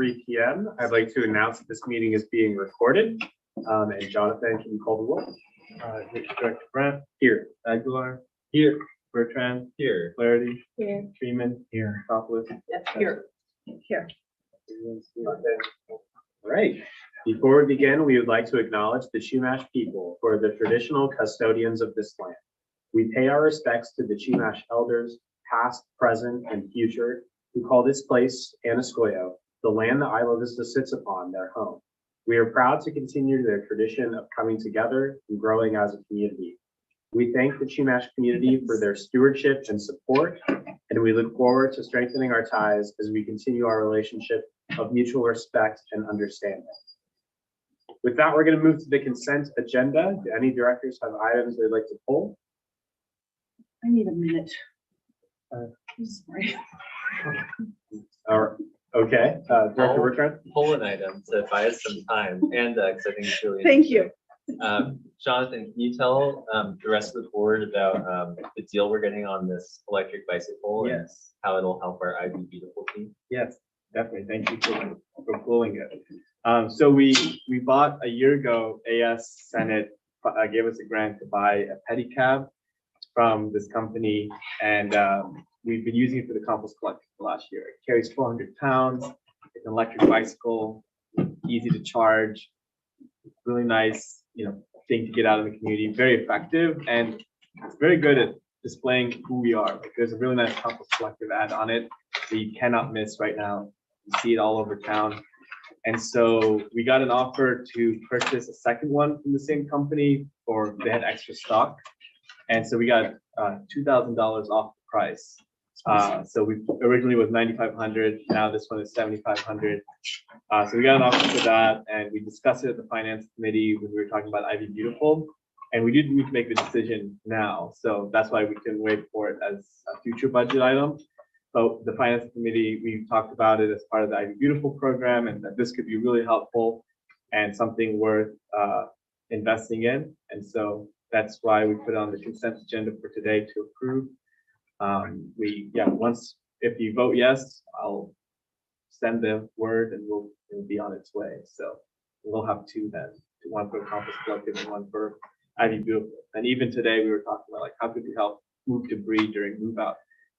3 p.m. I'd like to announce that this meeting is being recorded. And Jonathan, can you call the roll? Director Brent, Here. Aguilar, Here. Bertrand, Here. Clarity, Here. Freeman, Here. Topless. Yes, here. Here. All right. Before we begin, we would like to acknowledge the Chumash people for the traditional custodians of this land. We pay our respects to the Chumash elders, past, present, and future, who call this place Anascoyo, the land that Isla Vista sits upon, their home. We are proud to continue their tradition of coming together and growing as a community. We thank the Chumash community for their stewardship and support, and we look forward to strengthening our ties as we continue our relationship of mutual respect and understanding. With that, we're going to move to the consent agenda. Do any directors have items they'd like to pull? I need a minute. I'm sorry. Okay, Director Bertrand? Pull an item to buy us some time, and because I think it's really Thank you. Jonathan, can you tell the rest of the board about the deal we're getting on this electric bicycle? And Yes. how it'll help our IB Beautiful team? Yes, definitely. Thank you for pulling it. So we bought a year ago, AS Senate gave us a grant to buy a pedicab from this company, and we've been using it for the compost collection for last year. It carries 400 pounds. It's an electric bicycle, easy to charge, really nice, thing to get out of the community. Very effective, and it's very good at displaying who we are. Like, there's a really nice compost collective ad on it that you cannot miss right now. You see it all over town. And so we got an offer to purchase a second one from the same company, or they had extra stock. And so we got $2,000 off the price. So we originally was $9,500. Now this one is $7,500. So we got an offer for that, and we discussed it at the finance committee when we were talking about IB Beautiful. And we did need to make the decision now. So that's why we couldn't wait for it as a future budget item. But the finance committee, we talked about it as part of the IB Beautiful program, and that this could be really helpful and something worth investing in. And so that's why we put it on the consent agenda for today to approve. If you vote yes, I'll send the word and it'll be on its way. So we'll have two then, one for Compost Collective and one for IB Beautiful. And even today we were talking about, like, how could we help move debris during move out?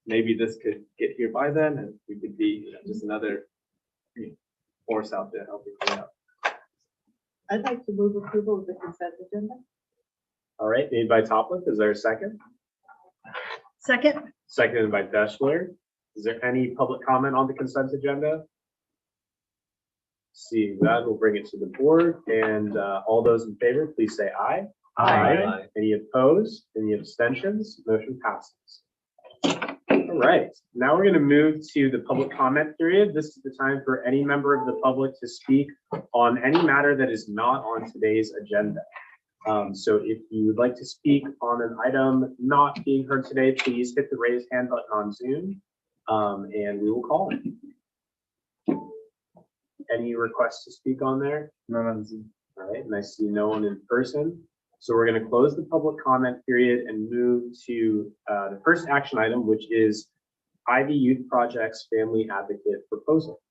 Maybe this could get here by then, and we could be just another force out there helping clean up. I'd like to move approval of the consent agenda. All right, made by Topliff. Is there a second? Second. Seconded by Deschler. Is there any public comment on the consent agenda? Seeing that, we'll bring it to the board, and all those in favor, please say aye. Aye. Any opposed? Any abstentions? Motion passes. All right, now we're going to move to the public comment period. This is the time for any member of the public to speak on any matter that is not on today's agenda. So if you would like to speak on an item not being heard today, please hit the raise hand button on Zoom, and we will call it. Any requests to speak on there? None on Zoom. All right, and I see no one in person. So we're going to close the public comment period and move to the first action item, which is Ivy Youth Project's Family Advocate proposal.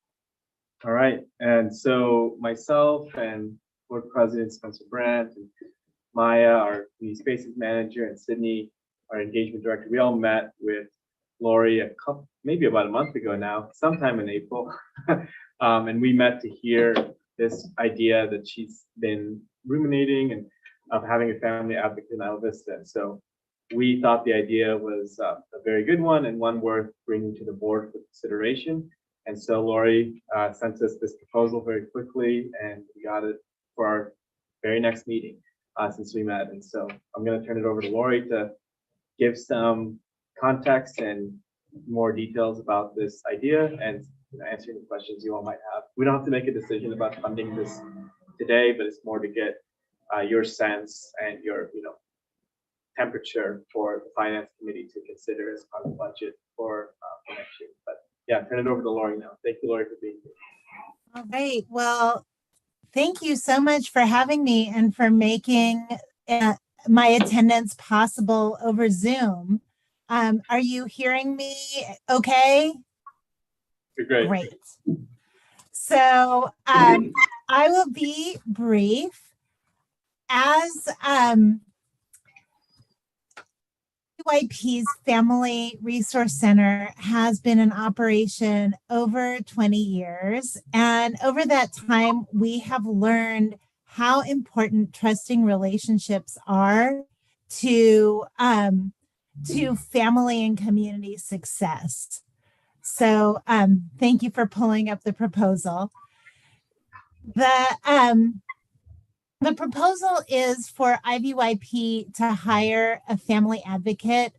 All right, and so myself and board president Spencer Brandt and Maya, our community spaces manager, and Sydney, our engagement director, we all met with Lori maybe about a month ago now, sometime in April. And we met to hear this idea that she's been ruminating and of having a family advocate in Isla Vista. So we thought the idea was a very good one and one worth bringing to the board for consideration. And so Lori sent us this proposal very quickly, and we got it for our very next meeting since we met. And so I'm going to turn it over to Lori to give some context and more details about this idea and answer any questions you all might have. We don't have to make a decision about funding this today, but it's more to get your sense and your temperature for the finance committee to consider as part of the budget for next year. But yeah, turn it over to Lori now. Thank you, Lori, for being here. All right. Well, thank you so much for having me and for making my attendance possible over Zoom. Are you hearing me okay? You're great. Great. So I will be brief. As IYP's Family Resource Center has been in operation over 20 years. And over that time, we have learned how important trusting relationships are to family and community success. So thank you for pulling up the proposal. The proposal is for IVYP to hire a family advocate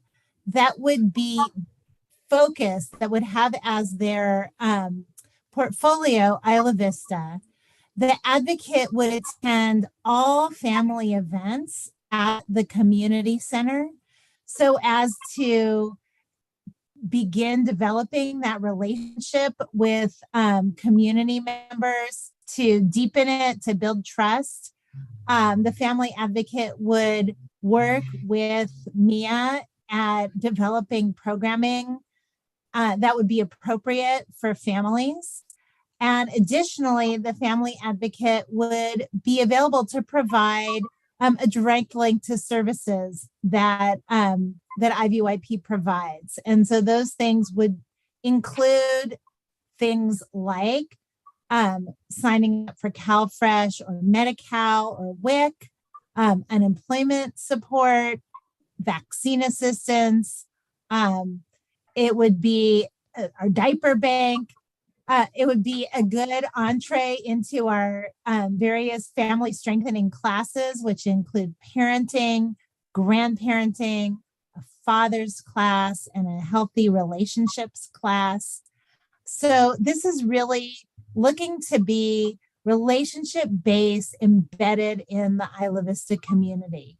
that would be focused, that would have as their portfolio Isla Vista. The advocate would attend all family events at the community center so as to begin developing that relationship with community members, to deepen it, to build trust. The family advocate would work with Mia at developing programming that would be appropriate for families. And additionally, the family advocate would be available to provide a direct link to services that that IVYP provides. And so those things would include things like signing up for CalFresh or Medi-Cal or WIC, unemployment support, vaccine assistance. It would be our diaper bank. It would be a good entree into our various family strengthening classes, which include parenting, grandparenting, a father's class, and a healthy relationships class. So this is really looking to be relationship-based, embedded in the Isla Vista community.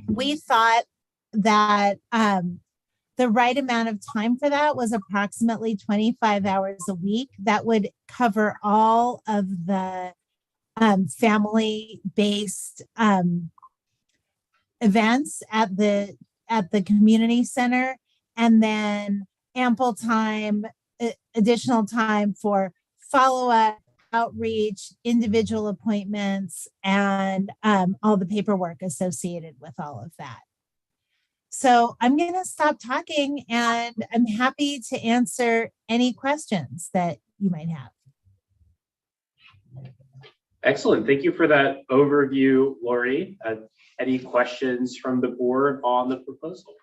We thought that the right amount of time for that was approximately 25 hours a week. That would cover all of the family-based events at the community center, and then ample time, additional time for follow-up, outreach, individual appointments, and all the paperwork associated with all of that. So I'm going to stop talking, and I'm happy to answer any questions that you might have. Excellent. Thank you for that overview, Lori. Any questions from the board on the proposal?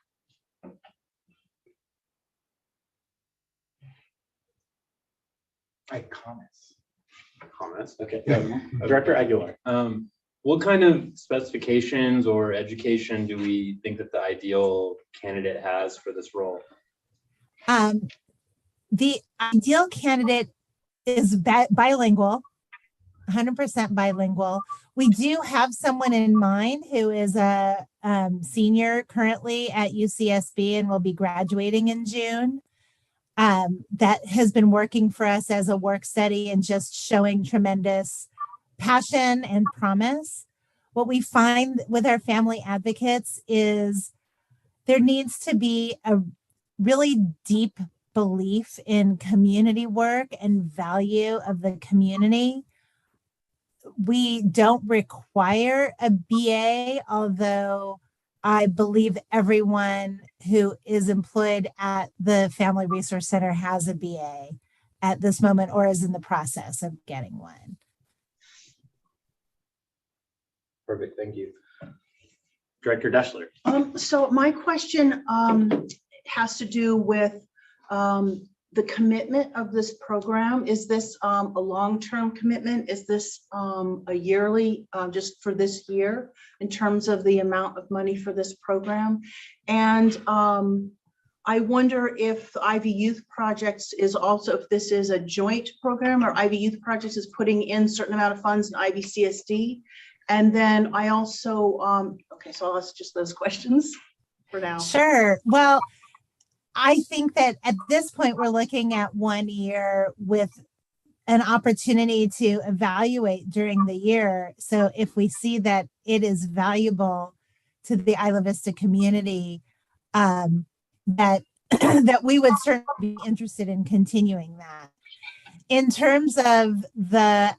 Comments? Okay. Director Aguilar. What kind of specifications or education do we think that the ideal candidate has for this role? The ideal candidate is bilingual, 100% bilingual. We do have someone in mind who is a senior currently at UCSB and will be graduating in June. That has been working for us as a work study and just showing tremendous passion and promise. What we find with our family advocates is there needs to be a really deep belief in community work and value of the community. We don't require a BA, although I believe everyone who is employed at the Family Resource Center has a BA at this moment or is in the process of getting one. Perfect, thank you. Director Deschler. So my question has to do with the commitment of this program. Is this a long-term commitment? Is this a yearly, just for this year, in terms of the amount of money for this program? And I wonder if Ivy Youth Projects is also, if this is a joint program, or Ivy Youth Projects is putting in a certain amount of funds in IVCSD. And then I also, okay, so I'll ask just those questions for now. Sure. Well, I think that at this point, we're looking at 1 year with an opportunity to evaluate during the year. So if we see that it is valuable to the Isla Vista community, that that we would certainly be interested in continuing that. in terms of the,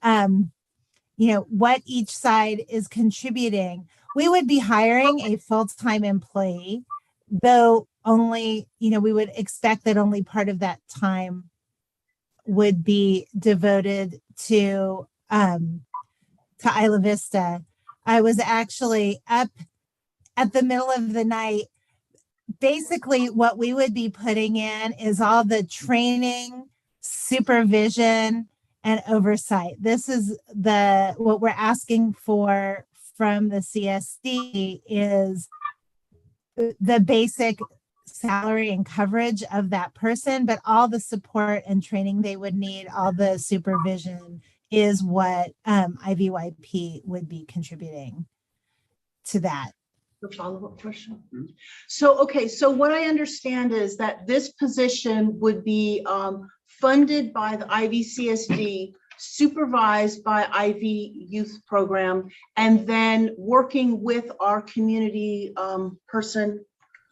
what each side is contributing, we would be hiring a full-time employee, though only, we would expect that only part of that time would be devoted to Isla Vista. I was actually up at the middle of the night. Basically, what we would be putting in is all the training, supervision, and oversight. This is what we're asking for from the CSD is the basic salary and coverage of that person, but all the support and training they would need, all the supervision is what IVYP would be contributing to that. The follow-up question. Mhm. So, okay, so what I understand is that this position would be funded by the IVCSD, supervised by IV Youth Program, and then working with our community person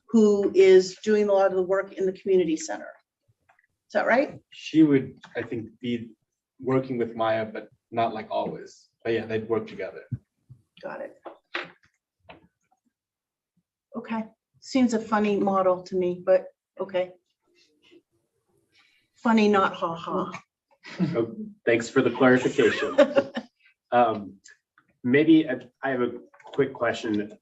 who is doing a lot of the work in the community center. Is that right? She would, I think, be working with Maya, but not like always. But yeah, they'd work together. Got it. Okay, seems a funny model to me, but okay. Funny, not ha-ha. Oh, thanks for the clarification. Maybe I have a quick question.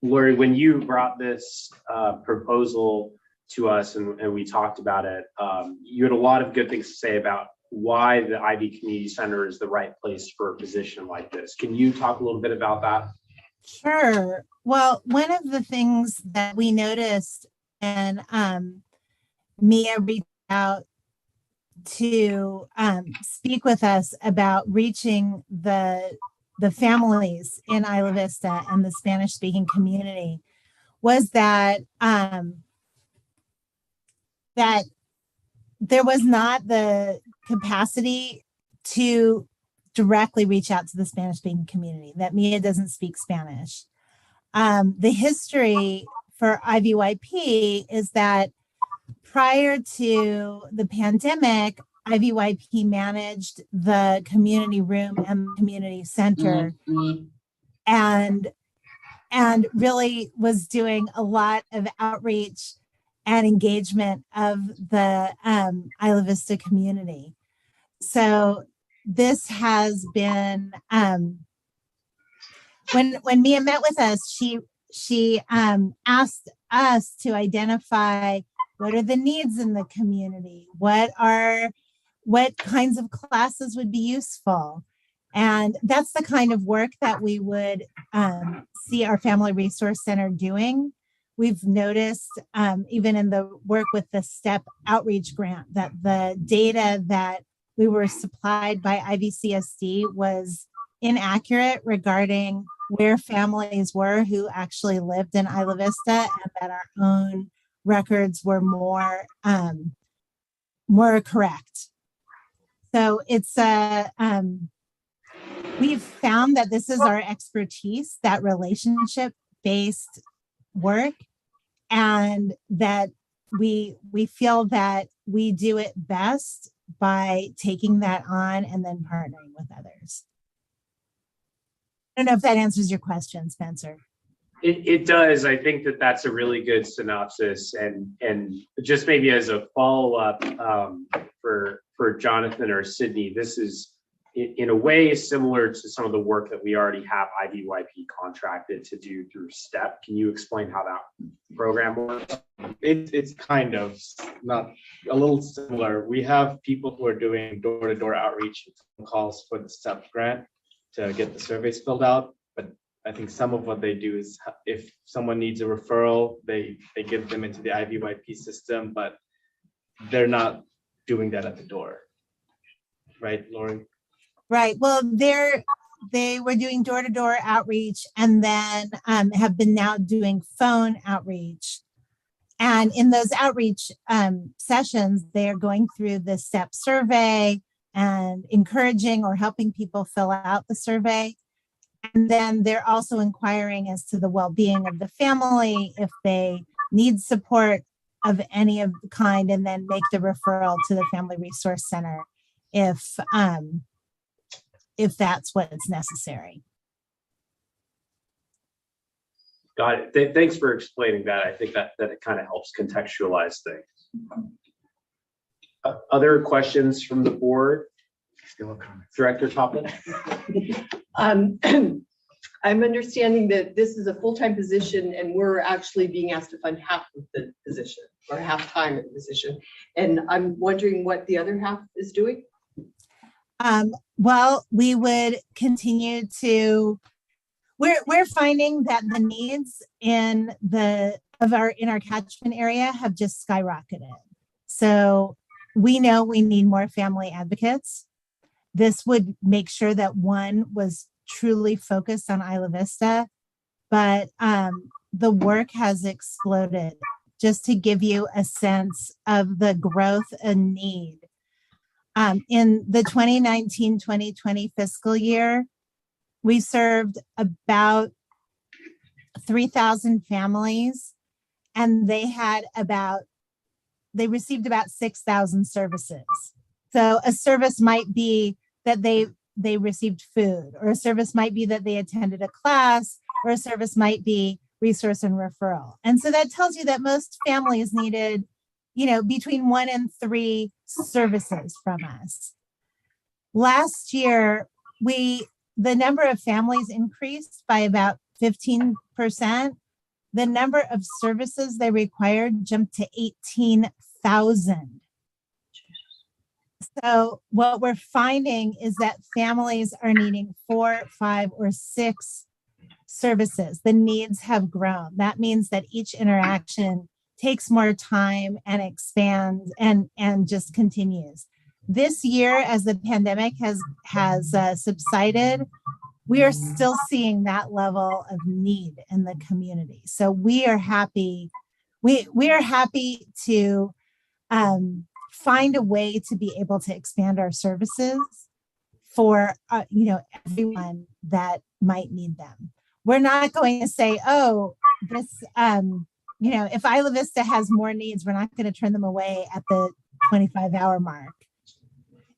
Lori, when you brought this proposal to us and we talked about it, you had a lot of good things to say about why the Ivy Community Center is the right place for a position like this. Can you talk a little bit about that? Sure. Well, one of the things that we noticed, and Mia reached out to speak with us about reaching the families in Isla Vista and the Spanish-speaking community, was that that there was not the capacity to directly reach out to the Spanish-speaking community, that Mia doesn't speak Spanish. The history for IVYP is that prior to the pandemic, IVYP managed the community room and the community center, and really was doing a lot of outreach and engagement of the Isla Vista community. So this has been, when Mia met with us, she asked us to identify what are the needs in the community, what kinds of classes would be useful. And that's the kind of work that we would see our Family Resource Center doing. We've noticed, even in the work with the STEP outreach grant, that the data that we were supplied by IVCSD was inaccurate regarding where families were who actually lived in Isla Vista, and that our own records were more correct. So it's we've found that this is our expertise, that relationship-based work, and that we feel that we do it best by taking that on and then partnering with others. I don't know if that answers your question, Spencer. It does. I think that that's a really good synopsis, and just maybe as a follow-up for Jonathan or Sydney, this is in a way similar to some of the work that we already have IVYP contracted to do through STEP. Can you explain how that program works? It's kind of not a little similar. We have people who are doing door-to-door outreach and phone calls for the STEP grant to get the surveys filled out. But I think some of what they do is if someone needs a referral, they get them into the IVYP system, but they're not doing that at the door. Right, Lauren? Right. Well, they were doing door-to-door outreach, and then have been now doing phone outreach. And in those outreach sessions, they're going through the STEP survey and encouraging or helping people fill out the survey. And then they're also inquiring as to the well-being of the family, if they need support any of the kind, and then make the referral to the Family Resource Center if that's what's necessary. Got it. Thanks for explaining that. I think that it kind of helps contextualize things. Other questions from the board? Director Toppin? I'm understanding that this is a full-time position and we're actually being asked to fund half of the position or half-time of the position. And I'm wondering what the other half is doing? Well, we would continue to, we're finding that the needs in our catchment area have just skyrocketed. So we know we need more family advocates. This would make sure that one was truly focused on Isla Vista, but the work has exploded. Just to give you a sense of the growth and need. In the 2019-2020 fiscal year, we served about 3,000 families, and they received about 6,000 services. So a service might be that they received food, or a service might be that they attended a class, or a service might be resource and referral. And so that tells you that most families needed, between 1 and 3 services from us. Last year, the number of families increased by about 15%. The number of services they required jumped to 18,000. So what we're finding is that families are needing 4, 5, or 6 services. The needs have grown. That means that each interaction takes more time and expands and just continues. This year, as the pandemic has subsided, we are still seeing that level of need in the community. So we are happy. We are happy to find a way to be able to expand our services for everyone that might need them. We're not going to say, oh, this if Isla Vista has more needs, we're not going to turn them away at the 25-hour mark.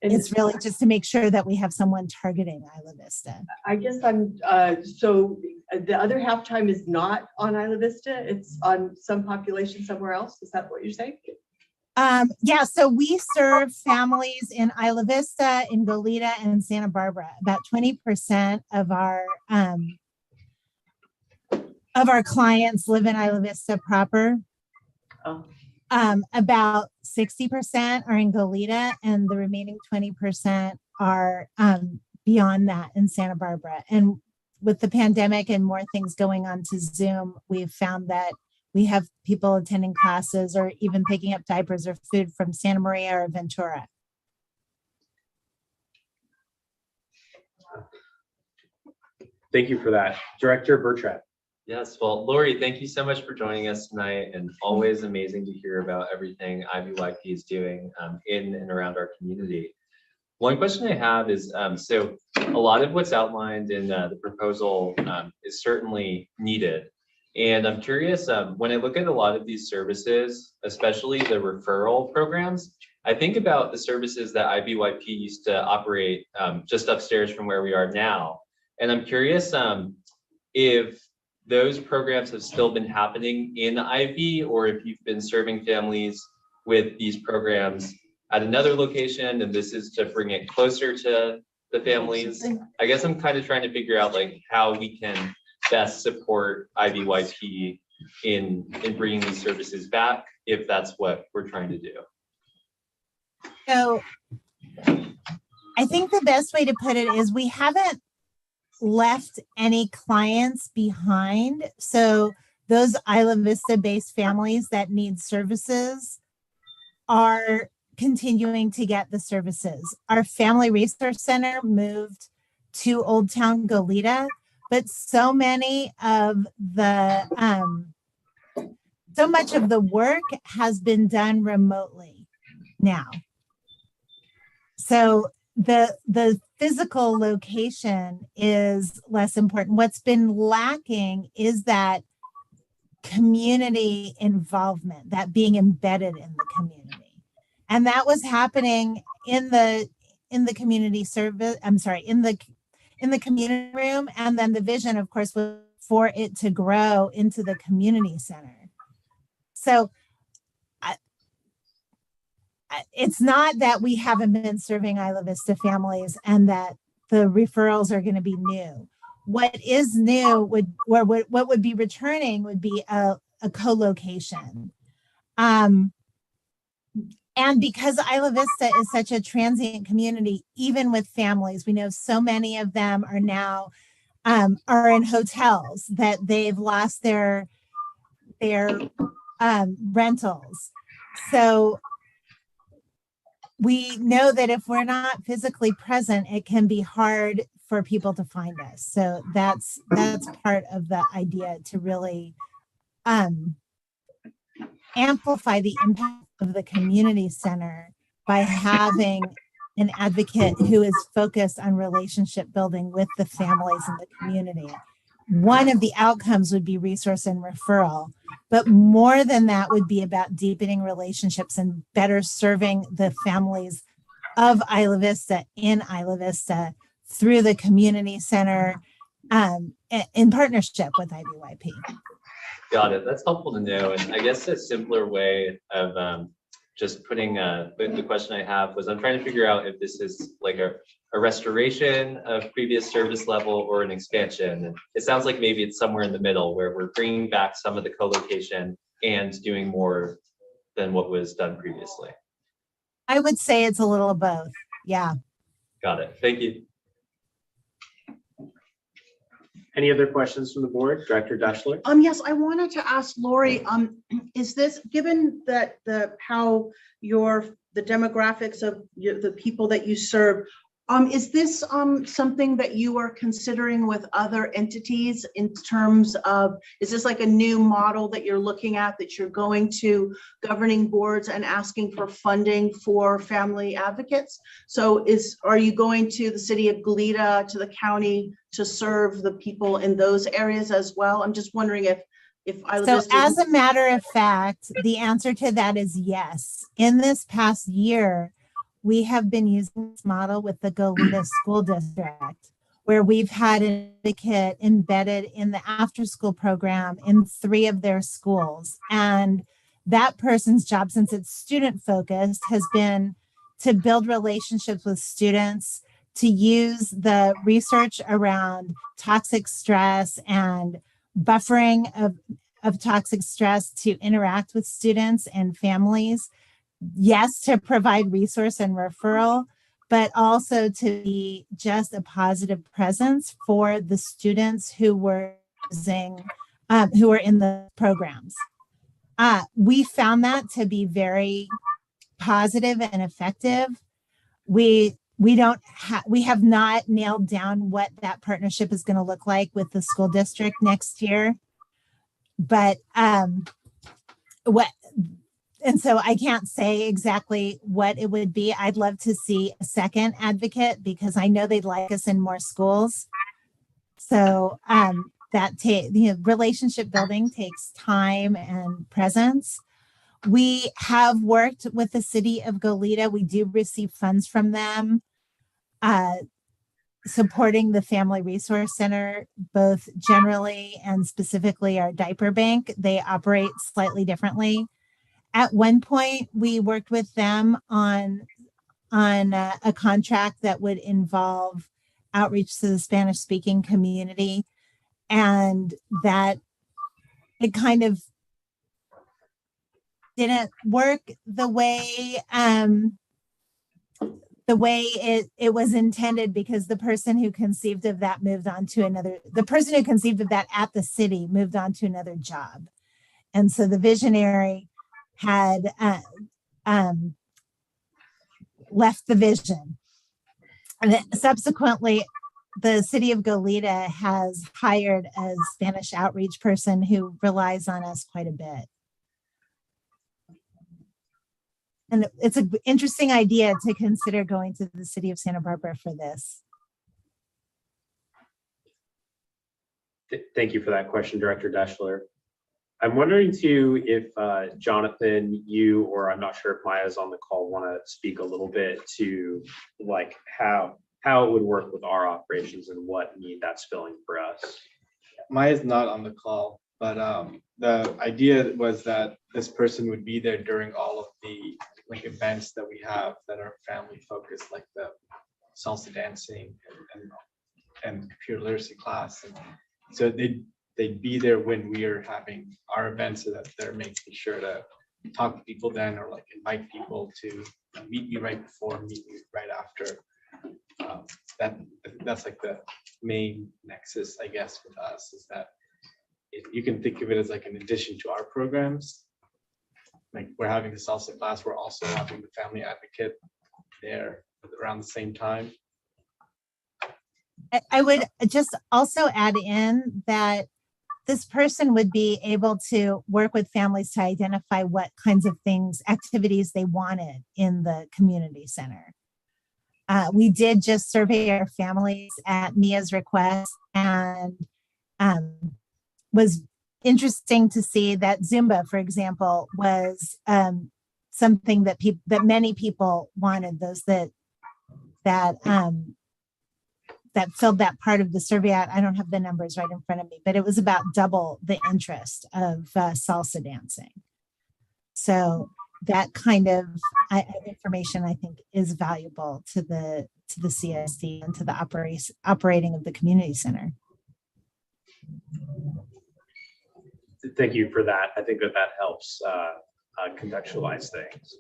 And it's really just to make sure that we have someone targeting Isla Vista. I guess so the other half time is not on Isla Vista, it's on some population somewhere else. Is that what you're saying? Yeah, so we serve families in Isla Vista, in Goleta, and Santa Barbara. About 20% of our clients live in Isla Vista proper. Oh. About 60% are in Goleta, and the remaining 20% are beyond that in Santa Barbara. And with the pandemic and more things going on to Zoom, we've found that we have people attending classes or even picking up diapers or food from Santa Maria or Ventura. Thank you for that. Director Bertrand. Yes, well, Lori, thank you so much for joining us tonight, and always amazing to hear about everything IVYP is doing in and around our community. One question I have is, so a lot of what's outlined in the proposal is certainly needed. And I'm curious, when I look at a lot of these services, especially the referral programs, I think about the services that IVYP used to operate just upstairs from where we are now. And I'm curious if those programs have still been happening in IV, or if you've been serving families with these programs at another location, and this is to bring it closer to the families. I guess I'm kind of trying to figure out like how we can best support IVYP in bringing these services back, if that's what we're trying to do. So I think the best way to put it is we haven't left any clients behind. So those Isla Vista based families that need services are continuing to get the services. Our Family Resource Center moved to Old Town Goleta, but so much of the work has been done remotely now. So the physical location is less important. What's been lacking is that community involvement, that being embedded in the community. And that was happening in the community service, I'm sorry, in the community room. And then the vision, of course, was for it to grow into the community center. So it's not that we haven't been serving Isla Vista families and that the referrals are going to be new. What is new what would be returning would be a co-location. And because Isla Vista is such a transient community, even with families, we know so many of them are now are in hotels that they've lost their rentals. So we know that if we're not physically present, it can be hard for people to find us. So that's part of the idea, to really amplify the impact of the community center by having an advocate who is focused on relationship building with the families in the community. One of the outcomes would be resource and referral, but more than that would be about deepening relationships and better serving the families of Isla Vista in Isla Vista through the community center in partnership with IVYP. Got it. That's helpful to know. And I guess a simpler way of just putting the question I have was, I'm trying to figure out if this is like a restoration of previous service level or an expansion. And it sounds like maybe it's somewhere in the middle, where we're bringing back some of the co-location and doing more than what was done previously. I would say it's a little of both. Yeah. Got it. Thank you. Any other questions from the board? Director Deschler? Yes, I wanted to ask Lori, is this, given that how the demographics of the people that you serve, is this something that you are considering with other entities in terms of, is this like a new model that you're looking at, that you're going to governing boards and asking for funding for family advocates? So are you going to the city of Goleta, to the county, to serve the people in those areas as well? I'm just wondering if so as a matter of fact, the answer to that is yes. In this past year, we have been using this model with the Goleta School District, where we've had an advocate embedded in the after-school program in 3 of their schools. And that person's job, since it's student-focused, has been to build relationships with students, to use the research around toxic stress and buffering of toxic stress to interact with students and families. Yes, to provide resource and referral, but also to be just a positive presence for the students who were who were in the programs. We found that to be very positive and effective. We have not nailed down what that partnership is going to look like with the school district next year, but and so I can't say exactly what it would be. I'd love to see a second advocate, because I know they'd like us in more schools. So relationship building takes time and presence. We have worked with the city of Goleta. We do receive funds from them, supporting the Family Resource Center, both generally and specifically our diaper bank. They operate slightly differently. At one point, we worked with them on a contract that would involve outreach to the Spanish-speaking community, and that it kind of didn't work the way it was intended, because the person who conceived of that moved on to another. The person who conceived of that at the city moved on to another job, and so the visionary had left the vision. And then subsequently, the city of Goleta has hired a Spanish outreach person who relies on us quite a bit. And it's an interesting idea to consider going to the city of Santa Barbara for this. Thank you for that question, Director Deschler. I'm wondering too, if Jonathan, you, or I'm not sure if Maya's on the call, want to speak a little bit to like how it would work with our operations and what need that's filling for us. Maya's not on the call, but the idea was that this person would be there during all of the like events that we have that are family focused, like the salsa dancing and computer literacy class. And so they'd be there when we are having our events, so that they're making sure to talk to people then, or like invite people to meet me right before, meet me right after. That's like the main nexus, I guess, with us, is that you can think of it as like an addition to our programs. Like we're having the salsa class, we're also having the family advocate there around the same time. I would just also add in that this person would be able to work with families to identify what kinds of things, activities they wanted in the community center. We did just survey our families at Mia's request, and was interesting to see that Zumba, for example, was something that many people wanted. Those that filled that part of the survey out. I don't have the numbers right in front of me, but it was about double the interest of salsa dancing. So that kind of information, I think, is valuable to the CSD and to the operating of the community center. Thank you for that. I think that helps contextualize things.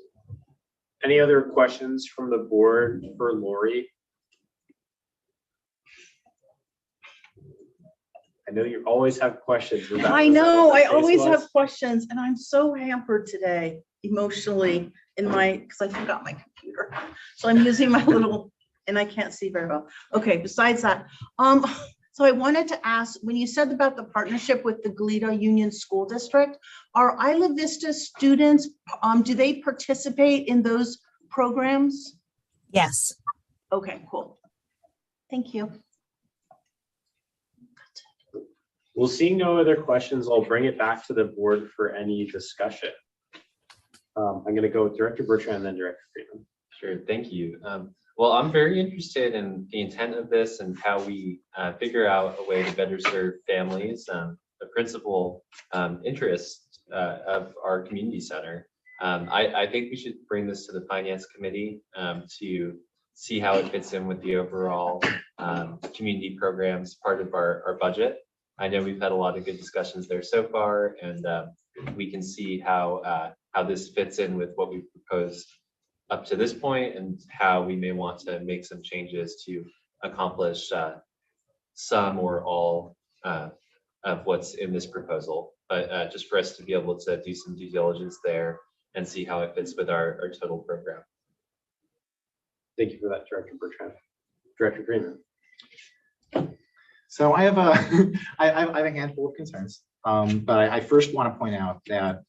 Any other questions from the board for Lori? I know you always have questions. I know, I always have questions, and I'm so hampered today emotionally because I forgot my computer. So I'm using my little, and I can't see very well. Okay, besides that, so I wanted to ask, when you said about the partnership with the Goleta Union School District, are Isla Vista students, do they participate in those programs? Yes. Okay, cool. Thank you. Well, seeing no other questions, I'll bring it back to the board for any discussion. I'm going to go with Director Bertrand and then Director Freeman. Sure, thank you. Well, I'm very interested in the intent of this and how we figure out a way to better serve families, the principal interest of our community center. I think we should bring this to the Finance Committee to see how it fits in with the overall community programs part of our budget. I know we've had a lot of good discussions there so far, and we can see how this fits in with what we've proposed up to this point, and how we may want to make some changes to accomplish some or all of what's in this proposal. But just for us to be able to do some due diligence there and see how it fits with our total program. Thank you for that, Director Bertrand. Director Freeman. So I have a handful of concerns, but I first want to point out that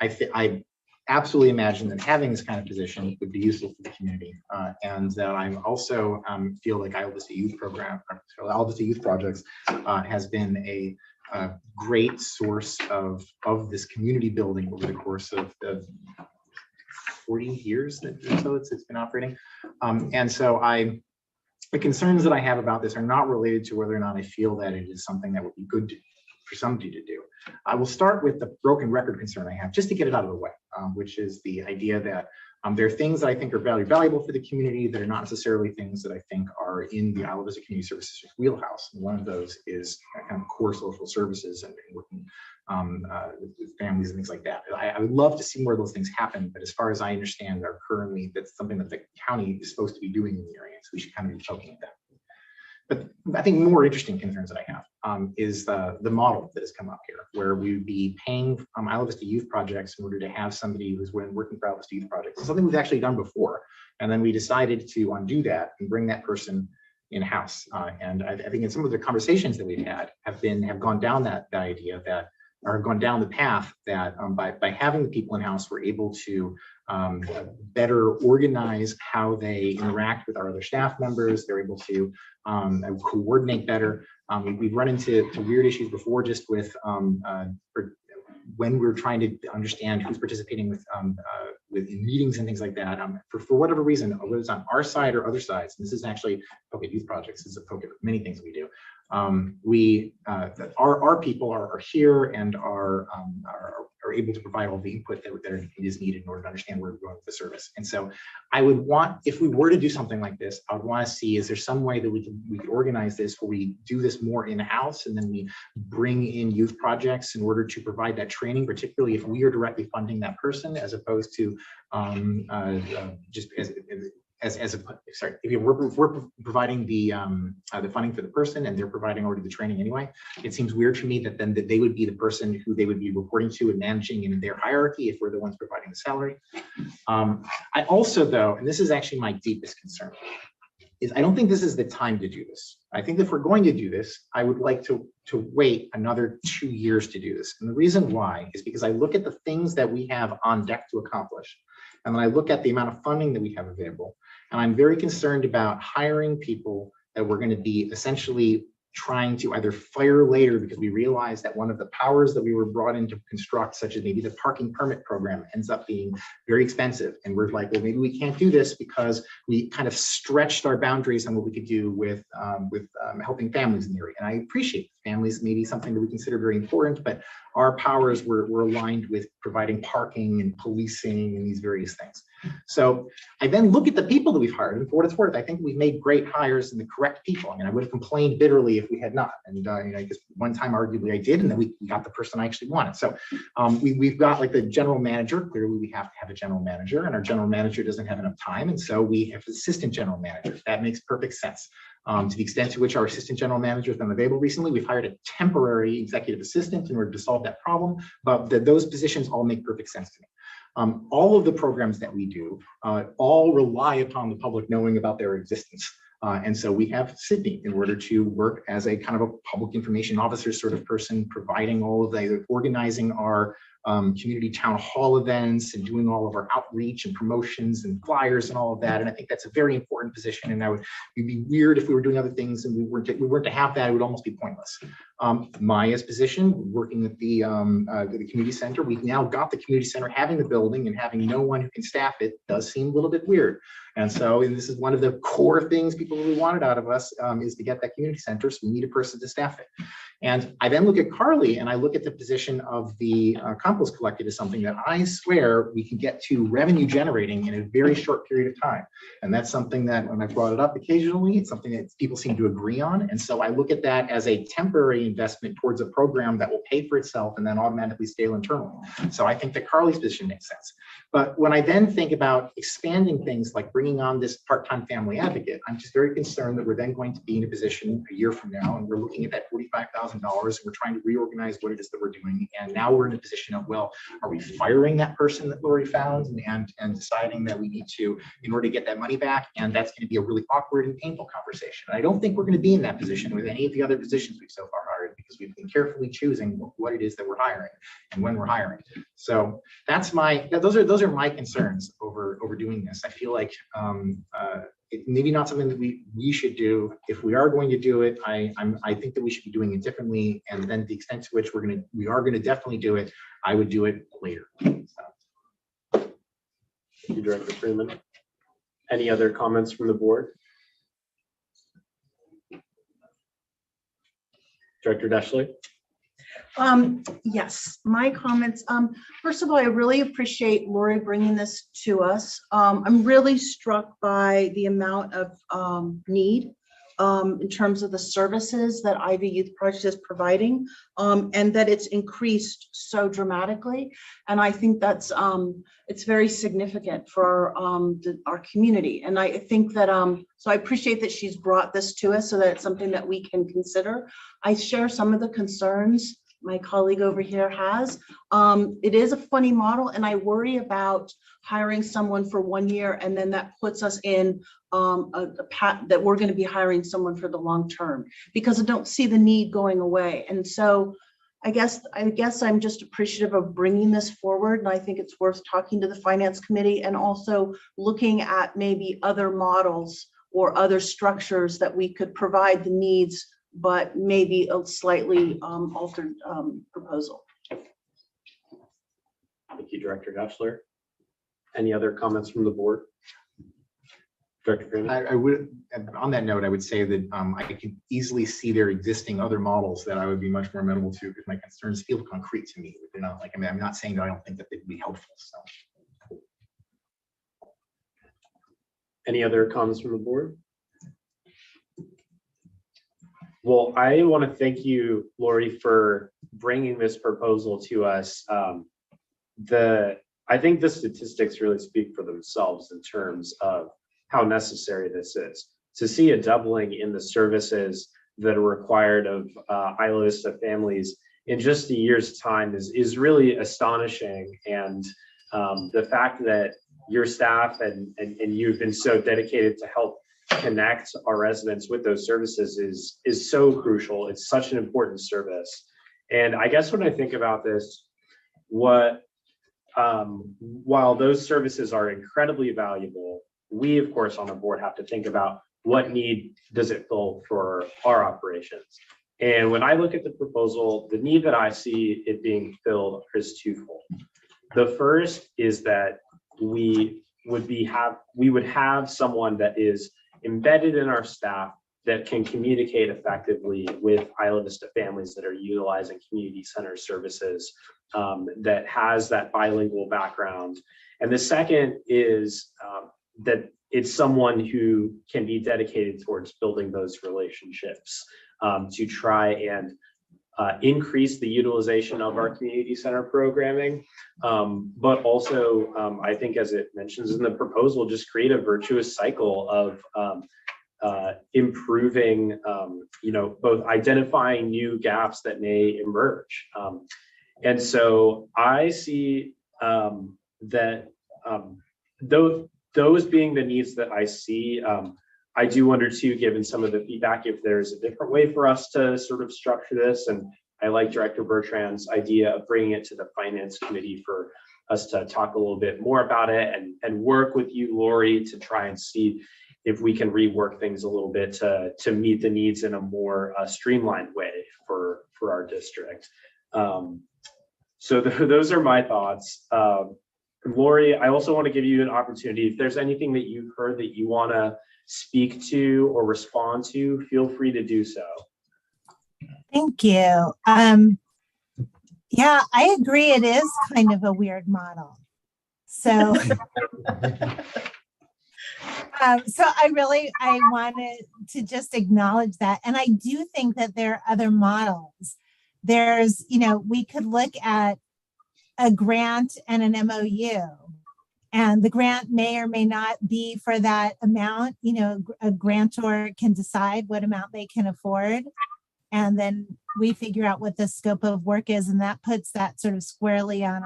I absolutely imagine that having this kind of position would be useful for the community, and that I also feel like Isla Vista Youth Program, Isla Vista Youth Projects, has been a great source of this community building over the course of the 40 years that it's been operating, and so the concerns that I have about this are not related to whether or not I feel that it is something that would be good for somebody to do. I will start with the broken record concern I have, just to get it out of the way, which is the idea that there are things that I think are valuable for the community that are not necessarily things that I think are in the Isla Vista Community Services wheelhouse. And one of those is kind of core social services and working with families and things like that. I would love to see more of those things happen, but as far as I understand, are currently, that's something that the county is supposed to be doing in the area, so we should kind of be poking at that. But I think more interesting concerns that I have is the model that has come up here, where we would be paying Isla Vista Youth Projects in order to have somebody who's working for Isla Vista Youth Projects. It's something we've actually done before, and then we decided to undo that and bring that person in-house. And I think in some of the conversations that we've had have gone down that idea that, or gone down the path that by having the people in-house, we're able to better organize how they interact with our other staff members. They're able to coordinate better. We've run into weird issues before, just with when we're trying to understand who's participating with in meetings and things like that, for whatever reason, whether it's on our side or other sides, and this is actually poke at youth projects, this is a poke at many things we do. Our people are here and are able to provide all the input that is needed in order to understand where we're going with the service. And so I would want, if we were to do something like this, I would want to see, is there some way that we could organize this where we do this more in-house and then we bring in youth projects in order to provide that training, particularly if we are directly funding that person, as opposed to just if we're providing the funding for the person and they're providing already the training anyway, it seems weird to me that then that they would be the person who they would be reporting to and managing in their hierarchy if we're the ones providing the salary. I also, though, and this is actually my deepest concern, is I don't think this is the time to do this. I think if we're going to do this, I would like to wait another 2 years to do this. And the reason why is because I look at the things that we have on deck to accomplish. And then I look at the amount of funding that we have available. And I'm very concerned about hiring people that we're going to be essentially trying to either fire later because we realize that one of the powers that we were brought in to construct, such as maybe the parking permit program, ends up being very expensive. And we're like, well, maybe we can't do this because we kind of stretched our boundaries on what we could do with helping families in the area. And I appreciate families, maybe something that we consider very important, but our powers were aligned with providing parking and policing and these various things. So I then look at the people that we've hired, and for what it's worth, I think we've made great hires and the correct people. I mean, I would have complained bitterly if we had not. And you know, I guess one time arguably I did, and then we got the person I actually wanted. So we've got like the general manager. Clearly, we have to have a general manager, and our general manager doesn't have enough time, and so we have assistant general managers. That makes perfect sense. To the extent to which our assistant general manager has been available recently, we've hired a temporary executive assistant in order to solve that problem. But those positions all make perfect sense to me. All of the programs that we do all rely upon the public knowing about their existence. And so we have Sydney in order to work as a kind of a public information officer sort of person, providing all of the organizing our community town hall events and doing all of our outreach and promotions and flyers and all of that. And I think that's a very important position. And it'd be weird if we were doing other things and we weren't to have that. It would almost be pointless. Maya's position, working at the community center, we've now got the community center having the building and having no one who can staff it does seem a little bit weird. And so, and this is one of the core things people really wanted out of us is to get that community center. So we need a person to staff it. And I then look at Carly and I look at the position of the compost collected as something that I swear we can get to revenue generating in a very short period of time. And that's something that when I brought it up occasionally, it's something that people seem to agree on. And so I look at that as a temporary investment towards a program that will pay for itself and then automatically scale internally. So I think that Carly's position makes sense. But when I then think about expanding things like bringing on this part-time family advocate, I'm just very concerned that we're then going to be in a position a year from now and we're looking at that $45,000 and we're trying to reorganize what it is that we're doing. And now we're in a position of, well, are we firing that person that Lori found and deciding that we need to, in order to get that money back? And that's going to be a really awkward and painful conversation. And I don't think we're going to be in that position with any of the other positions we've so far hired because we've been carefully choosing what it is that we're hiring and when we're hiring. So that's those are my concerns over doing this. I feel like maybe not something that we should do. If we are going to do it, I think that we should be doing it differently. And then the extent to which we are gonna definitely do it, I would do it later. So. Thank you, Director Freeman. Any other comments from the board? Director Dashley? Yes, my comments. First of all, I really appreciate Lori bringing this to us. I'm really struck by the amount of need in terms of the services that Ivy Youth Project is providing, and that it's increased so dramatically. And I think that's it's very significant for our community. And I think that so I appreciate that she's brought this to us so that it's something that we can consider. I share some of the concerns my colleague over here has. It is a funny model, and I worry about hiring someone for 1 year, and then that puts us in a path that we're going to be hiring someone for the long term, because I don't see the need going away. And so I guess I'm just appreciative of bringing this forward, and I think it's worth talking to the Finance Committee and also looking at maybe other models or other structures that we could provide the needs, but maybe a slightly altered proposal. Thank you, Director Gutschler. Any other comments from the board? Director Freeman? I would, on that note, I would say that I could easily see there existing other models that I would be much more amenable to because my concerns feel concrete to me. They're not like, I mean, I'm not saying that I don't think that they'd be helpful. So. Any other comments from the board? Well, I want to thank you, Lori, for bringing this proposal to us. I think the statistics really speak for themselves in terms of how necessary this is. To see a doubling in the services that are required of Isla Vista families in just a year's time is really astonishing. And the fact that your staff and you've been so dedicated to help connect our residents with those services is so crucial. It's such an important service. And I guess when I think about this, while those services are incredibly valuable, we of course on the board have to think about what need does it fill for our operations. And when I look at the proposal, the need that I see it being filled is twofold. The first is that we would have someone that is embedded in our staff that can communicate effectively with Isla Vista families that are utilizing community center services, that has that bilingual background. And the second is that it's someone who can be dedicated towards building those relationships to try and increase the utilization of our community center programming, but also I think, as it mentions in the proposal, just create a virtuous cycle of improving, both identifying new gaps that may emerge. And so I see that those being the needs that I see, I do wonder too, given some of the feedback, if there's a different way for us to sort of structure this. And I like Director Bertrand's idea of bringing it to the Finance Committee for us to talk a little bit more about it and work with you, Lori, to try and see if we can rework things a little bit to meet the needs in a more streamlined way for our district. So those are my thoughts. Lori, I also want to give you an opportunity. If there's anything that you've heard that you want to speak to or respond to, feel free to do so. Thank you. Yeah, I agree. It is kind of a weird model. So, I wanted to just acknowledge that. And I do think that there are other models. There's, we could look at a grant and an MOU, and the grant may or may not be for that amount. A grantor can decide what amount they can afford, and then we figure out what the scope of work is, and that puts that sort of squarely in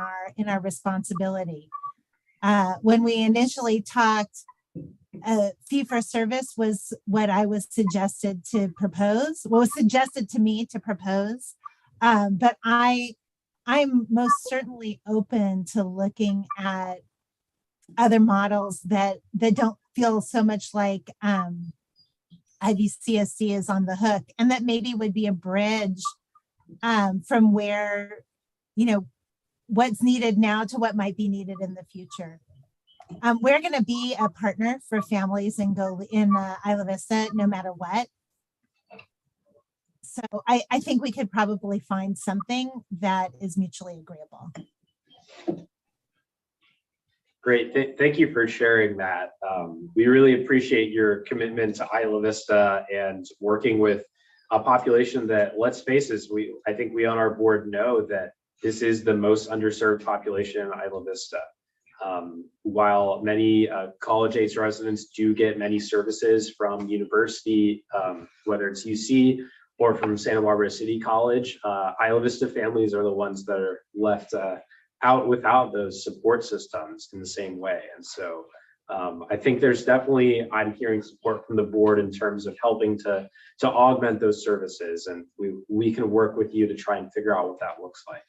our responsibility. When we initially talked, fee for service was what I was suggested to propose. What was suggested to me to propose, but I'm most certainly open to looking at other models that don't feel so much like IVCSD is on the hook, and that maybe would be a bridge from where, what's needed now to what might be needed in the future. We're going to be a partner for families in Isla Vista, no matter what. So I think we could probably find something that is mutually agreeable. Great, thank you for sharing that. We really appreciate your commitment to Isla Vista and working with a population that, let's face it, I think we on our board know that this is the most underserved population in Isla Vista. While many college-age residents do get many services from university, whether it's UC or from Santa Barbara City College, Isla Vista families are the ones that are left out without those support systems in the same way. And so I think there's definitely, I'm hearing support from the board in terms of helping to augment those services, and we can work with you to try and figure out what that looks like.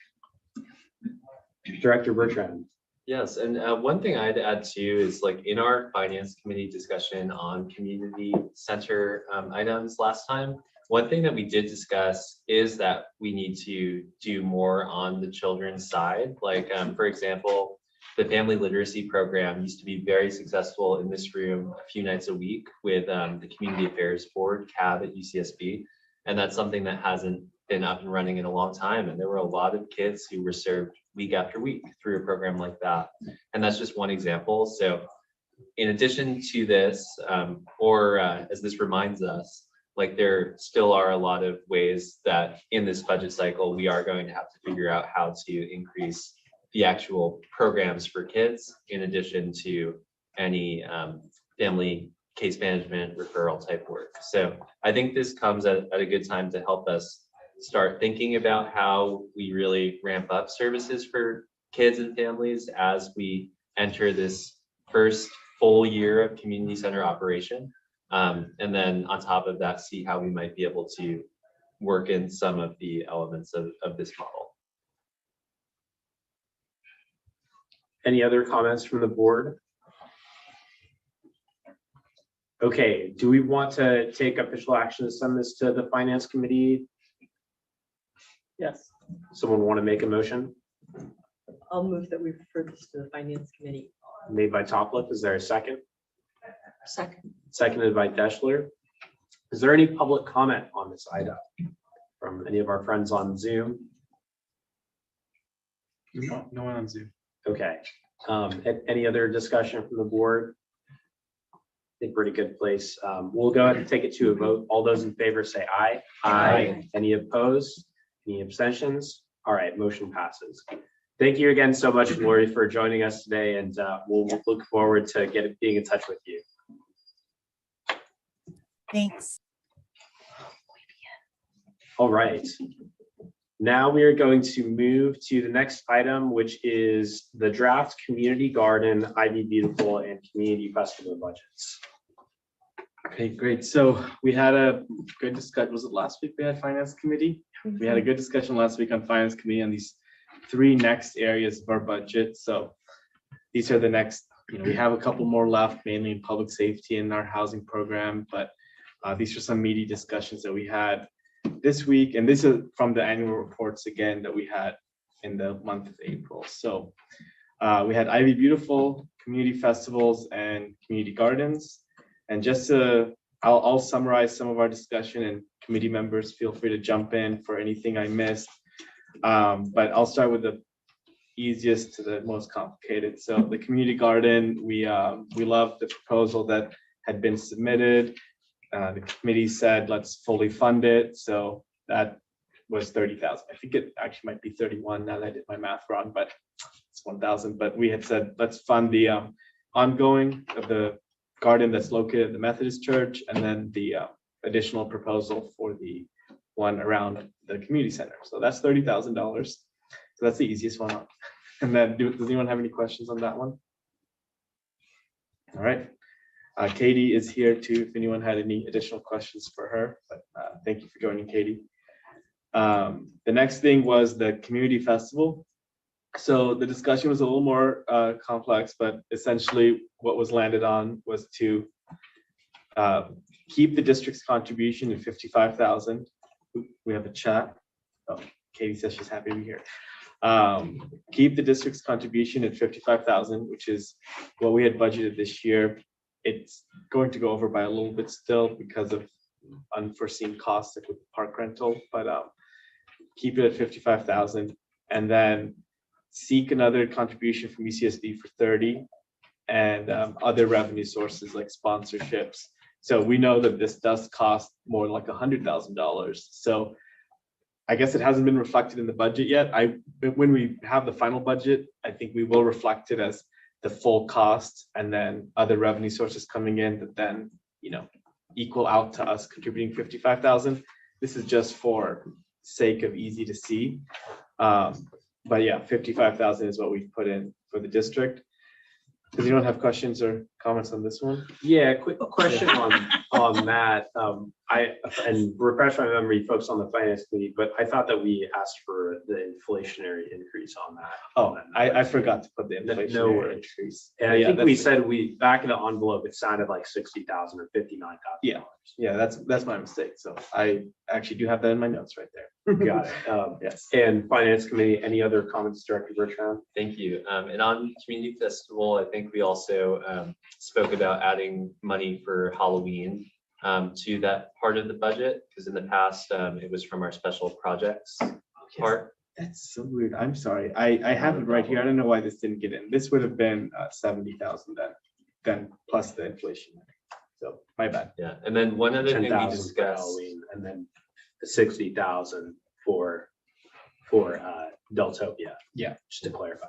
Director Bertrand. Yes, and one thing I'd add too is, like, in our Finance Committee discussion on community center items last time, One thing that we did discuss is that we need to do more on the children's side. Like, for example, the family literacy program used to be very successful in this room a few nights a week with the Community Affairs Board, CAB at UCSB. And that's something that hasn't been up and running in a long time. And there were a lot of kids who were served week after week through a program like that. And that's just one example. So in addition to this, as this reminds us, like there still are a lot of ways that in this budget cycle, we are going to have to figure out how to increase the actual programs for kids, in addition to any family case management referral type work. So I think this comes at a good time to help us start thinking about how we really ramp up services for kids and families as we enter this first full year of community center operation. And then on top of that, see how we might be able to work in some of the elements of this model. Any other comments from the board? Okay, do we want to take official action to send this to the finance committee? Yes. Someone want to make a motion? I'll move that we refer this to the finance committee. Made by Topliff, is there a second? Second. Seconded by Deschler. Is there any public comment on this item from any of our friends on Zoom? No one on Zoom. Okay, any other discussion from the board? I think we're in a good place. We'll go ahead and take it to a vote. All those in favor say aye. Aye. Any opposed? Any abstentions? All right, motion passes. Thank you again so much, Lori, for joining us today, and we'll look forward to being in touch with you. Thanks. All right. Now we are going to move to the next item, which is the draft community garden, Ivy Beautiful, and community festival budgets. Okay, great. So we had a good discussion. Was it last week we had finance committee? We had a good discussion last week on finance committee on these three next areas of our budget. So these are the next, we have a couple more left, mainly in public safety and our housing program, but these are some meaty discussions that we had this week. And this is from the annual reports again that we had in the month of April. So we had Ivy Beautiful, community festivals, and community gardens. And just to, I'll summarize some of our discussion, and committee members feel free to jump in for anything I missed. But I'll start with the easiest to the most complicated. So the community garden, we love the proposal that had been submitted. The committee said, let's fully fund it. So that was 30,000. I think it actually might be 31 now that I did my math wrong, but it's 1,000. But we had said, let's fund the ongoing of the garden that's located at the Methodist Church, and then the additional proposal for the one around the community center. So that's $30,000. So that's the easiest one. And then does anyone have any questions on that one? All right. Katie is here too, if anyone had any additional questions for her, but thank you for joining, Katie. The next thing was the community festival. So the discussion was a little more complex, but essentially what was landed on was to keep the district's contribution at $55,000. We have a chat. Oh, Katie says she's happy to be here. Keep the district's contribution at $55,000, which is what we had budgeted this year. It's going to go over by a little bit still because of unforeseen costs like with park rental, but keep it at $55,000, and then seek another contribution from IVCSD for 30, and other revenue sources like sponsorships. So we know that this does cost more like $100,000. So I guess it hasn't been reflected in the budget yet. When we have the final budget, I think we will reflect it as the full cost, and then other revenue sources coming in that then, equal out to us contributing $55,000. This is just for sake of easy to see. But yeah, $55,000 is what we've put in for the district. Does anyone have questions or comments on this one? Yeah, quick question on that. And refresh my memory, folks on the finance committee, but I thought that we asked for the inflationary increase on that. Oh, I forgot to put the No inflation worries. increase. And I Yeah, think we that's- said back in the envelope, it sounded like 60,000 or 59,000. Yeah, that's my mistake. So I actually do have that in my notes right there. Got it. Yes. And finance committee, any other comments, Director Bertrand? Thank you. And on community festival, I think we also spoke about adding money for Halloween to that part of the budget, because in the past, it was from our special projects part. That's so weird. I'm sorry. I have it right here. I don't know why this didn't get in. This would have been 70,000 then plus the inflation. So my bad. Yeah, and then one other thing we 10,000 for discussed. Halloween, and then 60,000 for Deltopia. Yeah. Just to clarify.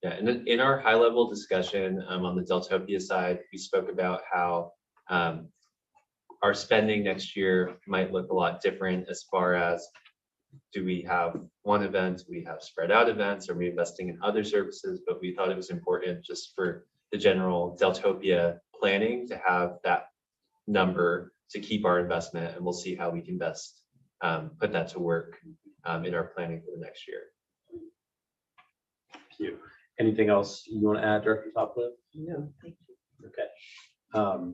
Yeah, and then in our high level discussion on the Deltopia side, we spoke about how our spending next year might look a lot different as far as, do we have one event, do we have spread out events, are we investing in other services? But we thought it was important just for the general Deltopia planning to have that number to keep our investment, and we'll see how we can best put that to work in our planning for the next year. Thank you. Anything else you want to add, Director Topliff? No, thank you. Okay.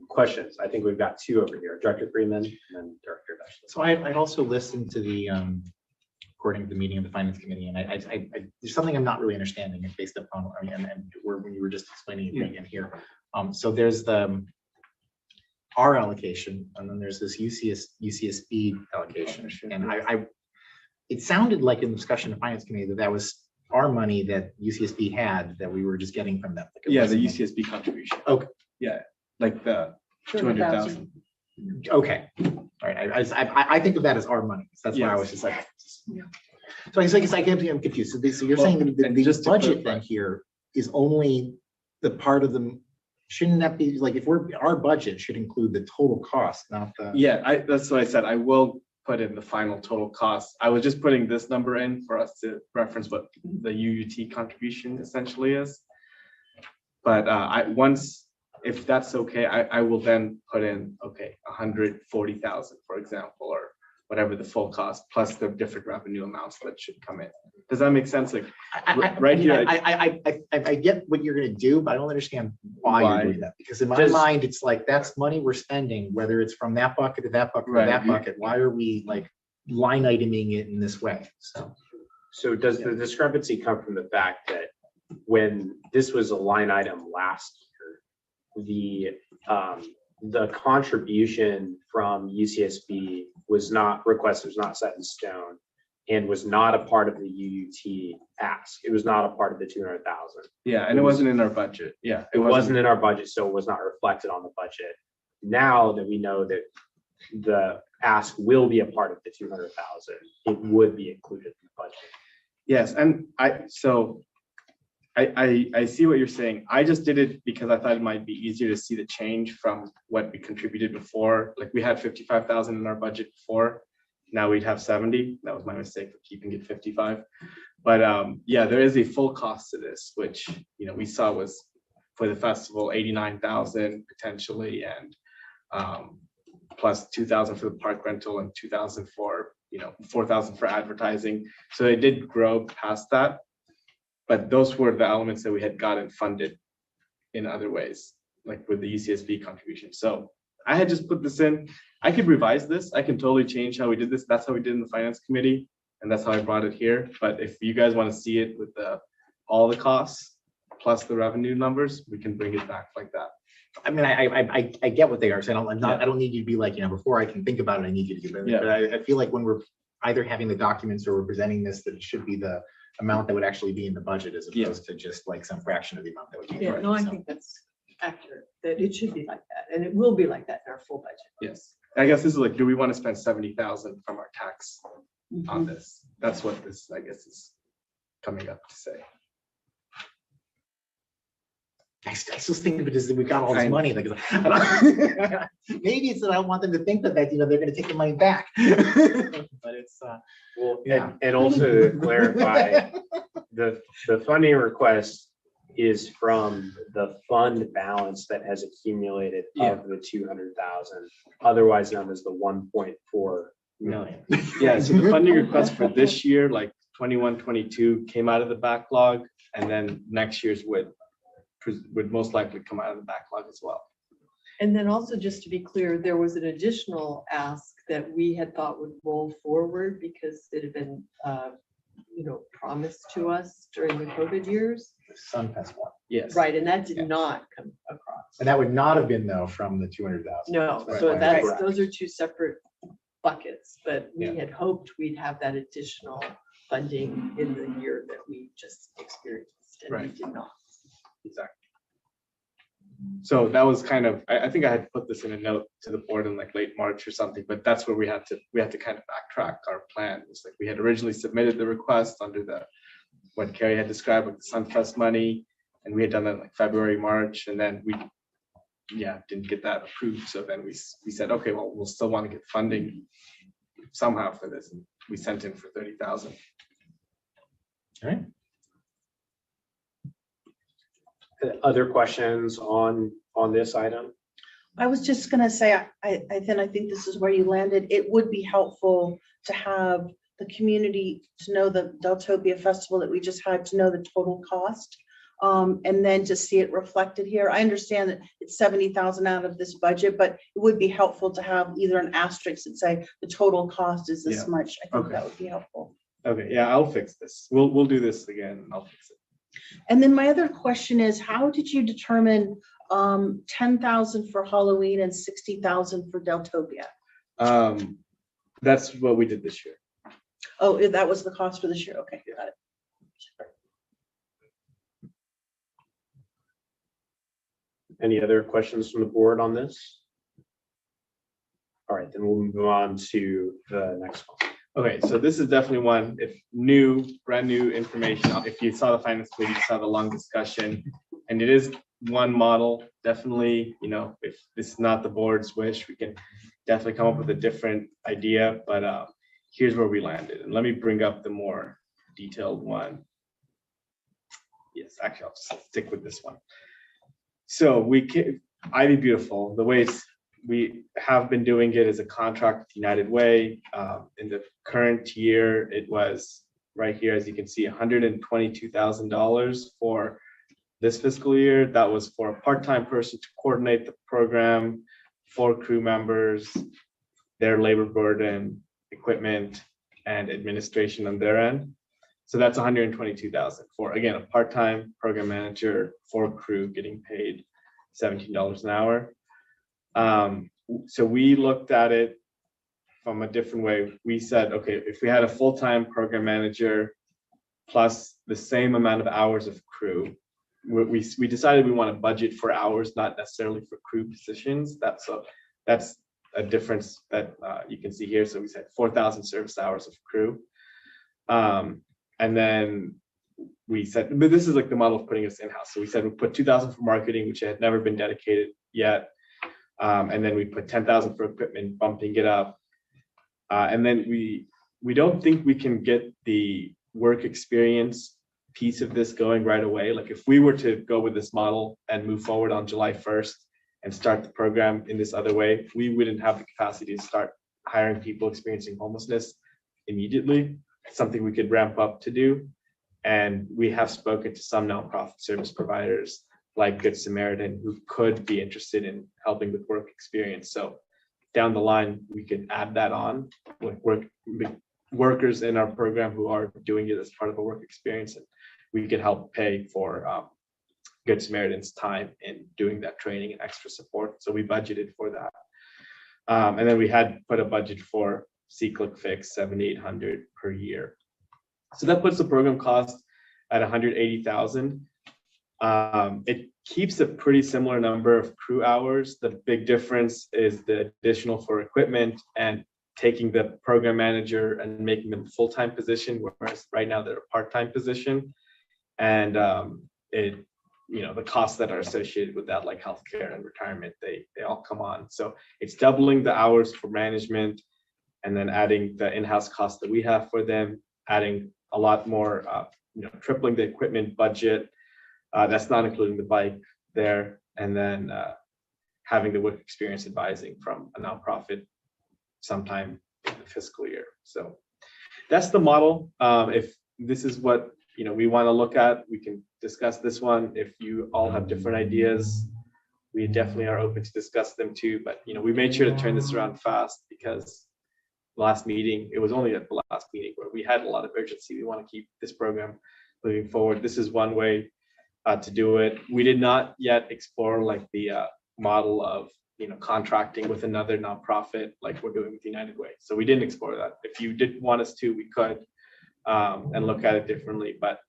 Questions? I think we've got two over here, Director Freeman and then Director Bechley. So I'd also listened to the, according to the meeting of the finance committee, and there's something I'm not really understanding based upon, I mean, and when you were just explaining it again here. So there's our allocation, and then there's this UCSB allocation. And it sounded like in the discussion of finance committee that was our money that UCSB had that we were just getting from them. Like it Yeah, the wasn't- UCSB contribution. Okay. Yeah, like the 200,000. Okay, all right, I think of that as our money, so that's why I was just like. So I guess I'm confused, so you're saying that and the just to budget clarify. then here is only the part of the, shouldn't that be, like, if our budget should include the total cost, not the. Yeah, that's what I said. I will put in the final total cost. I was just putting this number in for us to reference what the UUT contribution essentially is. But if that's okay, I will then put in, okay, 140,000, for example, or whatever the full cost plus the different revenue amounts that should come in. Does that make sense? Like right here, I get what you're gonna do, but I don't understand why Why? you're doing that, because in my Does- mind, it's like, that's money we're spending, whether it's from that bucket to that bucket to Right. that bucket, why are we like line iteming it in this way? So does the discrepancy come from the fact that when this was a line item last year, the contribution from UCSB was not requested, was not set in stone, and was not a part of the UUT ask. It was not a part of the 200,000. yeah, and it wasn't in our budget. Yeah, It wasn't in our budget, so it was not reflected on the budget. Now that we know that the ask will be a part of the 200,000, it would be included in the budget. Yes, and I see what you're saying. I just did it because I thought it might be easier to see the change from what we contributed before. Like we had 55,000 in our budget before. Now we'd have 70. That was my mistake for keeping it 55. But yeah, there is a full cost to this, which we saw was for the festival 89,000 potentially, and plus 2,000 for the park rental and 2,000 for 4,000 for advertising. So it did grow past that. But those were the elements that we had gotten funded in other ways, like with the UCSB contribution. So I had just put this in. I could revise this. I can totally change how we did this. That's how we did in the finance committee. And that's how I brought it here. But if you guys want to see it with all the costs plus the revenue numbers, we can bring it back like that. I mean, I get what they are saying. I don't need you to be like, before I can think about it, I need you to do it. Yeah. But I feel like when we're either having the documents or we're presenting this, that it should be the amount that would actually be in the budget as opposed to just like some fraction of the amount that would be. Yeah, no, I think that's accurate, that it should be like that, and it will be like that in our full budget. Yes. I guess this is like, do we want to spend 70,000 from our tax on this? That's what this, I guess, is coming up to say. I still think of it as that we got all this Kind of. money. Like, maybe it's that I want them to think that they're going to take the money back. But it's Well, Yeah. and also to clarify, the funding request is from the fund balance that has accumulated Yeah. of the 200,000, otherwise known as the 1.4 million. Yeah, so the funding request for this year, like 21, 22 came out of the backlog, and then next year's would most likely come out of the backlog as well. And then also, just to be clear, there was an additional ask that we had thought would roll forward because it had been, promised to us during the COVID years. Sunfest one. Yes. Right, and that Yeah. did not come across. And that would not have been though from the 200,000. No, Right. so that's, Right. those are two separate buckets, but we Yeah. had hoped we'd have that additional funding in the year that we just experienced, and we Right. did not. Exactly. So that was kind of, I think I had put this in a note to the board in like late March or something, but that's where we had to kind of backtrack our plan. It's like we had originally submitted the request under what Carrie had described with the Sunfest money, and we had done that in like February, March, and then we didn't get that approved. So then we said, okay, well, we'll still want to get funding somehow for this, and we sent in for 30,000. All right. Other questions on this item? I was just gonna say, I think this is where you landed. It would be helpful to have the community to know the Deltopia Festival that we just had, to know the total cost. And then to see it reflected here. I understand that it's 70,000 out of this budget, but it would be helpful to have either an asterisk that say the total cost is this Yeah. much. I think Okay. that would be helpful. Okay, yeah, I'll fix this. We'll do this again, and I'll fix it. And then my other question is, how did you determine 10,000 for Halloween and 60,000 for Deltopia? That's what we did this year. Oh, that was the cost for this year. Okay, got it. Any other questions from the board on this? All right, then we'll move on to the next one. Okay, so this is definitely one, if brand new information. If you saw the finance committee, you saw the long discussion, and it is one model. Definitely, if this is not the board's wish, we can definitely come up with a different idea, but here's where we landed. And let me bring up the more detailed one. Yes, actually, I'll just stick with this one. So Ivy Beautiful, the way we have been doing it as a contract with United Way. In the current year, it was right here, as you can see, $122,000 for this fiscal year. That was for a part-time person to coordinate the program, 4 crew members, their labor burden, equipment, and administration on their end. So that's $122,000 for, again, a part-time program manager, 4 crew getting paid $17 an hour. So we looked at it from a different way. We said, okay, if we had a full-time program manager plus the same amount of hours of crew, we decided we want to budget for hours, not necessarily for crew positions. That's a difference that you can see here. So we said 4,000 service hours of crew. And then we said, but this is like the model of putting us in-house. So we said we put 2,000 for marketing, which had never been dedicated yet. And then we put 10,000 for equipment, bumping it up. And then we don't think we can get the work experience piece of this going right away. Like if we were to go with this model and move forward on July 1st and start the program in this other way, we wouldn't have the capacity to start hiring people experiencing homelessness immediately. It's something we could ramp up to do. And we have spoken to some nonprofit service providers like Good Samaritan who could be interested in helping with work experience. So down the line, we could add that on with workers in our program who are doing it as part of a work experience. And we could help pay for Good Samaritan's time in doing that training and extra support. So we budgeted for that. And then we had put a budget for C-Click-Fix, $7,800 per year. So that puts the program cost at $180,000. It keeps a pretty similar number of crew hours. The big difference is the additional for equipment and taking the program manager and making them a full-time position, whereas right now they're a part-time position. And the costs that are associated with that, like healthcare and retirement, they all come on. So it's doubling the hours for management and then adding the in-house costs that we have for them, adding a lot more, tripling the equipment budget. That's not including the bike there, and then having the work experience advising from a nonprofit sometime in the fiscal year. So that's the model. If this is what we want to look at, we can discuss this one. If you all have different ideas, we definitely are open to discuss them too. But we made sure to turn this around fast because last meeting, it was only at the last meeting where we had a lot of urgency. We want to keep this program moving forward. This is one way to do it. We did not yet explore like the model of contracting with another nonprofit like we're doing with United Way. So we didn't explore that. If you did want us to, we could and look at it differently. But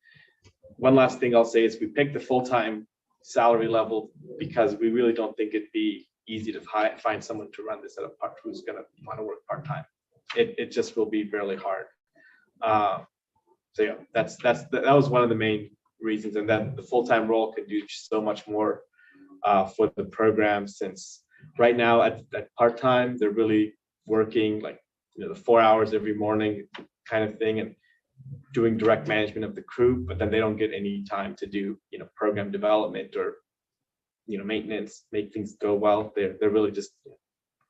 one last thing I'll say is we picked the full-time salary level because we really don't think it'd be easy to find someone to run this at a part who's going to want to work part-time. It just will be fairly hard. So yeah, that was one of the main reasons, and then the full-time role could do so much more for the program, since right now at part-time they're really working like the 4 hours every morning kind of thing and doing direct management of the crew, but then they don't get any time to do program development or maintenance, make things go well. They're really just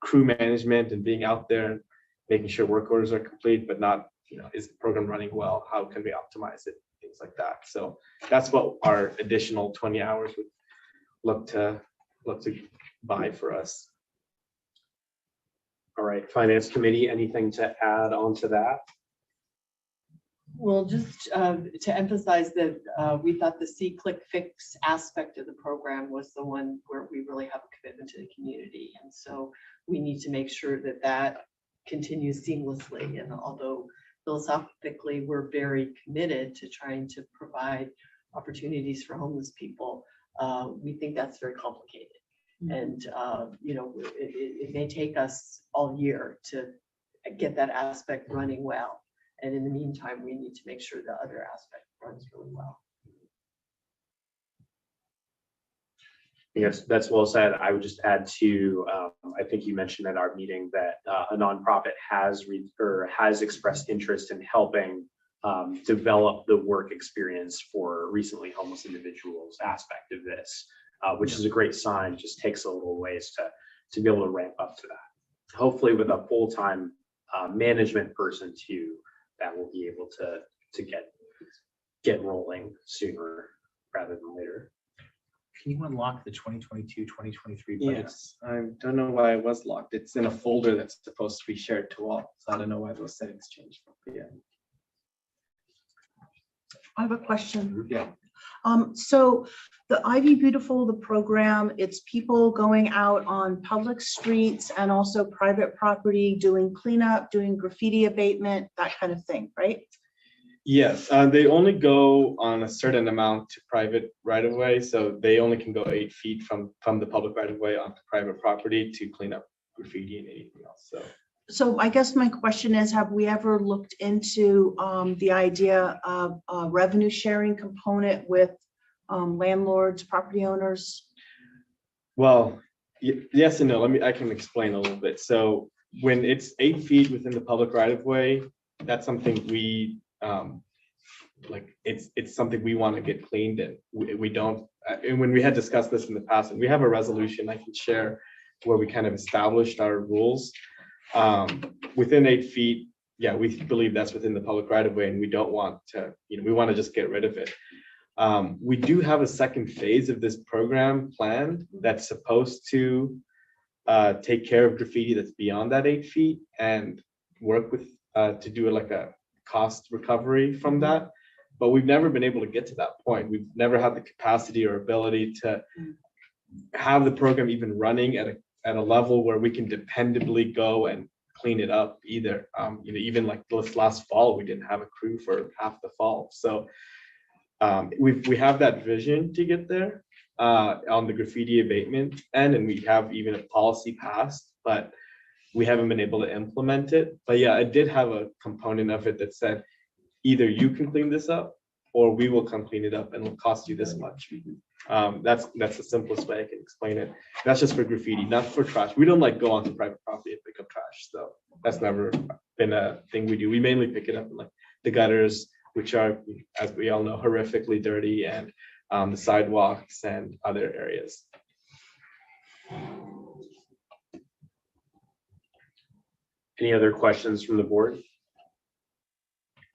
crew management and being out there, making sure work orders are complete, but not is the program running well? How can we optimize it? Things like that. So that's what our additional 20 hours would look to buy for us. All right, Finance Committee, anything to add on to that? Well, just to emphasize that we thought the see, click, fix aspect of the program was the one where we really have a commitment to the community. And so we need to make sure that that continues seamlessly. And although philosophically we're very committed to trying to provide opportunities for homeless people, we think that's very complicated. And it may take us all year to get that aspect running well. And in the meantime, we need to make sure the other aspect runs really well. Yes, that's well said. I would just add to, I think you mentioned at our meeting that a nonprofit has expressed interest in helping develop the work experience for recently homeless individuals aspect of this, which is a great sign. Just takes a little ways to be able to ramp up to that. Hopefully with a full-time management person too, that will be able to get rolling sooner rather than later. Can you unlock the 2022, 2023 budgets? Yes, I don't know why it was locked. It's in a folder that's supposed to be shared to all. So I don't know why those settings changed. But yeah. I have a question. Yeah. So the Ivy Beautiful, the program, it's people going out on public streets and also private property, doing cleanup, doing graffiti abatement, that kind of thing, right? Yes, they only go on a certain amount to private right of way. So they only can go 8 feet from the public right of way onto private property to clean up graffiti and anything else. So I guess my question is, have we ever looked into the idea of a revenue sharing component with landlords, property owners? Well, yes and no. I can explain a little bit. So when it's 8 feet within the public right of way, that's something we it's something we want to get cleaned, and we don't. And when we had discussed this in the past, and we have a resolution I can share where we kind of established our rules. Within 8 feet, yeah, we believe that's within the public right of way, and we don't want to, we want to just get rid of it. We do have a second phase of this program planned that's supposed to take care of graffiti that's beyond that 8 feet and work with to do like a cost recovery from that. But we've never been able to get to that point. We've never had the capacity or ability to have the program even running at a level where we can dependably go and clean it up either. Even like this last fall, we didn't have a crew for half the fall. So we have that vision to get there on the graffiti abatement end, and we have even a policy passed, but we haven't been able to implement it. But yeah, I did have a component of it that said, either you can clean this up or we will come clean it up and it'll cost you this much. That's the simplest way I can explain it. That's just for graffiti, not for trash. We don't go onto private property and pick up trash. So that's never been a thing we do. We mainly pick it up in the gutters, which are, as we all know, horrifically dirty, and the sidewalks and other areas. Any other questions from the board? I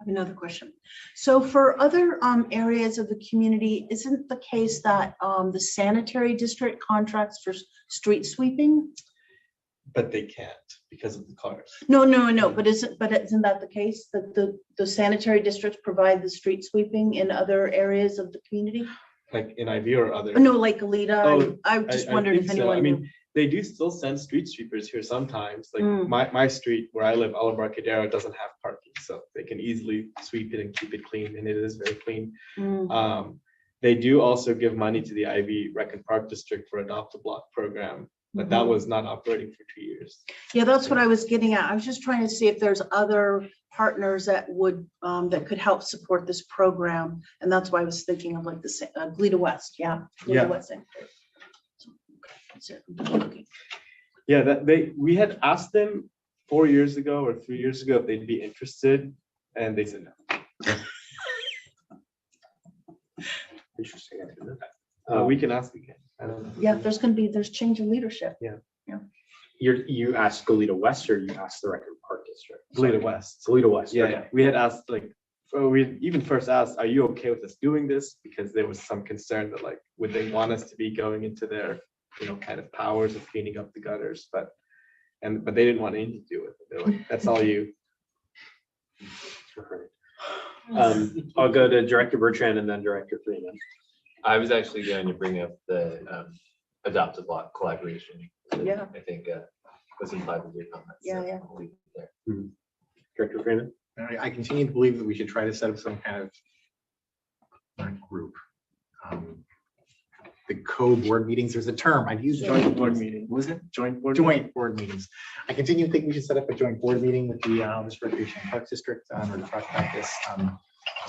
have another question. So for other areas of the community, isn't the case that the sanitary district contracts for street sweeping? But they can't because of the cars. No, but isn't that the case that the sanitary districts provide the street sweeping in other areas of the community? Like in IV or other? No, like Alita. Oh, I just I wondered think if so. anyone I knew. mean, they do still send street sweepers here sometimes. Like Mm. my street where I live, Embarcadero, doesn't have parking, so they can easily sweep it and keep it clean, and it is very clean. Mm. They do also give money to the Ivy Rec and Park District for Adopt a Block program, but that Mhm. was not operating for 2 years. Yeah, that's what I was getting at. I was just trying to see if there's other partners that would, that could help support this program. And that's why I was thinking of like the Glida West, yeah. Glida Yeah. West Sanitary. So, okay, that's it. Okay. Yeah, we had asked them 4 years ago or 3 years ago if they'd be interested, and they said no. Interesting. I didn't know that. We can ask again. I don't know. Yeah, there's change in leadership. You asked Goleta West or you asked the Record Park District? Toledo West. Toledo West. Yeah, okay. yeah, we had asked like, we even first asked, are you okay with us doing this? Because there was some concern that like, would they want us to be going into their, kind of powers of cleaning up the gutters, but they didn't want anything to do with it. They're like, that's all you. I'll go to Director Bertrand and then Director Freeman. I was actually going to bring up the Adopt a Block collaboration. Yeah. I think was implied with your comments. Yeah, so yeah. I'll leave it there. Director Freeman? I continue to believe that we should try to set up some kind of group. The co-board meetings, there's a term I've used. Joint board meeting. Was it? Joint board. Joint board meetings. I continue to think we should set up a joint board meeting with the Recreation and Parks District or the park practice.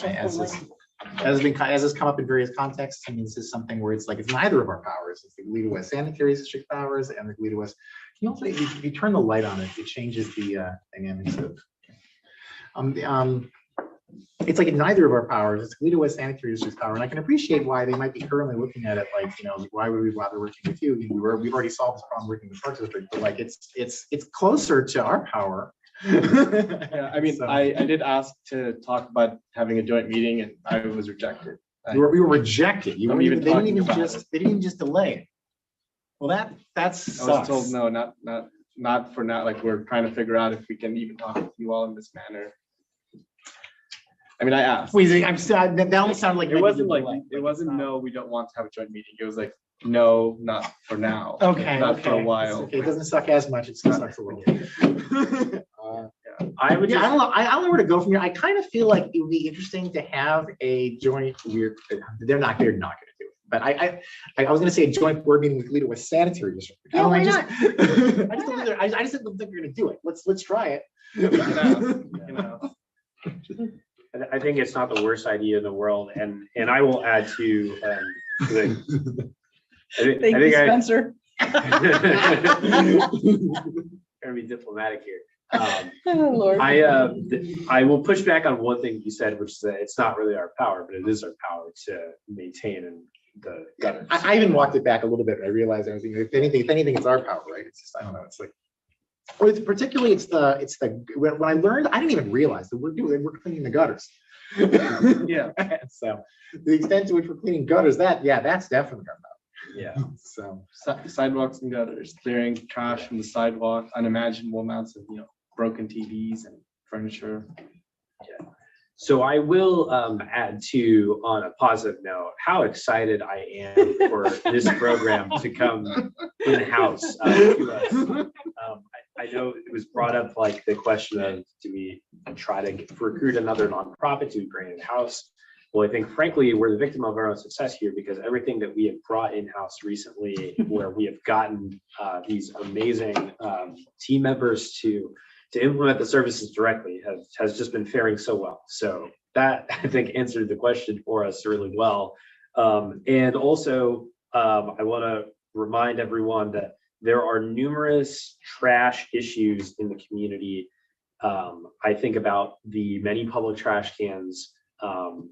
As has come up in various contexts, I mean, this is something where it's like, it's neither of our powers. It's the Goleta West Sanitary District powers and the Goleta West. You also, if you turn the light on it, it changes the dynamics of. It's like neither of our powers. It's Goleta West Sanitary District's power, and I can appreciate why they might be currently looking at it like, why would we bother working with you? We've already solved this problem working with Parks District, but like it's closer to our power. Yeah, I mean, So- I did ask to talk about having a joint meeting, and I was rejected. We were rejected. You I'm weren't even they didn't talking even about just they didn't even just delay it. Well, that's I was told no, not for now. Like, we're trying to figure out if we can even talk with you all in this manner. I mean, I asked. Wait, I'm still, that almost sounded like It wasn't like, it wasn't no, we don't want to have a joint meeting. It was like, no, not for now. Okay, Not for a okay. while. Okay, it doesn't suck as much. It still sucks a little. I would Yeah, I just, don't know. I don't know where to go from here. I kind of feel like it would be interesting to have a joint weird. They're not going to do it. But I was going to say a joint board meeting with Goleta West Sanitary District. Yeah, why not? I just don't think we're going to do it. Let's try it. I think it's not the worst idea in the world, and I will add to, Thank you, Spencer. Gotta be diplomatic here. Oh, Lord. I will push back on one thing you said, which is that it's not really our power, but it is our power to maintain and the gutters. I even walked it back a little bit. I realized I was thinking, if anything, it's our power, right? It's just, I don't know. It's like, or it's particularly, it's the when I learned, I didn't even realize that we're cleaning the gutters. Yeah. So the extent to which we're cleaning gutters, that's definitely our power. Yeah. So Sidewalks and gutters, clearing trash from the sidewalk, unimaginable amounts of, broken TVs and furniture. So I will add to, on a positive note, how excited I am for this program to come in-house to us. I know it was brought up, like the question of, do we try to recruit another nonprofit to bring in-house? Well, I think frankly, we're the victim of our own success here, because everything that we have brought in-house recently, where we have gotten these amazing team members to implement the services directly, has just been faring so well. So that, I think, answered the question for us really well. And also, I want to remind everyone that there are numerous trash issues in the community. I think about the many public trash cans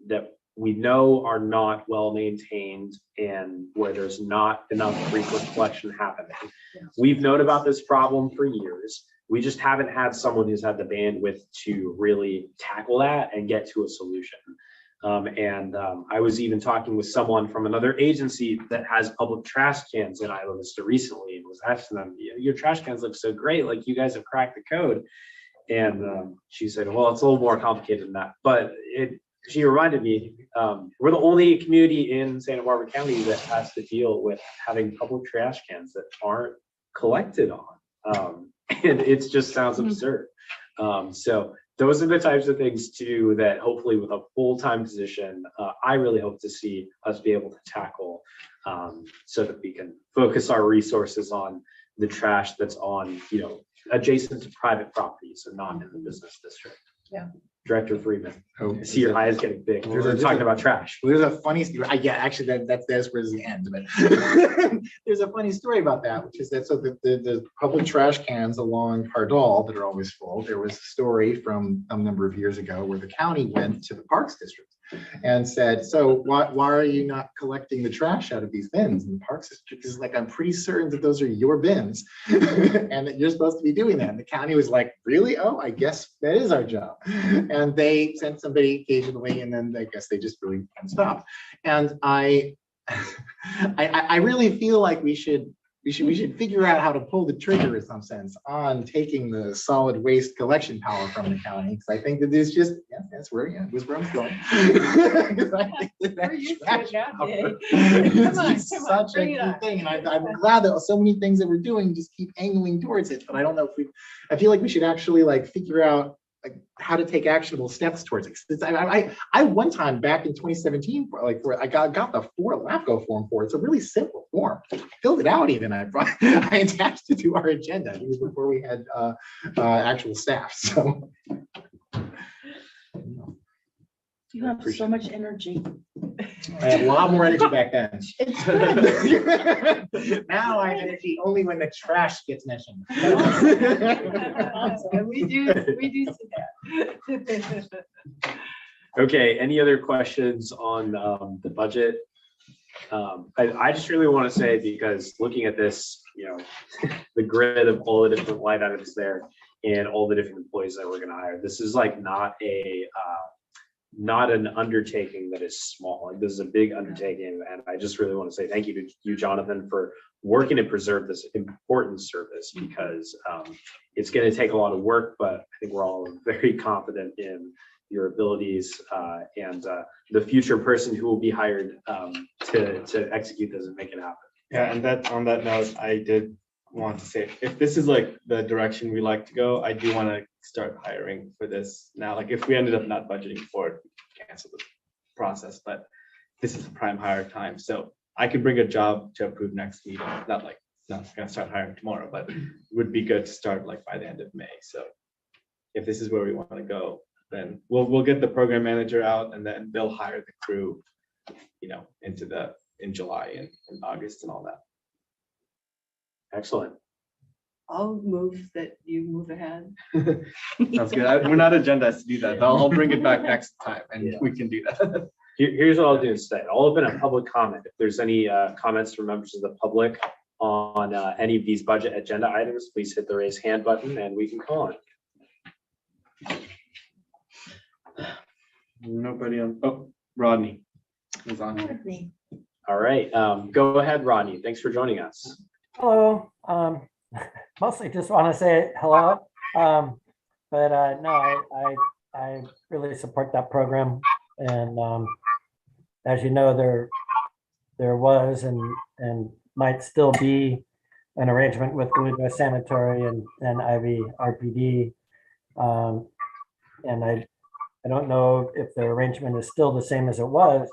that we know are not well maintained and where there's not enough frequent collection happening. We've known about this problem for years. We just haven't had someone who's had the bandwidth to really tackle that and get to a solution. I was even talking with someone from another agency that has public trash cans in Isla Vista recently and was asking them, your trash cans look so great, like you guys have cracked the code. And she said, well, it's a little more complicated than that. But she reminded me, we're the only community in Santa Barbara County that has to deal with having public trash cans that aren't collected on. And it just sounds absurd. So those are the types of things too that hopefully with a full-time position, I really hope to see us be able to tackle so that we can focus our resources on the trash that's on, adjacent to private properties and not in the business district. Yeah. Director Freeman, Oh, I see your eyes getting big. There's We're a- talking about trash. There's a funny, yeah, actually, that's where's the end, but there's a funny story about that, which is that, so the public trash cans along Pardal that are always full, there was a story from a number of years ago where the county went to the Parks District and said, so why are you not collecting the trash out of these bins? And the Parks District is like, I'm pretty certain that those are your bins and that you're supposed to be doing that. And the county was like, really? Oh, I guess that is our job. And they sent somebody occasionally, and then I guess they just really can't stop. And I really feel like we should figure out how to pull the trigger in some sense on taking the solid waste collection power from the county. Because I think that there's just, that's where, was where I'm going. Because I think that We're used to trash it now, power Dave. is Come on, just come on, such a bring it key on. thing. And I'm glad that so many things that we're doing just keep angling towards it. But I don't know if I feel like we should actually like figure out like how to take actionable steps towards it. I one time back in 2017, where I got the LAFCO form for it. It's a really simple form. I filled it out even. I attached it to our agenda. It was before we had actual staff. So You have so much energy. I had a lot more energy back then. It's good. Now I have energy only when the trash gets mentioned. And we do see that. Okay, any other questions on the budget? I just really want to say, because looking at this, the grid of all the different line items there and all the different employees that we're going to hire, this is like not an undertaking that is small. Like, this is a big undertaking, and I just really want to say thank you to you, Jonathan, for working to preserve this important service, because it's going to take a lot of work, but I think we're all very confident in your abilities and the future person who will be hired to execute this and make it happen. Yeah, and on that note, I did want to say, if this is like the direction we like to go, I do want to start hiring for this now. Like, if we ended up not budgeting for it, cancel the process, but this is a prime hire time. So I could bring a job to approve next meeting. Not gonna start hiring tomorrow, but it would be good to start like by the end of May. So if this is where we want to go, then we'll get the program manager out, and then they'll hire the crew, in July and August and all that. Excellent. I'll move that you move ahead. Sounds good. We're not agendas to do that. I'll bring it back next time and we can do that. Here's what I'll do instead. I'll open a public comment. If there's any comments from members of the public on any of these budget agenda items, please hit the raise hand button and we can call on. Nobody on, Rodney is on. All right, go ahead, Rodney. Thanks for joining us. Hello. Mostly just want to say hello. But no, I really support that program. And as you know, there was and might still be an arrangement with Toledo Sanitary and IVRPD. And I don't know if the arrangement is still the same as it was,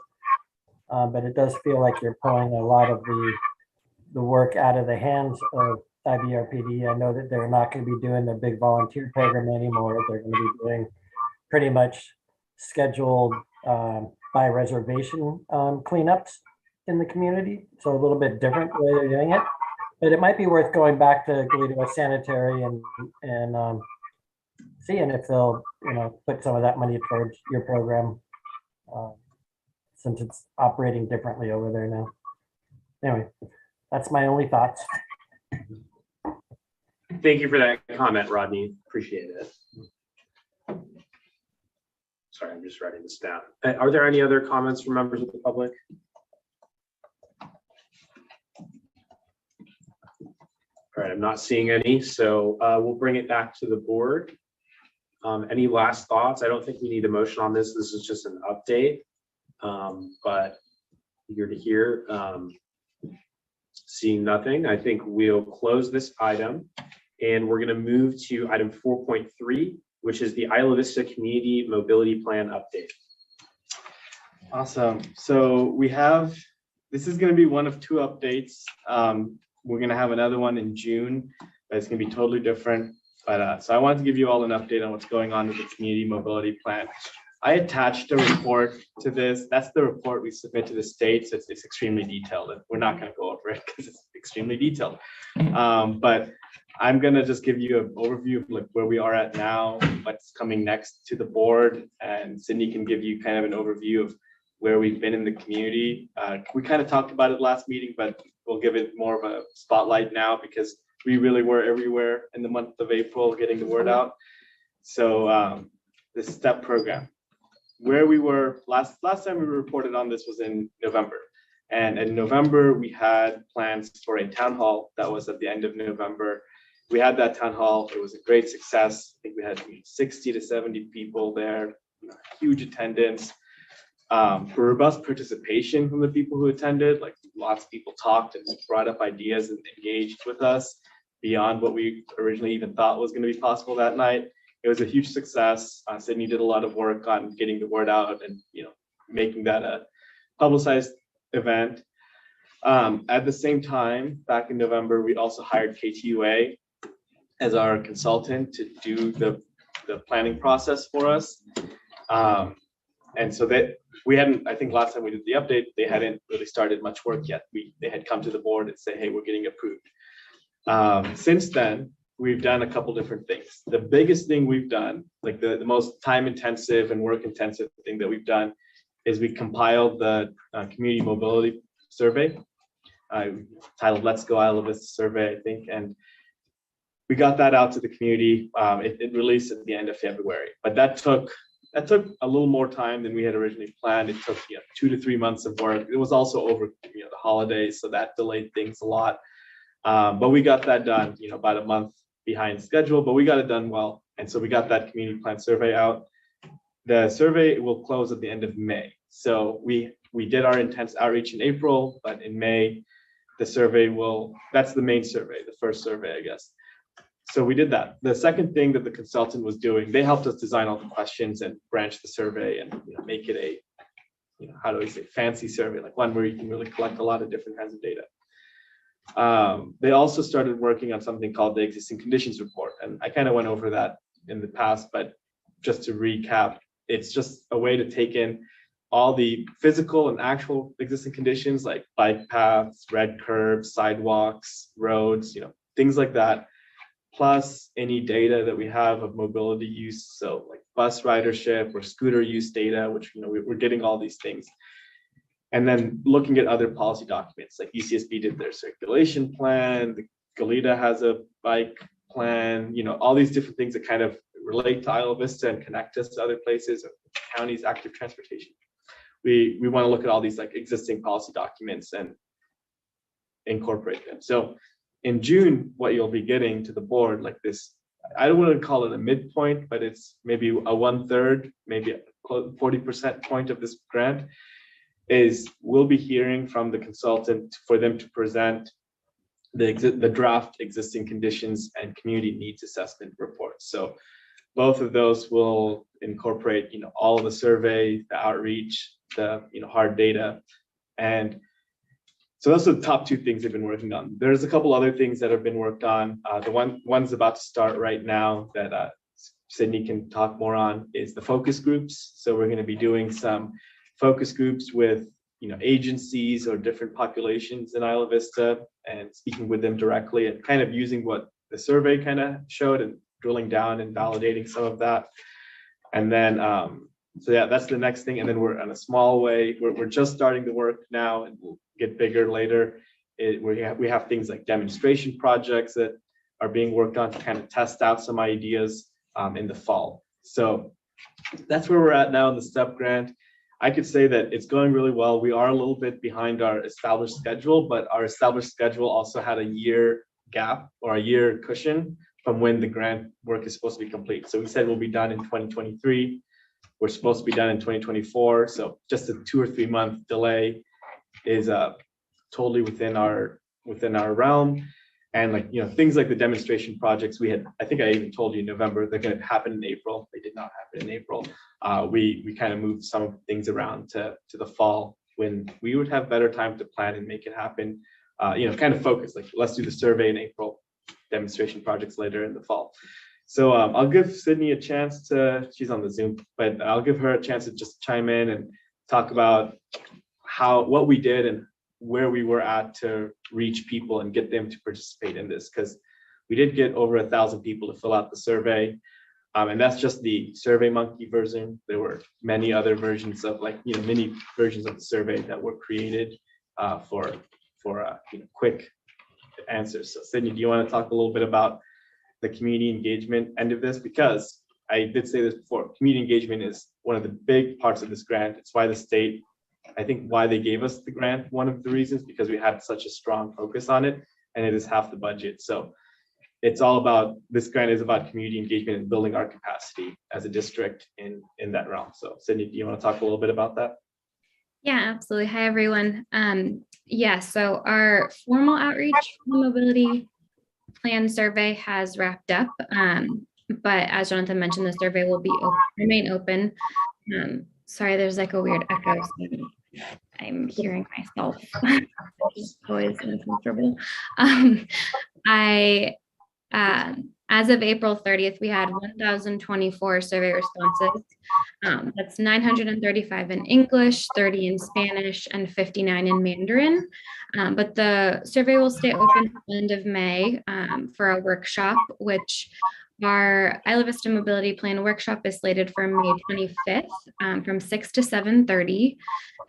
but it does feel like you're pulling a lot of the work out of the hands of IVRPD. I know that they're not going to be doing their big volunteer program anymore. They're going to be doing pretty much scheduled by reservation cleanups in the community. So a little bit different the way they're doing it, but it might be worth going back to Toledo Sanitary and seeing if they'll put some of that money towards your program. since it's operating differently over there now. Anyway, that's my only thoughts. Thank you for that comment, Rodney. Appreciate it. Sorry, I'm just writing this down. Are there any other comments from members of the public? All right, I'm not seeing any, so we'll bring it back to the board. Any last thoughts? I don't think we need a motion on this. This is just an update, but eager to hear. Seeing nothing, I think we'll close this item and we're going to move to item 4.3, which is the Isla Vista Community Mobility Plan update. Awesome. So we have, this is going to be one of two updates. We're going to have another one in June, but it's going to be totally different. But so I wanted to give you all an update on what's going on with the community mobility plan. I attached a report to this. That's the report we submit to the state. So it's extremely detailed, and we're not going to go over it because it's extremely detailed. But I'm going to just give you an overview of like where we are at now, what's coming next to the board, and Cindy can give you kind of an overview of where we've been in the community. We kind of talked about it last meeting, but we'll give it more of a spotlight now because we really were everywhere in the month of April getting the word out. So the STEP program, where we were last time we reported on this was in November. And in November, we had plans for a town hall that was at the end of November. We had that town hall. It was a great success. I think we had 60 to 70 people there, huge attendance. Robust participation from the people who attended, like lots of people talked and brought up ideas and engaged with us beyond what we originally even thought was going to be possible that night. It was a huge success. Sydney did a lot of work on getting the word out and making that a publicized event. At the same time, back in November, we also hired KTUA as our consultant to do the planning process for us. And so that we hadn't, I think last time we did the update, they hadn't really started much work yet. They had come to the board and say, hey, we're getting approved. Since then, we've done a couple different things. The biggest thing we've done, like the most time intensive and work intensive thing that we've done is we compiled the community mobility survey, titled Let's Go Isla Vista Survey, I think. And we got that out to the community. It released at the end of February, but that took a little more time than we had originally planned. It took 2 to 3 months of work. It was also over the holidays, so that delayed things a lot. But we got that done, about a month behind schedule, but we got it done well. And so we got that community plan survey out. The survey will close at the end of May. So we did our intense outreach in April, but in May, the survey that's the main survey, the first survey, I guess. So we did that. The second thing that the consultant was doing, they helped us design all the questions and branch the survey and make it a, how do we say, fancy survey, like one where you can really collect a lot of different kinds of data. They also started working on something called the existing conditions report. And I kind of went over that in the past, but just to recap, it's just a way to take in all the physical and actual existing conditions like bike paths, red curbs, sidewalks, roads, things like that, plus any data that we have of mobility use. So like bus ridership or scooter use data, which, we're getting all these things. And then looking at other policy documents, like IVCSD did their circulation plan, the Galita has a bike plan, all these different things that kind of relate to Isla Vista and connect us to other places, or counties, active transportation. We want to look at all these like existing policy documents and incorporate them. So in June, what you'll be getting to the board, like this, I don't want to call it a midpoint, but it's maybe a 1/3, maybe a 40% point of this grant, is we'll be hearing from the consultant for them to present the draft existing conditions and community needs assessment reports. So both of those will incorporate, all of the survey, the outreach, the hard data. And so those are the top two things they've been working on. There's a couple other things that have been worked on. The one's about to start right now that Sydney can talk more on is the focus groups. So we're going to be doing some focus groups with agencies or different populations in Isla Vista and speaking with them directly and kind of using what the survey kind of showed and drilling down and validating some of that. And then So yeah, that's the next thing. And then we're on a small way, we're just starting the work now and we'll get bigger later. We have things like demonstration projects that are being worked on to kind of test out some ideas in the fall. So that's where we're at now in the STEP grant. I could say that it's going really well. We are a little bit behind our established schedule, but our established schedule also had a year gap or a year cushion from when the grant work is supposed to be complete. So we said we'll be done in 2023. We're supposed to be done in 2024. So just a 2 or 3 month delay is totally within our realm. And like, you know, things like the demonstration projects I think I even told you in November, they're going to happen in April. They did not happen in April. We kind of moved some things around to the fall when we would have better time to plan and make it happen. You know, kind of focus, like let's do the survey in April, demonstration projects later in the fall. So I'll give Sydney a chance she's on the Zoom, but I'll give her a chance to just chime in and talk about what we did and where we were at to reach people and get them to participate in this, because we did get over 1,000 people to fill out the survey. And that's just the Survey Monkey version. There were many other versions of mini versions of the survey that were created for quick answers. So Sydney, do you want to talk a little bit about the community engagement end of this? Because I did say this before, community engagement is one of the big parts of this grant. It's why the state, I think why they gave us the grant, one of the reasons, because we had such a strong focus on it, and it is half the budget. So it's all about, this grant is about community engagement and building our capacity as a district in that realm. So Sydney, do you want to talk a little bit about that? Yeah, absolutely. Hi, everyone. Yeah, so our formal outreach for the mobility plan survey has wrapped up. But as Jonathan mentioned, the survey will remain open. Sorry, there's like a weird echo. So I'm hearing myself. It's always uncomfortable. As of April 30th, we had 1,024 survey responses. That's 935 in English, 30 in Spanish, and 59 in Mandarin. But the survey will stay open at the end of May for a workshop, which our Isla Vista Mobility Plan workshop is slated for May 25th from 6 to 7:30.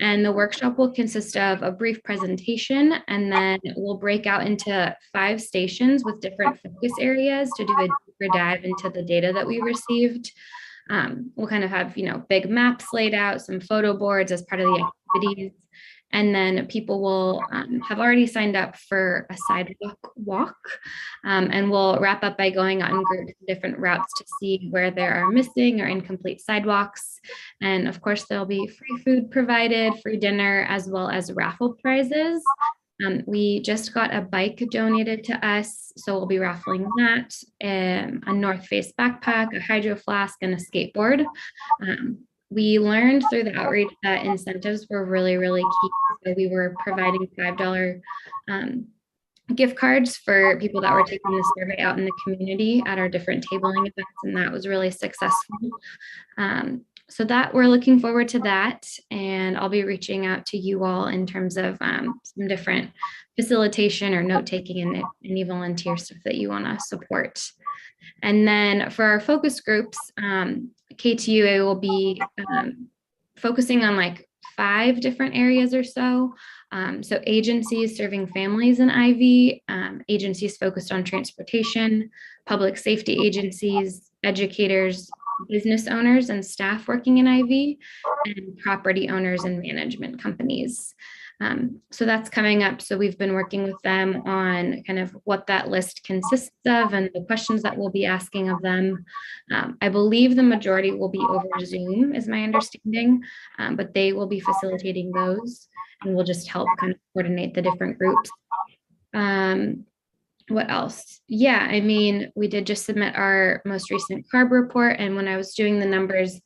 And the workshop will consist of a brief presentation, and then we'll break out into 5 stations with different focus areas to do a deeper dive into the data that we received. We'll kind of have, big maps laid out, some photo boards as part of the activities. And then people will have already signed up for a sidewalk walk. And we'll wrap up by going out in groups different routes to see where there are missing or incomplete sidewalks. And of course, there'll be free food provided, free dinner, as well as raffle prizes. We just got a bike donated to us, so we'll be raffling that, a North Face backpack, a hydro flask, and a skateboard. We learned through the outreach that incentives were really, really key. So we were providing $5 gift cards for people that were taking the survey out in the community at our different tabling events, and that was really successful. So that we're looking forward to that, and I'll be reaching out to you all in terms of some different facilitation or note-taking and any volunteer stuff that you want to support. And then for our focus groups, KTUA will be focusing on like 5 different areas or so. So agencies serving families in IV, agencies focused on transportation, public safety agencies, educators, business owners and staff working in IV, and property owners and management companies. So that's coming up. So we've been working with them on kind of what that list consists of and the questions that we'll be asking of them. I believe the majority will be over Zoom, is my understanding, but they will be facilitating those, and we'll just help kind of coordinate the different groups. What else? Yeah, I mean, we did just submit our most recent CARB report, and when I was doing the numbers,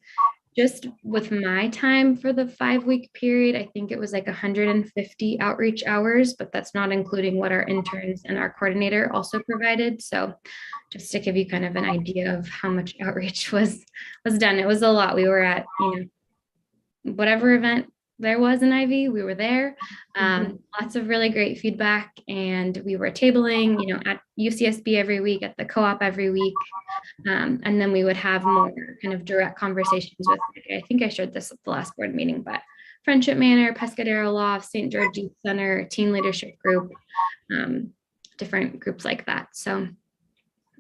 just with my time for the 5-week period, I think it was like 150 outreach hours, but that's not including what our interns and our coordinator also provided. So just to give you kind of an idea of how much outreach was done, it was a lot. We were at, whatever event there was an IV. We were there. Lots of really great feedback, and we were tabling, at UCSB every week, at the co-op every week. And then we would have more kind of direct conversations with, I think I shared this at the last board meeting, but Friendship Manor, Pescadero Loft, St. George Youth Center, Teen Leadership Group, different groups like that. So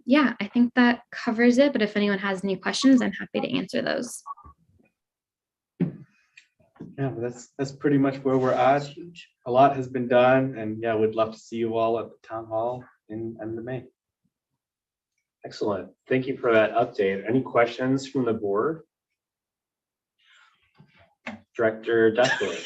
yeah, I think that covers it. But if anyone has any questions, I'm happy to answer those. Yeah, but that's pretty much where we're at. A lot has been done, and yeah, we'd love to see you all at the town hall in end of May. Excellent. Thank you for that update. Any questions from the board? Director Duffley.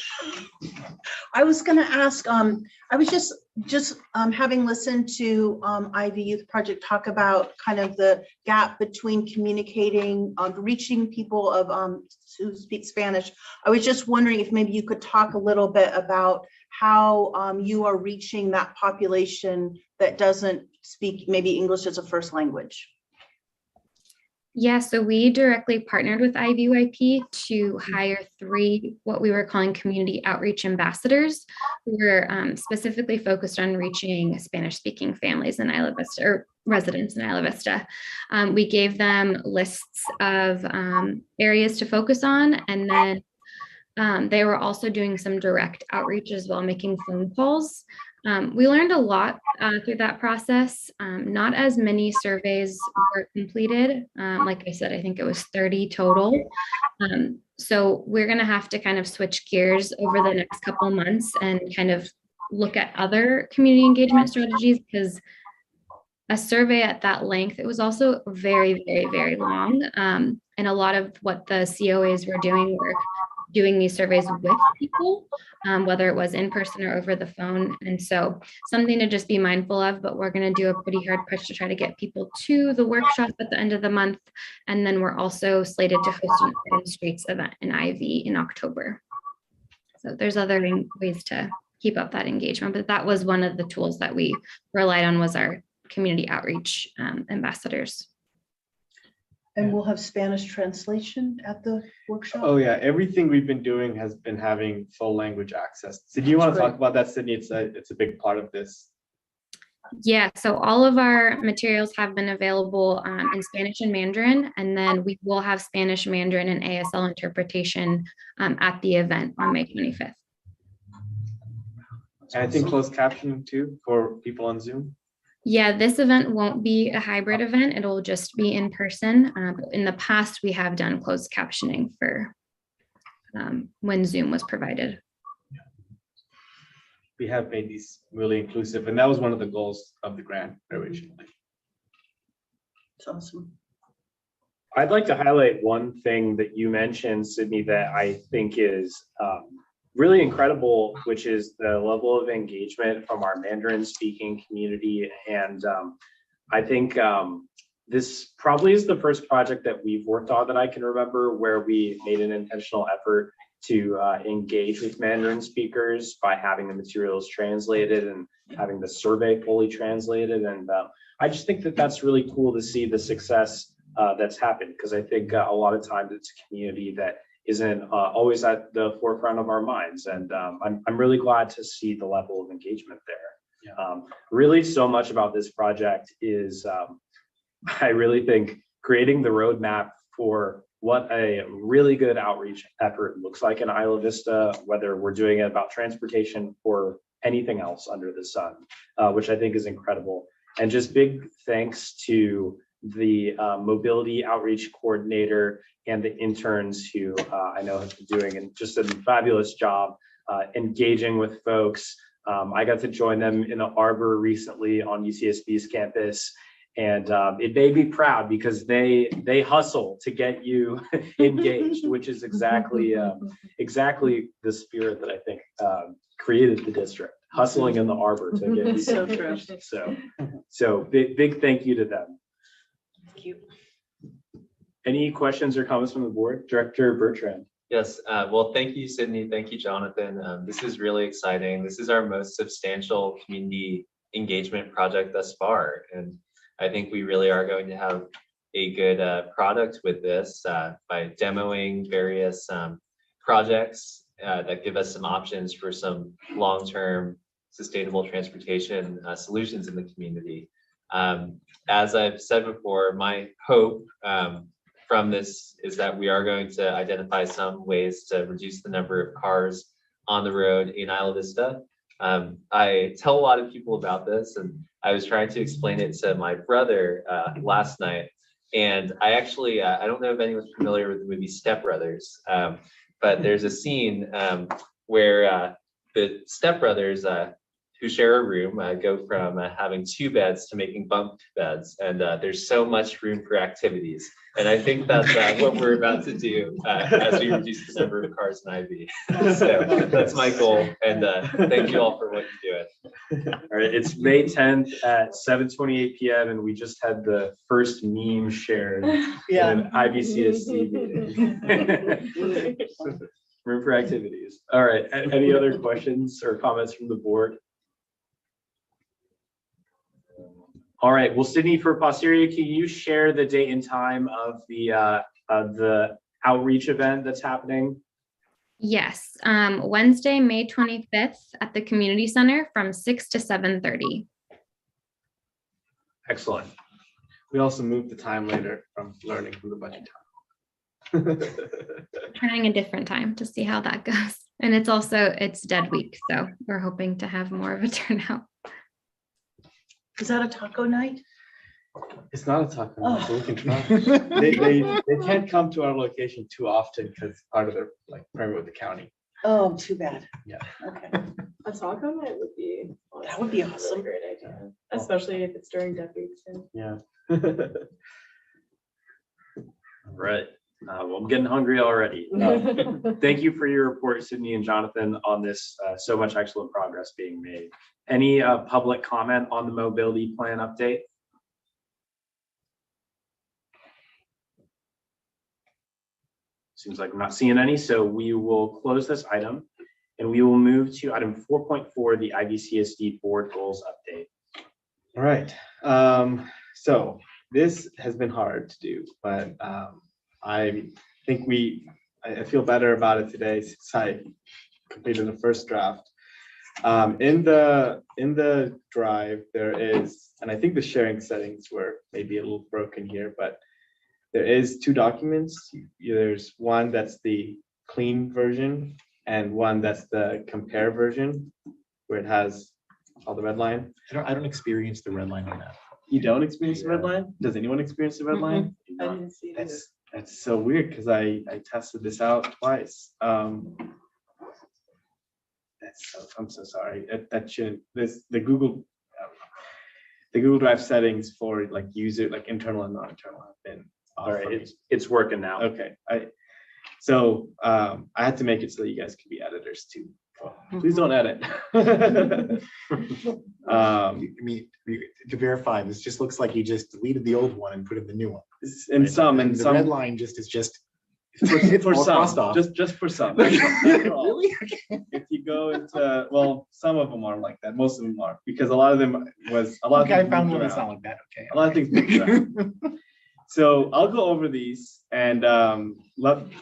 I was going to ask, I was just having listened to Ivy Youth Project talk about kind of the gap between communicating, reaching people of who speak Spanish. I was just wondering if maybe you could talk a little bit about how you are reaching that population that doesn't speak maybe English as a first language. Yeah, so we directly partnered with IVYP to hire 3 what we were calling community outreach ambassadors, who were specifically focused on reaching Spanish-speaking families in Isla Vista, or residents in Isla Vista. We gave them lists of areas to focus on, and then they were also doing some direct outreach as well, making phone calls. We learned a lot through that process. Not as many surveys were completed. Like I said, I think it was 30 total. So we're going to have to kind of switch gears over the next couple of months and kind of look at other community engagement strategies, because a survey at that length, it was also very, very, very long. And a lot of what the COAs were doing were doing these surveys with people, whether it was in person or over the phone. And so something to just be mindful of, but we're going to do a pretty hard push to try to get people to the workshop at the end of the month. And then we're also slated to host an Open Streets event in IV in October. So there's other ways to keep up that engagement, but that was one of the tools that we relied on, was our community outreach ambassadors. And we'll have Spanish translation at the workshop? Oh yeah, everything we've been doing has been having full language access. So do you want to talk about that, Sydney? It's a big part of this. Yeah, so all of our materials have been available in Spanish and Mandarin, and then we will have Spanish, Mandarin, and ASL interpretation at the event on May 25th. And I think closed captioning too for people on Zoom. Yeah, this event won't be a hybrid event. It'll just be in person. In the past, we have done closed captioning for when Zoom was provided. We have made these really inclusive, and that was one of the goals of the grant originally. That's awesome. I'd like to highlight one thing that you mentioned, Sydney, that I think is really incredible, which is the level of engagement from our Mandarin speaking community. And I think this probably is the first project that we've worked on that I can remember where we made an intentional effort to engage with Mandarin speakers by having the materials translated and having the survey fully translated. And I just think that that's really cool to see the success that's happened, because I think a lot of times it's a community that isn't always at the forefront of our minds. And I'm really glad to see the level of engagement there. Yeah. Really, so much about this project is, I really think, creating the roadmap for what a really good outreach effort looks like in Isla Vista, whether we're doing it about transportation or anything else under the sun, which I think is incredible. And just big thanks to the mobility outreach coordinator and the interns who I know have been doing just a fabulous job engaging with folks. I got to join them in the arbor recently on UCSB's campus, and it made me proud because they hustle to get you engaged, which is exactly the spirit that I think created the district, hustling in the arbor to get you So true. So big thank you to them. Thank you. Any questions or comments from the board? Director Bertrand. Yes, well, thank you, Sydney. Thank you, Jonathan. This is really exciting. This is our most substantial community engagement project thus far. And I think we really are going to have a good product with this by demoing various projects that give us some options for some long-term sustainable transportation solutions in the community. As I've said before, my hope from this is that we are going to identify some ways to reduce the number of cars on the road in Isla Vista. I tell a lot of people about this, and I was trying to explain it to my brother last night. And I actually, I don't know if anyone's familiar with the movie Step Brothers, but there's a scene where the Step Brothers who share a room go from having 2 beds to making bunk beds. And there's so much room for activities. And I think that's what we're about to do as we reduce the number of cars in IV. So that's my goal. And thank you all for what you're doing. All right, it's May 10th at 7:28 p.m. and we just had the first meme shared in an IVCSD meeting. Room for activities. All right, any other questions or comments from the board? All right, well, Sydney, for posterity, can you share the date and time of the outreach event that's happening? Yes, Wednesday, May 25th at the community center from 6 to 7:30. Excellent. We also moved the time later from learning from the budget time. Trying a different time to see how that goes. And it's dead week, so we're hoping to have more of a turnout. Is that a taco night? It's not a taco, Oh. so we can try. They can't come to our location too often because it's part of their permit with the county. Oh, too bad. Yeah. Okay, A taco night would be. That would be honestly a awesome. really great idea, especially if it's during dead weeks. And Yeah. Right. Well, I'm getting hungry already. Thank you for your report, Sydney and Jonathan, on this. So much excellent progress being made. Any public comment on the mobility plan update? Seems like I'm not seeing any, so we will close this item and we will move to item 4.4, the IVCSD board goals update. All right. So this has been hard to do, but I think I feel better about it today since I completed the first draft. In the drive, there is, and I think the sharing settings were maybe a little broken here, but there is 2 documents. There's one that's the clean version and one that's the compare version, where it has all the red line. I don't experience the red line on that. You don't experience the red line? Does anyone experience the red line? I didn't see it either. That's so weird because I tested this out twice. I'm so sorry. That shouldn't. The Google Drive settings for user internal and non-internal have been off. All right, it's working now. Okay. I had to make it so that you guys could be editors too. Please don't edit. I mean, to verify, this just looks like you just deleted the old one and put in the new one. And some The red line just is just. for all crossed some, off. just for some. Not for all. Really? If you go into, well, some of them are like that. Most of them are, because a lot of them was a lot Okay, of I things found moved one that's around. not like that, okay. A lot of things moved around. So I'll go over these and I'm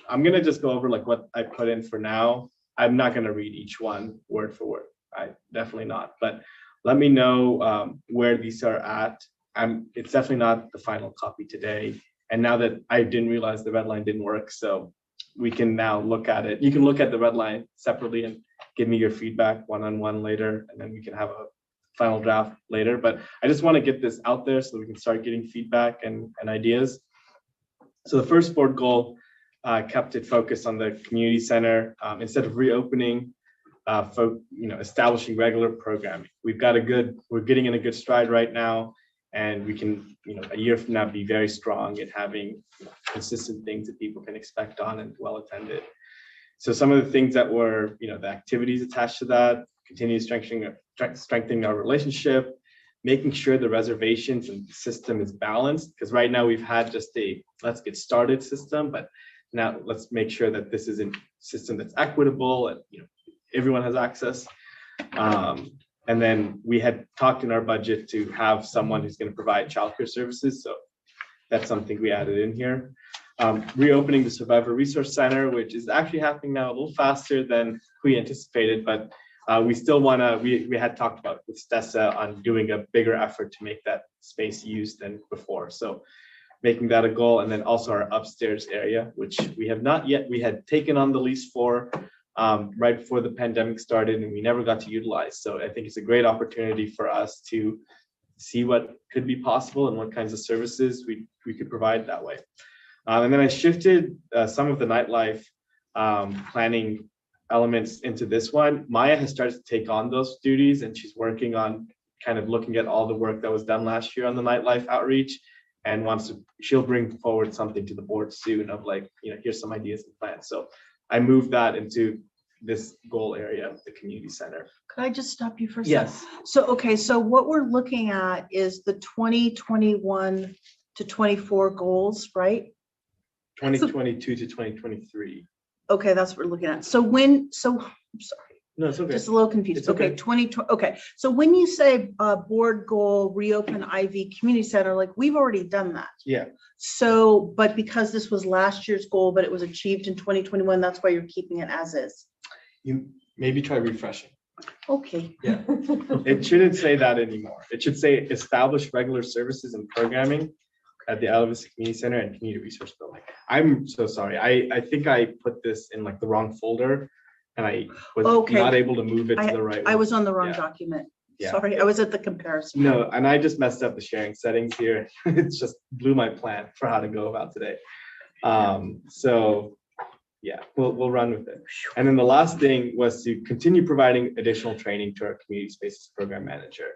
gonna just go over what I put in for now. I'm not gonna read each one word for word. I definitely not, but let me know where these are at. It's definitely not the final copy today. And now that I didn't realize the red line didn't work, so we can now look at it. You can look at the red line separately and give me your feedback one-on-one later, and then we can have a final draft later. But I just want to get this out there so we can start getting feedback and ideas. So the first board goal kept it focused on the community center instead of reopening, establishing regular programming. We're getting in a good stride right now. And we can, a year from now, be very strong at having consistent things that people can expect on and well attended. So some of the things that were, the activities attached to that, continue strengthening our relationship, making sure the reservations and the system is balanced. Because right now we've had just a let's get started system, but now let's make sure that this is a system that's equitable and everyone has access. And then we had talked in our budget to have someone who's going to provide childcare services. So that's something we added in here. reopening the Survivor Resource Center, which is actually happening now a little faster than we anticipated, but we still want to, we had talked about with Stessa on doing a bigger effort to make that space used than before. So making that a goal, and then also our upstairs area, which we have not yet, we had taken on the lease for right before the pandemic started, and we never got to utilize. So I think it's a great opportunity for us to see what could be possible and what kinds of services we could provide that way. And then I shifted some of the nightlife planning elements into this one. Maya has started to take on those duties, and she's working on kind of looking at all the work that was done last year on the nightlife outreach, and she'll bring forward something to the board soon of like, here's some ideas and plans. So I moved that into this goal area of the community center. Could I just stop you for a second? Yes. So, okay, so what we're looking at is the 2021 to 24 goals, right? 2022 to 2023. Okay, that's what we're looking at. So I'm sorry, No, it's okay. just a little confused. It's okay. Okay, 2020, okay. So when you say board goal, reopen IV community center, like we've already done that. Yeah. So, but because this was last year's goal, but it was achieved in 2021, that's why you're keeping it as is. You maybe try refreshing. Okay. Yeah. It shouldn't say that anymore. It should say establish regular services and programming at the Isla Vista Community Center and Community Resource Building. I'm so sorry. I think I put this in like the wrong folder, and I was not able to move it to the right I one. was on the wrong Yeah. document. Yeah. Sorry, I was at the comparison. No, and I just messed up the sharing settings here. It's just blew my plan for how to go about today. So yeah, we'll run with it. And then the last thing was to continue providing additional training to our community spaces program manager.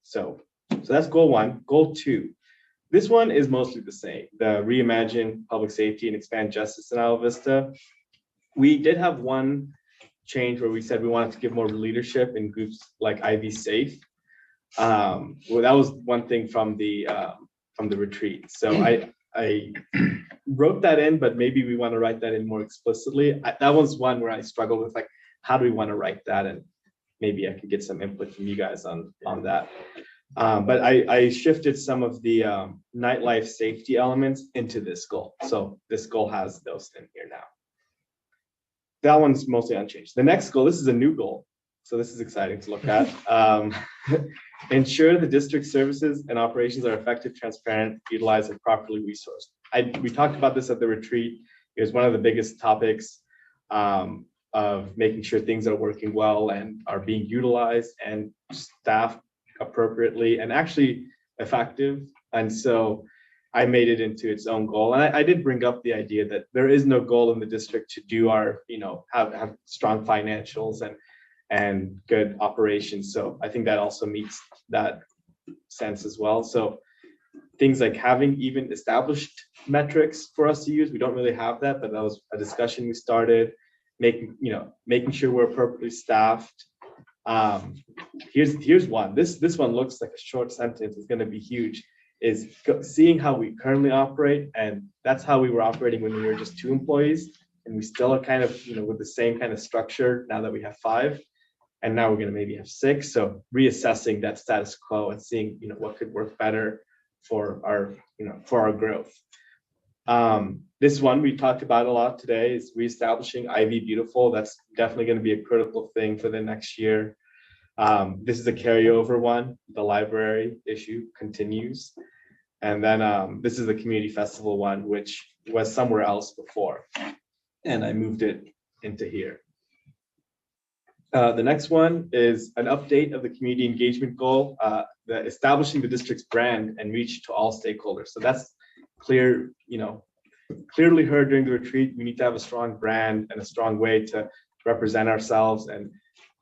So that's goal 1. Goal 2. This one is mostly the same. The reimagine public safety and expand justice in Isla Vista. We did have one change where we said we wanted to give more leadership in groups like IV Safe. Well, that was one thing from the retreat. So I wrote that in, but maybe we want to write that in more explicitly. That was one where I struggled with, like, how do we want to write that? And maybe I could get some input from you guys on that. But I shifted some of the nightlife safety elements into this goal. So this goal has those in here now. That one's mostly unchanged. The next goal, this is a new goal. So this is exciting to look at. Ensure the district services and operations are effective, transparent, utilized, and properly resourced. We talked about this at the retreat. It was one of the biggest topics of making sure things are working well and are being utilized and staffed appropriately and actually effective. And so I made it into its own goal. And I did bring up the idea that there is no goal in the district to do our, have strong financials and good operations. So I think that also meets that sense as well. So things like having even established metrics for us to use, we don't really have that, but that was a discussion we started, making sure we're appropriately staffed. Here's one. This one looks like a short sentence. It's going to be huge. Is seeing how we currently operate, and that's how we were operating when we were just 2 employees, and we still are kind of with the same kind of structure now that we have 5, and now we're going to maybe have 6. So reassessing that status quo and seeing what could work better for our growth. This one we talked about a lot today is reestablishing IV Beautiful. That's definitely going to be a critical thing for the next year. This is a carryover one. The library issue continues. And then this is the community festival one, which was somewhere else before. And I moved it into here. The next one is an update of the community engagement goal, establishing the district's brand and reach to all stakeholders. So that's clear, clearly heard during the retreat. We need to have a strong brand and a strong way to represent ourselves. And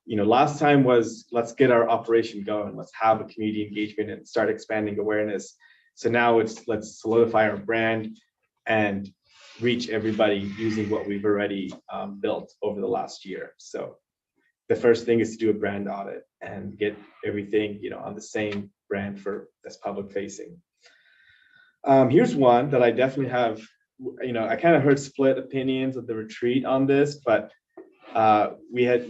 last time was, let's get our operation going. Let's have a community engagement and start expanding awareness. So now it's, let's solidify our brand and reach everybody using what we've already built over the last year. So the first thing is to do a brand audit and get everything, on the same brand that's public facing. Here's one that I definitely have, I kind of heard split opinions of the retreat on this, but we had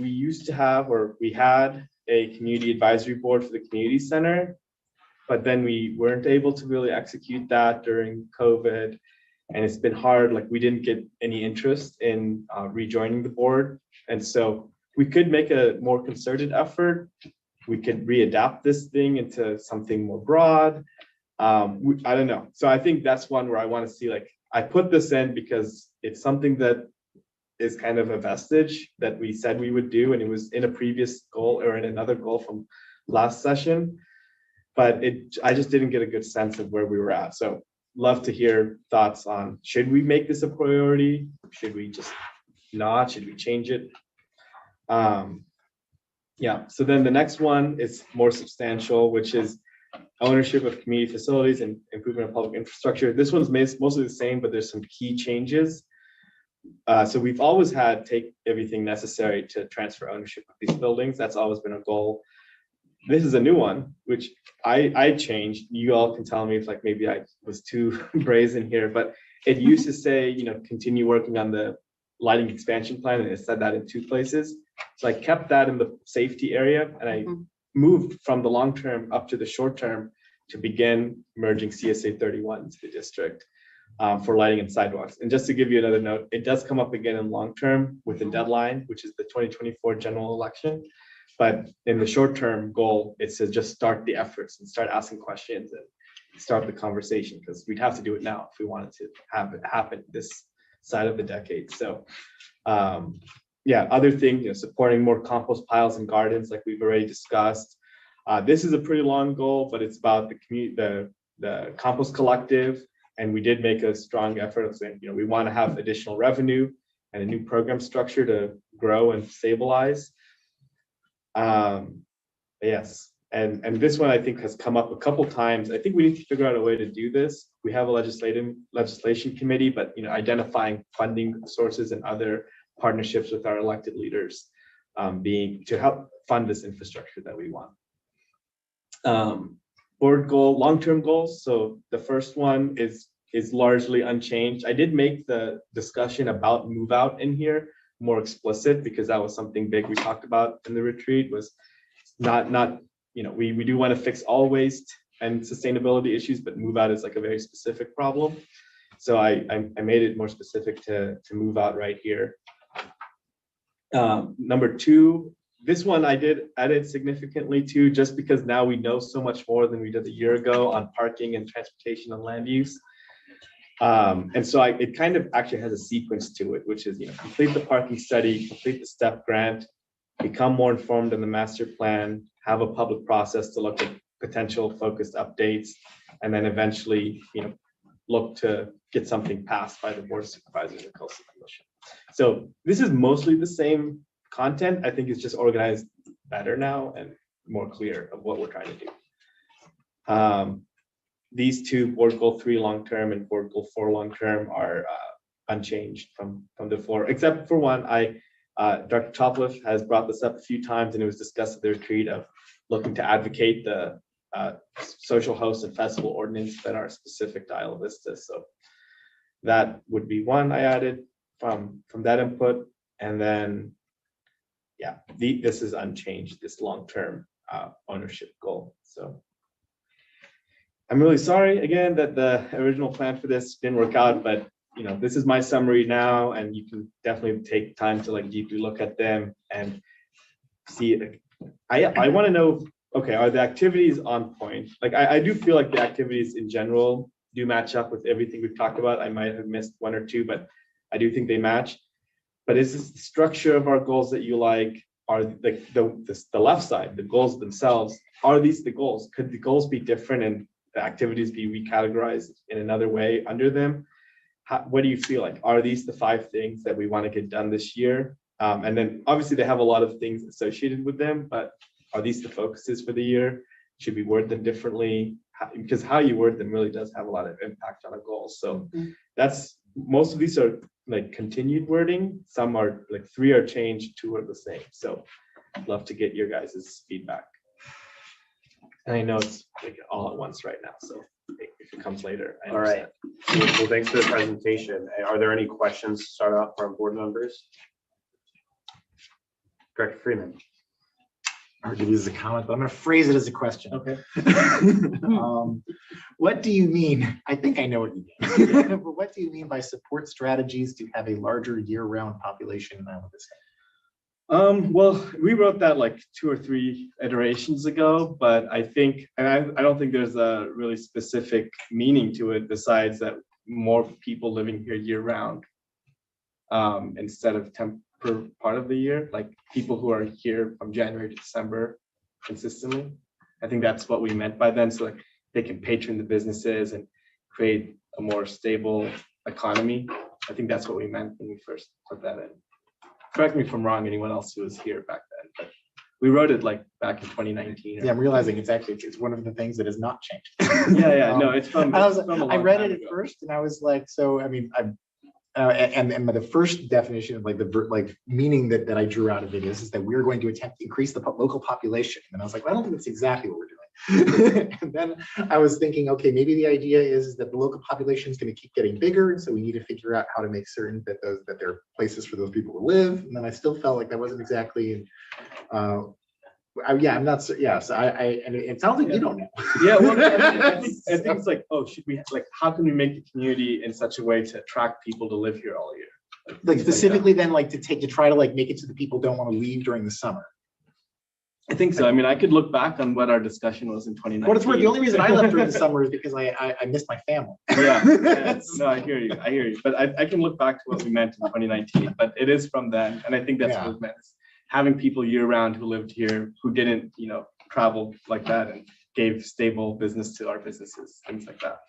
a community advisory board for the community center, but then we weren't able to really execute that during COVID. And it's been hard, like we didn't get any interest in rejoining the board. And so we could make a more concerted effort. We could readapt this thing into something more broad. I don't know. So I think that's one where I want to see, like, I put this in because it's something that is kind of a vestige that we said we would do. And it was in a previous goal or in another goal from last session. But I just didn't get a good sense of where we were at. So love to hear thoughts on, should we make this a priority? Should we just not? Should we change it? Yeah, so then the next one is more substantial, which is ownership of community facilities and improvement of public infrastructure. This one's mostly the same, but there's some key changes. So we've always had take everything necessary to transfer ownership of these buildings. That's always been a goal. This is a new one, which I changed. You all can tell me if like maybe I was too brazen here, but it used to say, you know, continue working on the lighting expansion plan, and it said that in 2 places. So I kept that in the safety area, and I moved from the long term up to the short term to begin merging CSA 31 into the district for lighting and sidewalks. And just to give you another note, it does come up again in long term with the deadline, which is the 2024 general election. But in the short term goal, it's to just start the efforts and start asking questions and start the conversation, because we'd have to do it now if we wanted to have it happen this side of the decade. So yeah, other things, you know, supporting more compost piles and gardens, like we've already discussed. This is a pretty long goal, but it's about the community, the compost collective, and we did make a strong effort of saying, you know, we want to have additional revenue and a new program structure to grow and stabilize. Yes, and this one I think has come up a couple times. I think we need to figure out a way to do this. We have a legislation committee, but you know, identifying funding sources and other partnerships with our elected leaders being to help fund this infrastructure that we want. Board goal, long-term goals. So the first one is largely unchanged. I did make the discussion about move out in here more explicit, because that was something big we talked about in the retreat. Was not you know, we do want to fix all waste and sustainability issues, but move out is like a very specific problem. So I made it more specific to move out right here. Number 2, this one I did edit significantly too, just because now we know so much more than we did a year ago on parking and transportation and land use. And so it kind of actually has a sequence to it, which is, you know, complete the parking study, complete the STEP grant, become more informed in the master plan, have a public process to look at potential focused updates, and then eventually, you know, look to get something passed by the board of supervisors and coastal commission. So this is mostly the same content. I think it's just organized better now and more clear of what we're trying to do. These 2, board goal 3 long-term and board goal 4 long-term, are unchanged from the floor, except for one. Dr. Topliff has brought this up a few times, and it was discussed at the retreat of looking to advocate the social host and festival ordinance that are specific to Isla Vista. So that would be one I added from that input. And then, yeah, this is unchanged, this long-term ownership goal. So I'm really sorry again that the original plan for this didn't work out, but you know, this is my summary now, and you can definitely take time to like deeply look at them and see it. I want to know, okay, are the activities on point? Like I do feel like the activities in general do match up with everything we've talked about. I might have missed 1 or 2, but I do think they match. But is this the structure of our goals that you like? Are like the left side, the goals themselves, are these the goals? Could the goals be different and the activities be recategorized in another way under them? What do you feel like? Are these the 5 things that we want to get done this year? And then obviously they have a lot of things associated with them, but are these the focuses for the year? Should we word them differently? Because how you word them really does have a lot of impact on a goal. So that's, most of these are like continued wording. Some are like 3 are changed, 2 are the same. So I'd love to get your guys' feedback. And I know it's like all at once right now, so if it comes later. I understand. All right. Well, thanks for the presentation. Are there any questions to start off from board members? Director Freeman. I'll give you as a comment, but I'm gonna phrase it as a question. Okay. What do you mean? I think I know what you mean. But what do you mean by support strategies to have a larger year-round population in Isla Vista? Well, we wrote that like 2 or 3 iterations ago, but I think, and I don't think there's a really specific meaning to it besides that more people living here year round instead of per part of the year, like people who are here from January to December consistently. I think that's what we meant by then. So like they can patron the businesses and create a more stable economy. I think that's what we meant when we first put that in. Correct me if I'm wrong, anyone else who was here back then, but we wrote it like back in 2019. Yeah, I'm realizing it's one of the things that has not changed. Yeah, no, it's from. I read it at first and I was like, so, I mean, and the first definition of like the meaning that I drew out of it is that we're going to attempt to increase the local population. And I was like, well, I don't think that's exactly what we're doing. And then I was thinking, okay, maybe the idea is that the local population is going to keep getting bigger. And so we need to figure out how to make certain that there are places for those people to live. And then I still felt like that wasn't exactly, yeah, I'm not, so and it sounds like you don't know. Yeah, well, I think it's like, oh, should we, like, how can we make the community in such a way to attract people to live here all year? Like specifically then like to try to like make it so that people don't want to leave during the summer. I think so. I mean, I could look back on what our discussion was in 2019. What it's worth, the only reason I left during the summer is because I missed my family. Yeah, no, I hear you. But I can look back to what we meant in 2019, but it is from then. And I think that's what it meant. Having people year round who lived here, who didn't, travel like that and gave stable business to our businesses, things like that.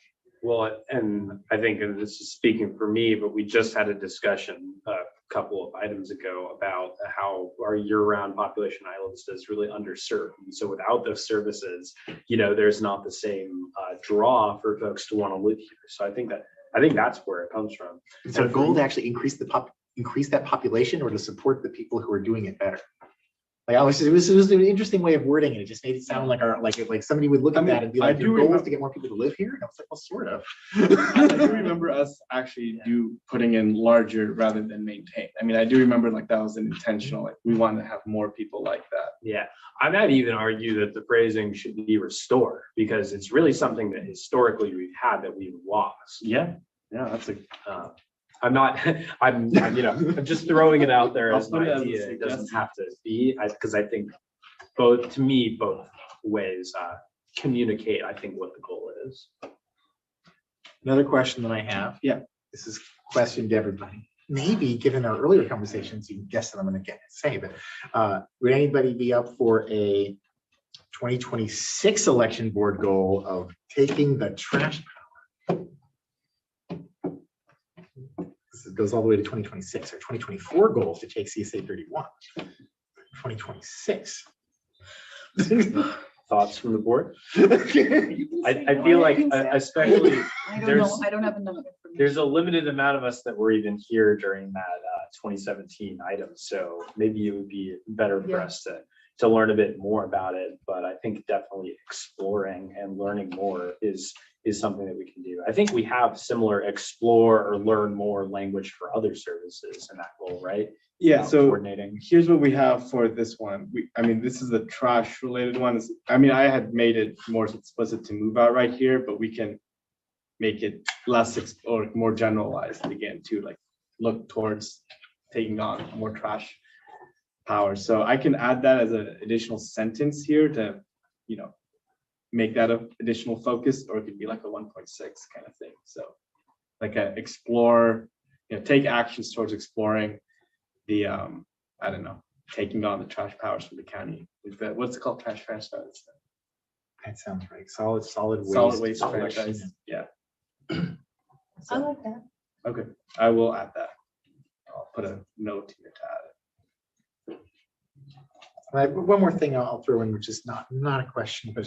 Well, and I think, and this is speaking for me, but we just had a discussion a couple of items ago about how our year-round population islands is really underserved. And so without those services, there's not the same draw for folks to want to live here. So I think that's where it comes from. So the goal to actually increase that population or to support the people who are doing it better. Like it was an interesting way of wording it. It just made it sound like like somebody would look at that and be like, your goal is to get more people to live here. And I was like, well, sort of. I do remember us actually putting in larger rather than maintain. I mean, I do remember like that was an intentional, like we want to have more people like that. Yeah, I might even argue that the phrasing should be restore because it's really something that historically we've had that we've lost. Yeah, that's a. I'm just throwing it out there as an idea. It doesn't have to be, because I think both ways communicate, I think, what the goal is. Another question that I have. Yeah. This is a question to everybody. Maybe given our earlier conversations, you can guess what I'm going to say, but would anybody be up for a 2026 election board goal of taking the trash power? It goes all the way to 2026 or 2024 goals to take CSA 31. 2026. Thoughts from the board? I feel like especially I don't have enough information. there's a limited amount of us that were even here during that 2017 item. So maybe it would be better for us to learn a bit more about it. But I think definitely exploring and learning more is something that we can do. I think we have similar explore or learn more language for other services in that goal, right? Yeah, so coordinating. Here's what we have for this one. This is a trash related one. I had made it more explicit to move out right here, but we can make it less or more generalized again to like look towards taking on more trash power. So I can add that as an additional sentence here to, make that an additional focus, or it could be like a 1.6 kind of thing. So like a explore, take actions towards exploring the, taking on the trash powers from the county. What's it called? Trash franchise. That sounds right. Solid waste franchise. Yeah. I like that. Okay, I will add that. I'll put a note here to add it. One more thing I'll throw in, which is not a question, but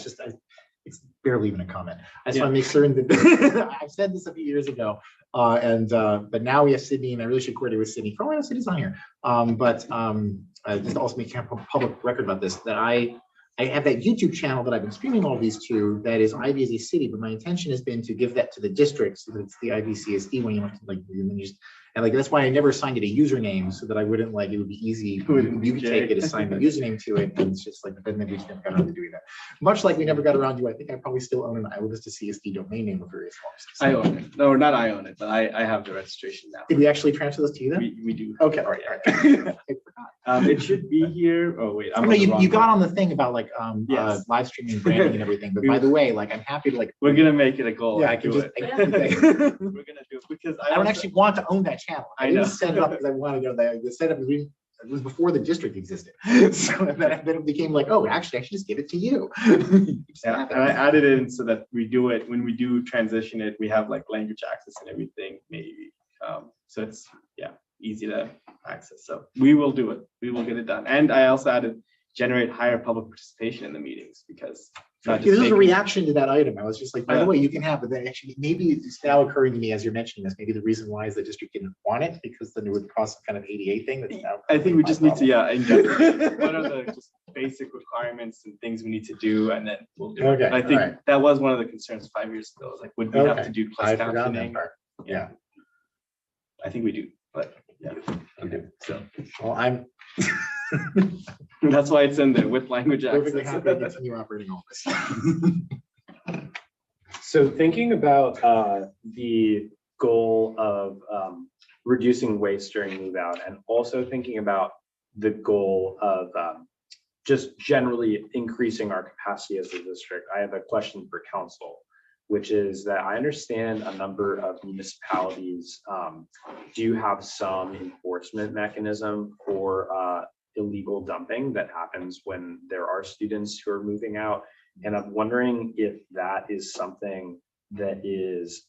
it's barely even a comment. I just want to make certain that I've said this a few years ago, but now we have Sydney, and I really should coordinate with Sydney. For all I know, Sydney's on here, but just also make public record about this. That I have that YouTube channel that I've been streaming all these to that is IVCSD City, but my intention has been to give that to the district so that it's the IVCSD when you want to like, and then you just, and like, that's why I never assigned it a username so that I wouldn't like, it would be easy. You could take it, assign the username to it, and it's just like, but then maybe we just never got around to doing that. Much like we never got around to, I think I probably still own an Vista CSD domain name of various forms. I own it. No, not I own it, but I have the registration now. Did we actually transfer this to you then? We do. Okay, all right, all right. I forgot. It should be here. Oh, wait. I'm No, on the you wrong got one. on the thing about like Yes. live streaming and branding and everything, but by the way, like I'm happy to like. We're gonna make it a goal. Yeah, I I do can it. just- We're gonna do it because I don't actually want to own that channel. I I didn't know. set it up because I wanted to know that the setup was it was before the district existed. So then it became like, oh, actually, I should just give it to you. Yeah, and I added it in so that we do it when we do transition it. We have like language access and everything, maybe. So it's easy to access. So we will do it. We will get it done. And I also added generate higher public participation in the meetings because not This just is a making- reaction to that item. I was just like, by the Yeah. way, you can have, but then actually, maybe it's now occurring to me as you're mentioning this, maybe the reason why is the district didn't want it because then it would cause some kind of ADA thing that's now. I think we just need to, problem. ingest what are the just basic requirements and things we need to do, and then we'll do it. Okay, I think alright. that was one of the concerns 5 years ago. Like, would we have Okay, to do I plus forgot that captioning? part. Yeah. I think we do, but yeah. Okay, so Well, I'm that's why it's in there with language perfectly happy to access. continue operating all this. So thinking about the goal of reducing waste during move out and also thinking about the goal of just generally increasing our capacity as a district, I have a question for council, which is that I understand a number of municipalities do have some enforcement mechanism for illegal dumping that happens when there are students who are moving out. And I'm wondering if that is something that is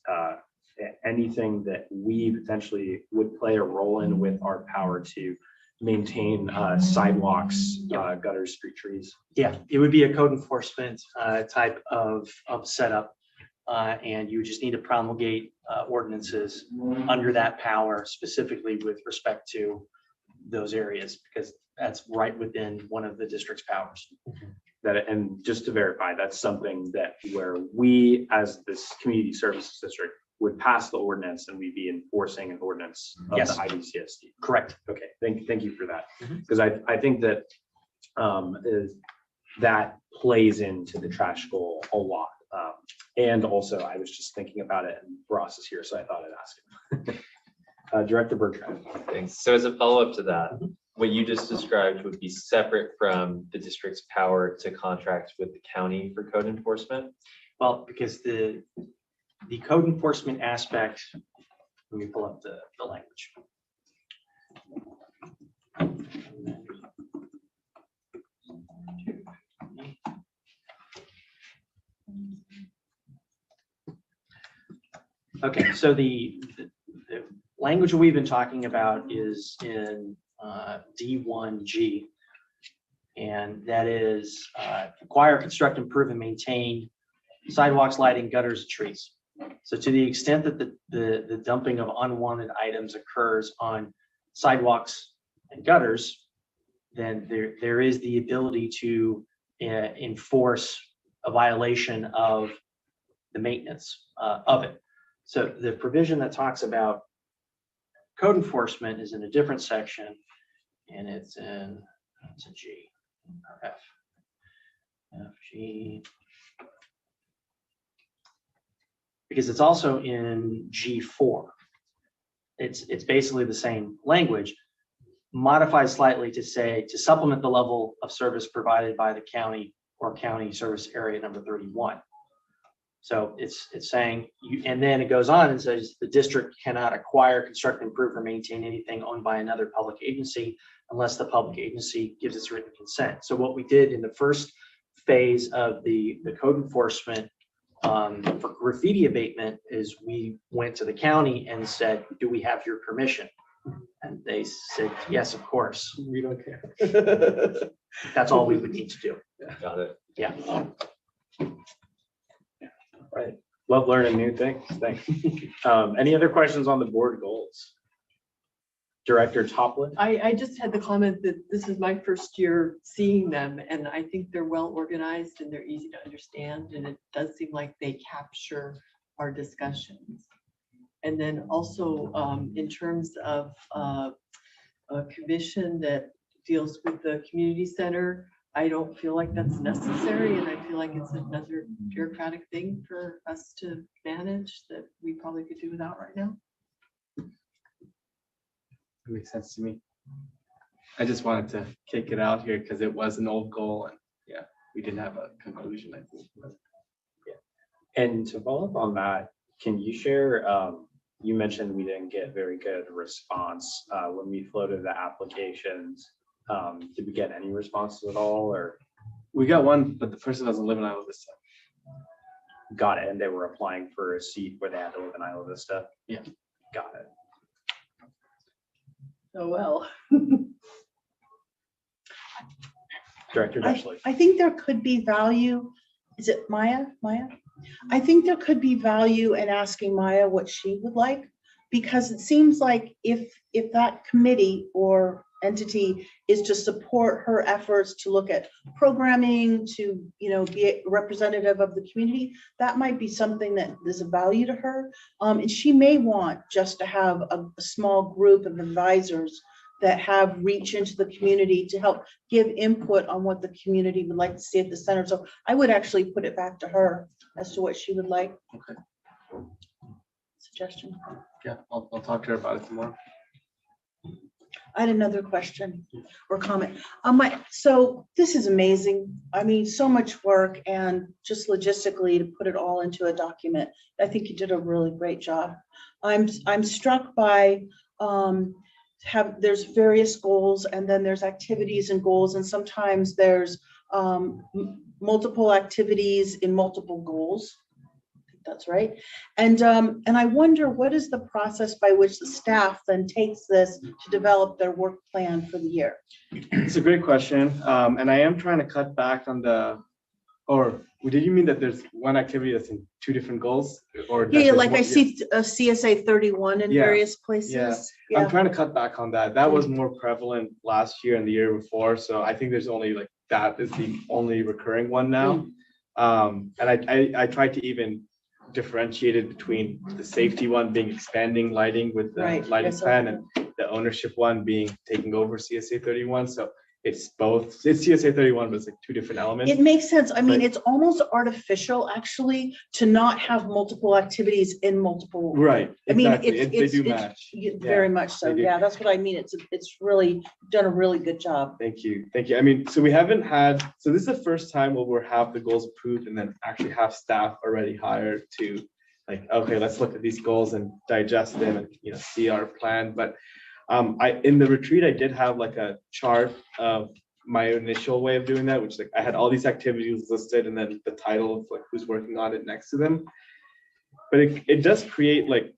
anything that we potentially would play a role in with our power to maintain sidewalks, gutters, street trees. Yeah, it would be a code enforcement type of setup. And you would just need to promulgate ordinances under that power specifically with respect to those areas, because that's right within one of the district's powers. That, and just to verify, that's something that where we as this community services district would pass the ordinance and we'd be enforcing an ordinance of Yes. the IVCSD. Correct. Okay, thank you for that. Mhm. Because I think that that plays into the trash goal a lot. And also I was just thinking about it and Ross is here, so I thought I'd ask him. Director Bertrand. Thanks. So as a follow-up to that, what you just described would be separate from the district's power to contract with the county for code enforcement? Well, because the code enforcement aspect, let me pull up the language. Okay, so the language we've been talking about is in D1G. And that is acquire, construct, improve, and maintain sidewalks, lighting, gutters, and trees. So to the extent that the dumping of unwanted items occurs on sidewalks and gutters, then there is the ability to enforce a violation of the maintenance of it. So the provision that talks about code enforcement is in a different section, and it's in a G or F. G. Because it's also in G4. It's basically the same language, modified slightly to say to supplement the level of service provided by the county or county service area number 31. So it's saying you, and then it goes on and says the district cannot acquire, construct, improve, or maintain anything owned by another public agency unless the public agency gives its written consent. So what we did in the first phase of the code enforcement for graffiti abatement is we went to the county and said, do we have your permission? And they said, yes, of course. We don't care. That's all we would need to do. Got it. Yeah. Right. Love learning new things. Thanks. Any other questions on the board goals? Director Toplin. I just had the comment that this is my first year seeing them, and I think they're well organized and they're easy to understand, and it does seem like they capture our discussions. And then also, in terms of a commission that deals with the community center, I don't feel like that's necessary, and I feel like it's another bureaucratic thing for us to manage that we probably could do without right now. It makes sense to me. I just wanted to kick it out here because it was an old goal, and yeah, we didn't have a conclusion, I think. And to follow up on that, can you share, you mentioned we didn't get very good response when we floated the applications. Did we get any responses at all, or? We got one, but the person doesn't live in Isla Vista. Got it, and they were applying for a seat where they had to live in Isla Vista? Yeah. Got it. Oh, well. Director Dushley. I think there could be value. Is it Maya? I think there could be value in asking Maya what she would like, because it seems like if that committee or entity is to support her efforts to look at programming, to, you know, be a representative of the community, that might be something that is of value to her. And she may want just to have a small group of advisors that have reach into the community to help give input on what the community would like to see at the center. So I would actually put it back to her as to what she would like. Okay. Suggestion. Yeah, I'll talk to her about it tomorrow. I had another question or comment. So this is amazing. I mean, so much work, and just logistically to put it all into a document. I think you did a really great job. I'm struck by there's various goals, and then there's activities and goals, and sometimes there's multiple activities in multiple goals. That's right. And I wonder, what is the process by which the staff then takes this to develop their work plan for the year? It's a great question. And I am trying to cut back on did you mean that there's one activity that's in two different goals? Or Yeah, like I see a CSA 31 in Yeah, various places. Yeah. I'm trying to cut back on that. That was more prevalent last year and the year before. So I think there's only like, that is the only recurring one now. And I tried to even differentiated between the safety one being expanding lighting with the lighting plan, and the ownership one being taking over CSA 31. So it's both, it's CSA 31, but it's like two different elements. It makes sense. I mean, it's almost artificial actually to not have multiple activities in multiple. Right. I mean, exactly. They do match. Very much so. Yeah, that's what I mean. It's really done a really good job. Thank you. Thank you. I mean, so we haven't had, so this is the first time where we'll have the goals approved and then actually have staff already hired to like, okay, let's look at these goals and digest them and, you know, see our plan. But in the retreat, I did have like a chart of my initial way of doing that, which like I had all these activities listed and then the title of like who's working on it next to them. But it does create like,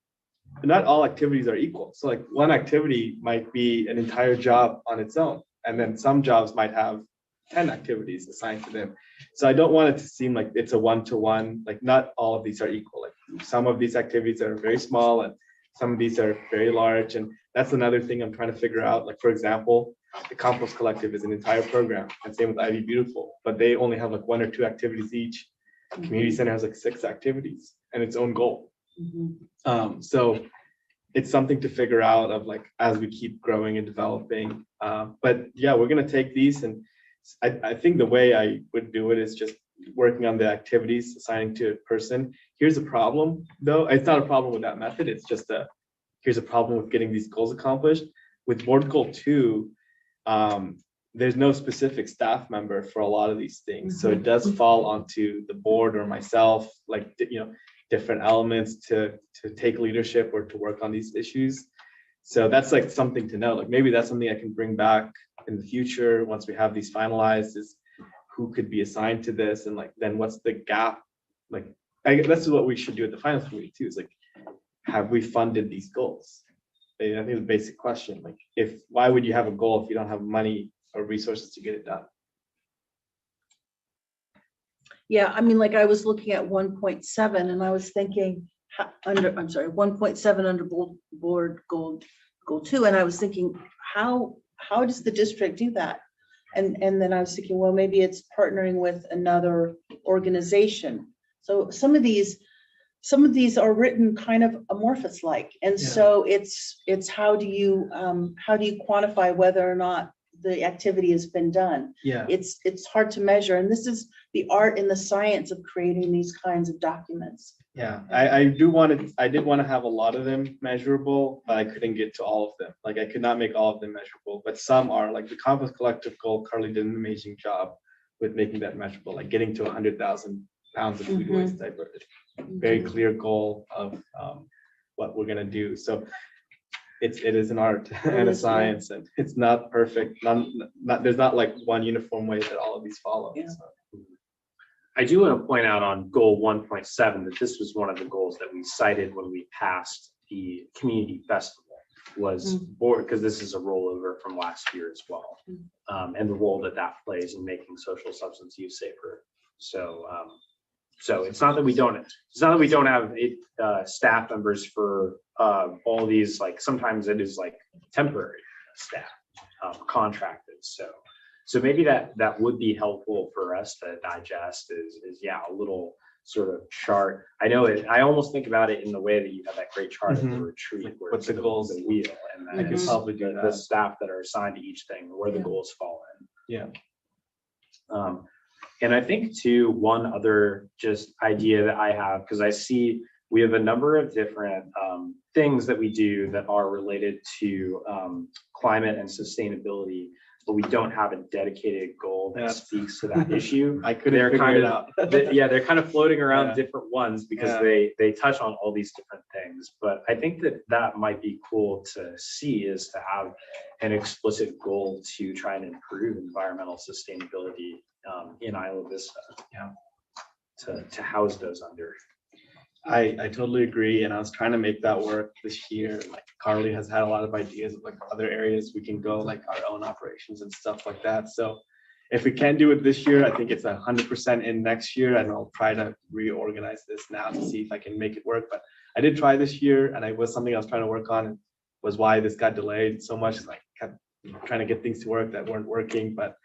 not all activities are equal. So like one activity might be an entire job on its own. And then some jobs might have 10 activities assigned to them. So I don't want it to seem like it's a one-to-one, like not all of these are equal. Like some of these activities are very small and some of these are very large. And that's another thing I'm trying to figure out. Like, for example, the Compost Collective is an entire program, and same with Ivy Beautiful, but they only have like 1 or 2 activities each. Community Center has like 6 activities and its own goal. So it's something to figure out of like, as we keep growing and developing. But yeah, we're going to take these, and I think the way I would do it is just working on the activities, assigning to a person. Here's a problem though. It's not a problem with that method. It's just here's a problem with getting these goals accomplished. With board goal 2, there's no specific staff member for a lot of these things. So it does fall onto the board or myself, like, you know, different elements to take leadership or to work on these issues. So that's like something to know. Like maybe that's something I can bring back in the future once we have these finalized, is who could be assigned to this, and like then what's the gap. Like this is what we should do at the finance committee too, is like, have we funded these goals? I think the basic question, like why would you have a goal if you don't have money or resources to get it done? Yeah, I mean, like I was looking at 1.7 and I was thinking 1.7 under board goal 2, and I was thinking, how does the district do that? And then I was thinking, well, maybe it's partnering with another organization. So some of these are written kind of amorphous like, and so it's how do you quantify whether or not the activity has been done? Yeah. It's hard to measure, and this is the art and the science of creating these kinds of documents. Yeah, I did want to have a lot of them measurable, but I couldn't get to all of them. Like I could not make all of them measurable, but some are, like the Compost Collective goal. Carly did an amazing job with making that measurable, like getting to 100,000 pounds of food waste diverted. Very clear goal of what we're gonna do. So it is an art and a science, and it's not perfect. There's not like one uniform way that all of these follow. Yeah. So. I do want to point out on goal 1.7 that this was one of the goals that we cited when we passed the community festival, was board, because this is a rollover from last year as well, and the role that plays in making social substance use safer. So so it's not that we don't have staff members for all these, like sometimes it is like temporary staff, contracted. So maybe that would be helpful for us to digest is a little sort of chart. I know it, I almost think about it in the way that you have that great chart at the retreat where What's it's the goals? the wheel, and I could probably do the that. staff that are assigned to each thing, where the goals fall in. Yeah. And I think too, one other just idea that I have, because I see we have a number of different things that we do that are related to climate and sustainability, but we don't have a dedicated goal that speaks to that issue. I couldn't figure it out. They're kind of floating around different ones because Yeah. they touch on all these different things. But I think that might be cool to see, is to have an explicit goal to try and improve environmental sustainability in Isla Vista. Yeah. To house those under. I totally agree, and I was trying to make that work this year. Like Carly has had a lot of ideas of like other areas we can go, like our own operations and stuff like that. So if we can't do it this year, I think it's 100% in next year, and I'll try to reorganize this now to see if I can make it work. But I did try this year, and it was something I was trying to work on. And was why this got delayed so much. Like kept trying to get things to work that weren't working, but.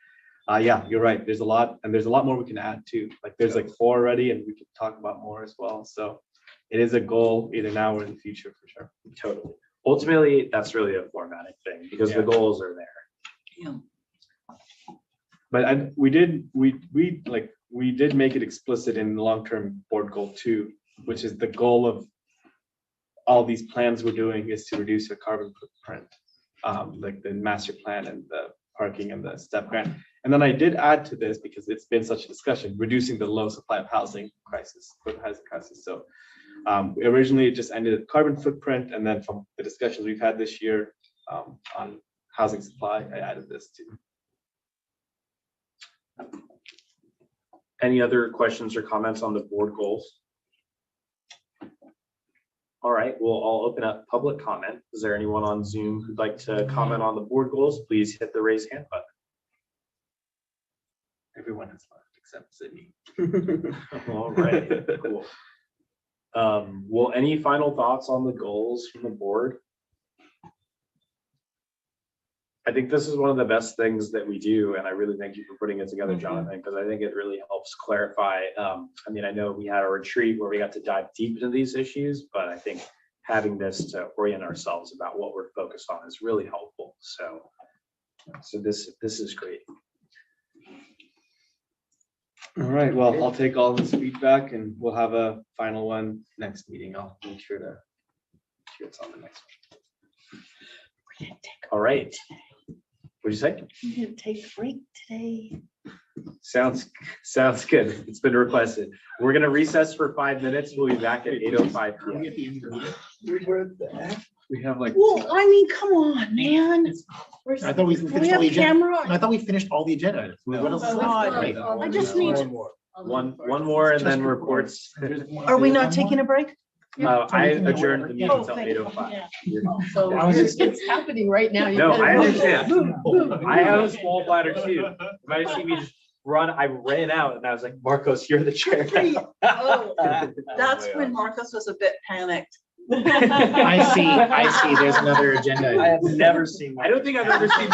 Yeah, you're right. There's a lot, and there's a lot more we can add too. Like there's like 4 already, and we can talk about more as well. So it is a goal either now or in the future for sure. Totally. Ultimately, that's really a formatting thing because the goals are there. Yeah. But we did make it explicit in the long-term board goal 2, which is the goal of all these plans we're doing is to reduce your carbon footprint, like the master plan and the parking and the STEP grant. And then I did add to this because it's been such a discussion, reducing the low supply of housing crisis for the housing crisis. So originally it just ended at carbon footprint, and then from the discussions we've had this year on housing supply, I added this too. Any other questions or comments on the board goals? All right, well, I'll open up public comment. Is there anyone on Zoom who'd like to comment on the board goals? Please hit the raise hand button. Everyone has left except Sydney. All right, cool. Well, any final thoughts on the goals from the board? I think this is one of the best things that we do, and I really thank you for putting it together, Jonathan, because I think it really helps clarify. I mean, I know we had a retreat where we got to dive deep into these issues, but I think having this to orient ourselves about what we're focused on is really helpful. So this is great. All right, well, I'll take all this feedback and we'll have a final one next meeting. I'll make sure to it's on the next one. All right. What'd you say? We didn't take a break today. Sounds good. It's been requested. We're gonna recess for 5 minutes. We'll be back at 8:05 p.m. We have like. Well, I mean, come on, man. I thought we Do we finished all have the agenda. camera? I thought we finished all the agenda. items. What else is left? I just need to. One more and then reports. Are we not taking a break? I adjourned the meeting Oh, until thank you. 8:05. So it's happening right now. You No, better I move. understand. Move, move. I have a small bladder too. You might see me just run. I ran out and I was like, Marcos, you're the chair. Oh, that's when Marcos was a bit panicked. I see, there's another agenda. I item. have never seen. I don't think I've ever seen.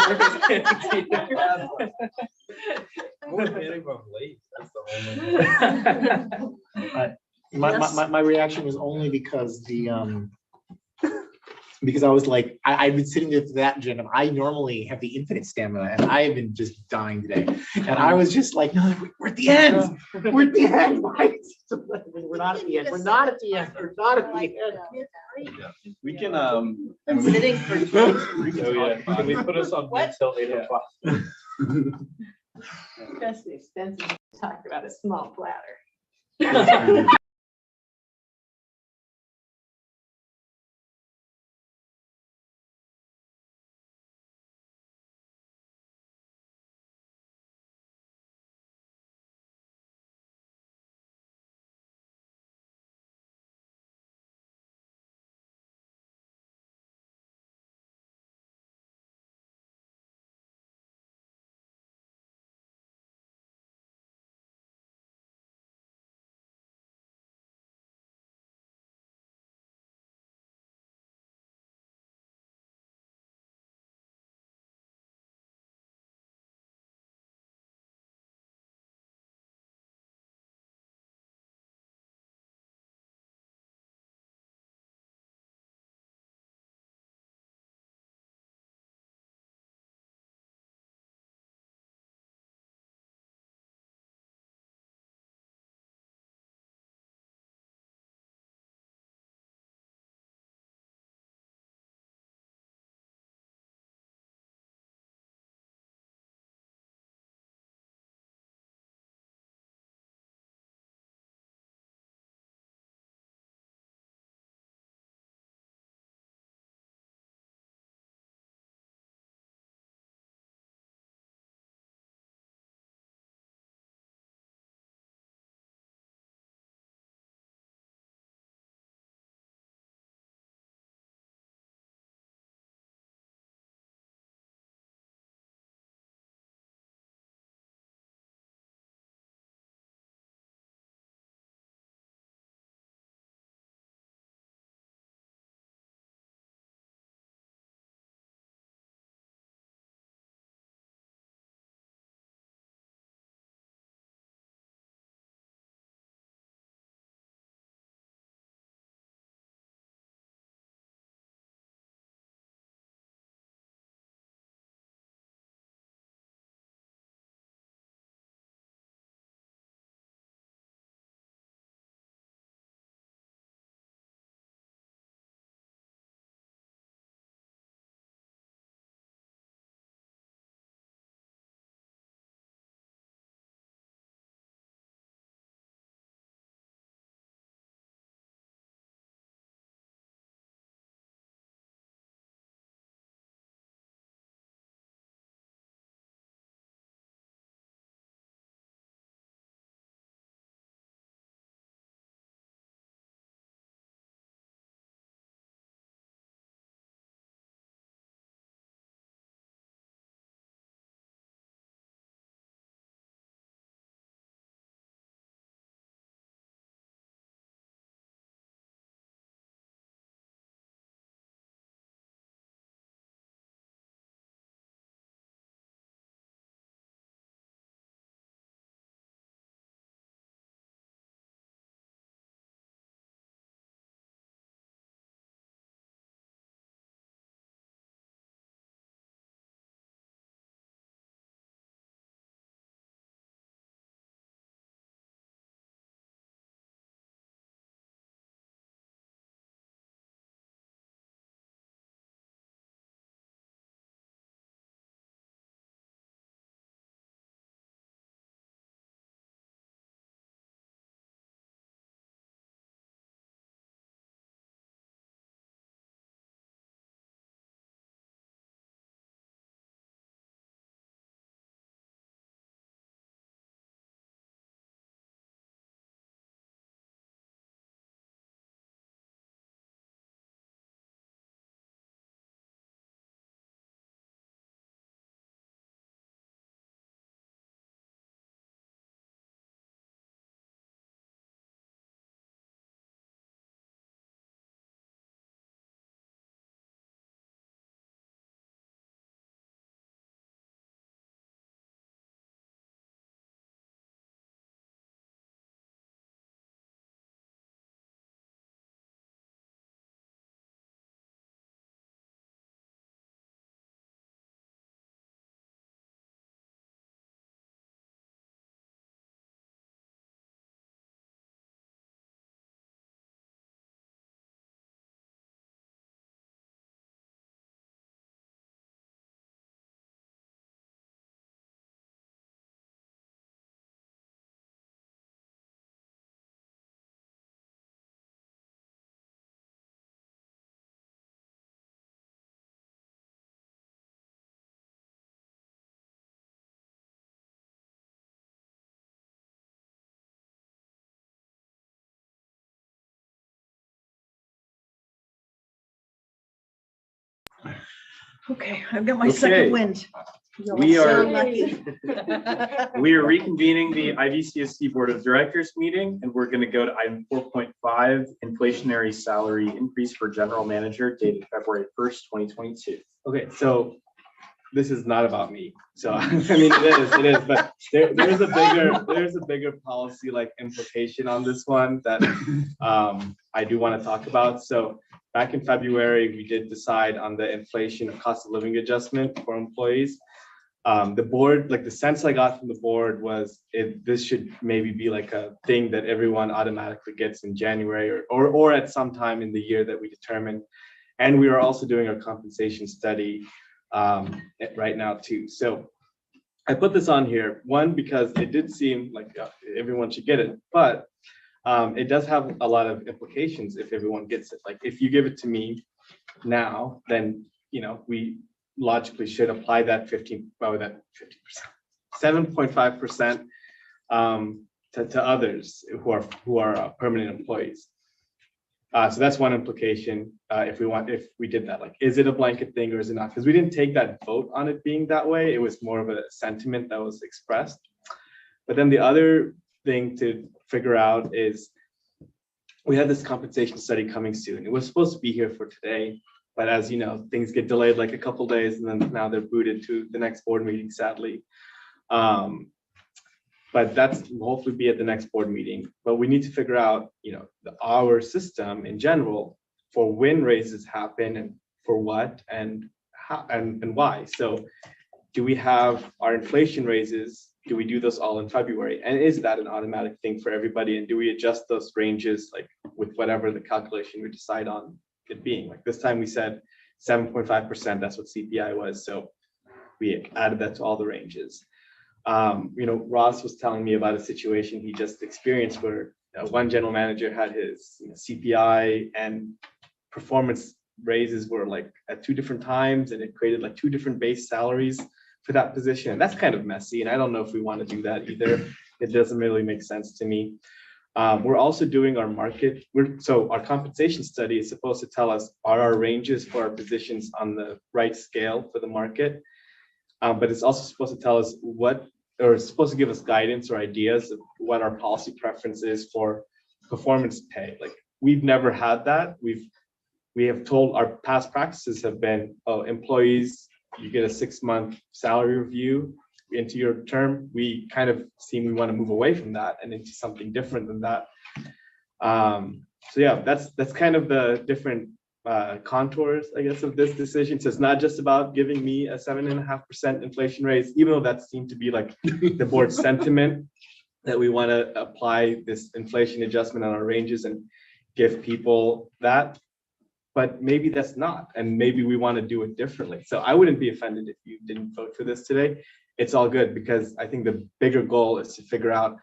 My reaction was only because because I was like, I've been sitting there for that agenda. I normally have the infinite stamina and I have been just dying today. And I was just like, no, we're at the end. We're at the end. We're not at the end. We're not at the end. We're not at the end. We can, Been sitting for. Can we put us on What? until 8 o'clock? Especially expensive to talk about a small platter. Okay, I've got my Okay. second wind. We So are- lucky. We are reconvening the IVCSD Board of Directors meeting, and we're going to go to item 4.5, inflationary salary increase for general manager dated February 1st, 2022. Okay, so this is not about me. So I mean, it is, but there's a bigger policy like implication on this one that I do want to talk about. So back in February, we did decide on the inflation of cost of living adjustment for employees. The board, like the sense I got from the board was this should maybe be like a thing that everyone automatically gets in January or at some time in the year that we determine. And we are also doing our compensation study right now too. So I put this on here, one, because it did seem like everyone should get it, but it does have a lot of implications if everyone gets it. Like if you give it to me now, then, you know, we logically should apply that 7.5% to others who are permanent employees. So that's one implication. If we did that, like, is it a blanket thing or is it not? Because we didn't take that vote on it being that way. It was more of a sentiment that was expressed. But then the other thing to figure out is we had this compensation study coming soon. It was supposed to be here for today, but as you know, things get delayed like a couple of days, and then now they're booted to the next board meeting, sadly. But that's hopefully be at the next board meeting. But we need to figure out, you know, our system in general for when raises happen and for what and how and why. So do we have our inflation raises? Do we do those all in February? And is that an automatic thing for everybody? And do we adjust those ranges like with whatever the calculation we decide on it being? Like this time we said 7.5%, that's what CPI was. So we added that to all the ranges. You know, Ross was telling me about a situation he just experienced where one general manager had his CPI and performance raises were like at 2 different times, and it created like 2 different base salaries for that position. And that's kind of messy, and I don't know if we want to do that either. It doesn't really make sense to me. We're also doing our market. So our compensation study is supposed to tell us, are our ranges for our positions on the right scale for the market? But it's also supposed to tell us it's supposed to give us guidance or ideas of what our policy preference is for performance pay. Like we've never had that. We have told our past practices have been, oh, employees, you get a 6-month salary review into your term. We kind of we want to move away from that and into something different than that. So yeah, that's kind of the different contours, I guess, of this decision. So it's not just about giving me a 7.5% inflation raise, even though that seemed to be like the board's sentiment that we want to apply this inflation adjustment on our ranges and give people that. But maybe that's not, and maybe we want to do it differently. So I wouldn't be offended if you didn't vote for this today. It's all good, because I think the bigger goal is to figure out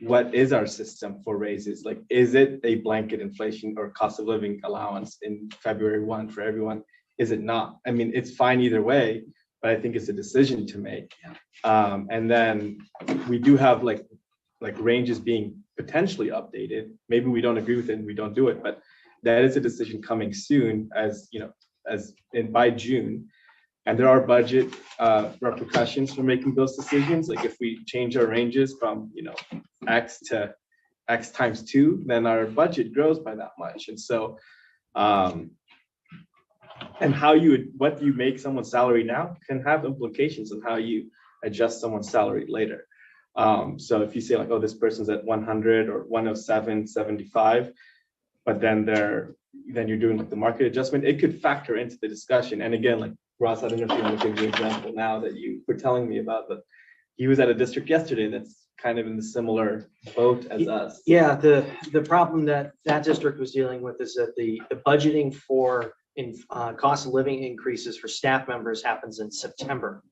what is our system for raises. Like, is it a blanket inflation or cost of living allowance in February 1 for everyone? Is it not? I mean, it's fine either way, but I think it's a decision to make. And then we do have like ranges being potentially updated. Maybe we don't agree with it and we don't do it, but that is a decision coming soon, as you know, by June. And there are budget repercussions for making those decisions. Like if we change our ranges from, you know, X to X times 2, then our budget grows by that much. And so, and what you make someone's salary now can have implications on how you adjust someone's salary later. So if you say like, oh, this person's at 100 or 107, 75, but then you're doing like the market adjustment, it could factor into the discussion. And again, like Ross, I don't know if you want to give the example now that you were telling me about, but he was at a district yesterday that's kind of in the similar boat as us. Yeah, the problem that district was dealing with is that the budgeting for cost of living increases for staff members happens in September.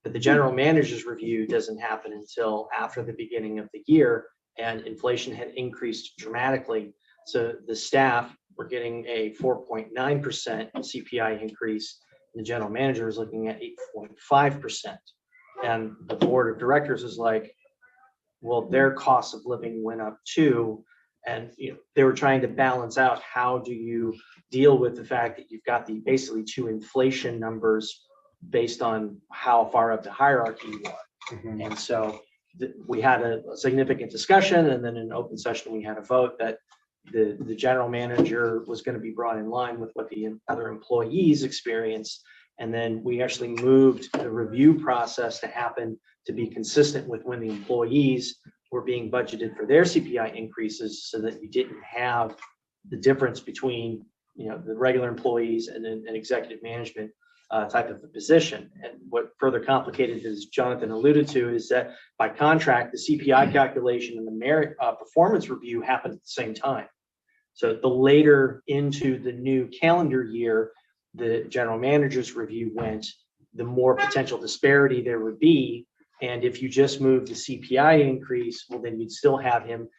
But the general manager's review doesn't happen until after the beginning of the year, and inflation had increased dramatically. So the staff were getting a 4.9% CPI increase. The general manager was looking at 8.5%. And the board of directors is like, well, their cost of living went up too. And they were trying to balance out how do you deal with the fact that you've got the basically two inflation numbers based on how far up the hierarchy you are. And so we had a significant discussion, and then in open session, we had a vote that the general manager was going to be brought in line with what the other employees experienced. And then we actually moved the review process to happen to be consistent with when the employees were being budgeted for their CPI increases, so that you didn't have the difference between the regular employees and an executive management type of a position. And what further complicated, as Jonathan alluded to, is that by contract, the CPI calculation and the merit performance review happened at the same time. So the later into the new calendar year, the general manager's review went, the more potential disparity there would be. And if you just move the CPI increase, well, then you'd still have him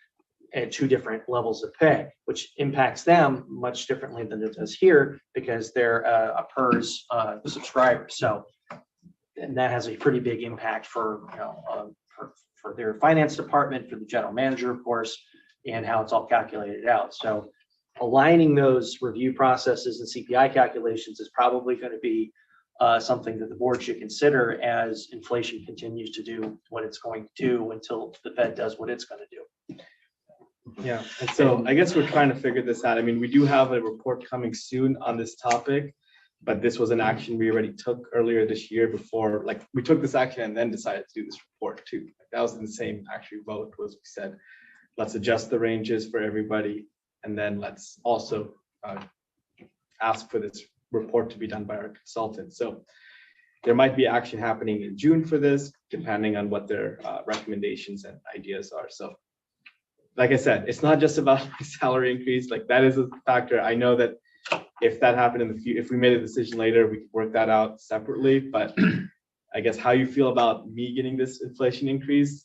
at two different levels of pay, which impacts them much differently than it does here, because they're a PERS subscriber. So, and that has a pretty big impact for their finance department, for the general manager, of course, and how it's all calculated out. So aligning those review processes and CPI calculations is probably going to be something that the board should consider as inflation continues to do what it's going to do until the Fed does what it's going to do. Yeah, and so I guess we're trying to figure this out. I mean, we do have a report coming soon on this topic, but this was an action we already took earlier this year before, like we took this action and then decided to do this report too. That was in the same actually vote, was we said, let's adjust the ranges for everybody. And then let's also ask for this report to be done by our consultant. So there might be action happening in June for this, depending on what their recommendations and ideas are. So like I said, it's not just about my salary increase. Like that is a factor. I know that if that happened in the future, if we made a decision later, we could work that out separately. But I guess how you feel about me getting this inflation increase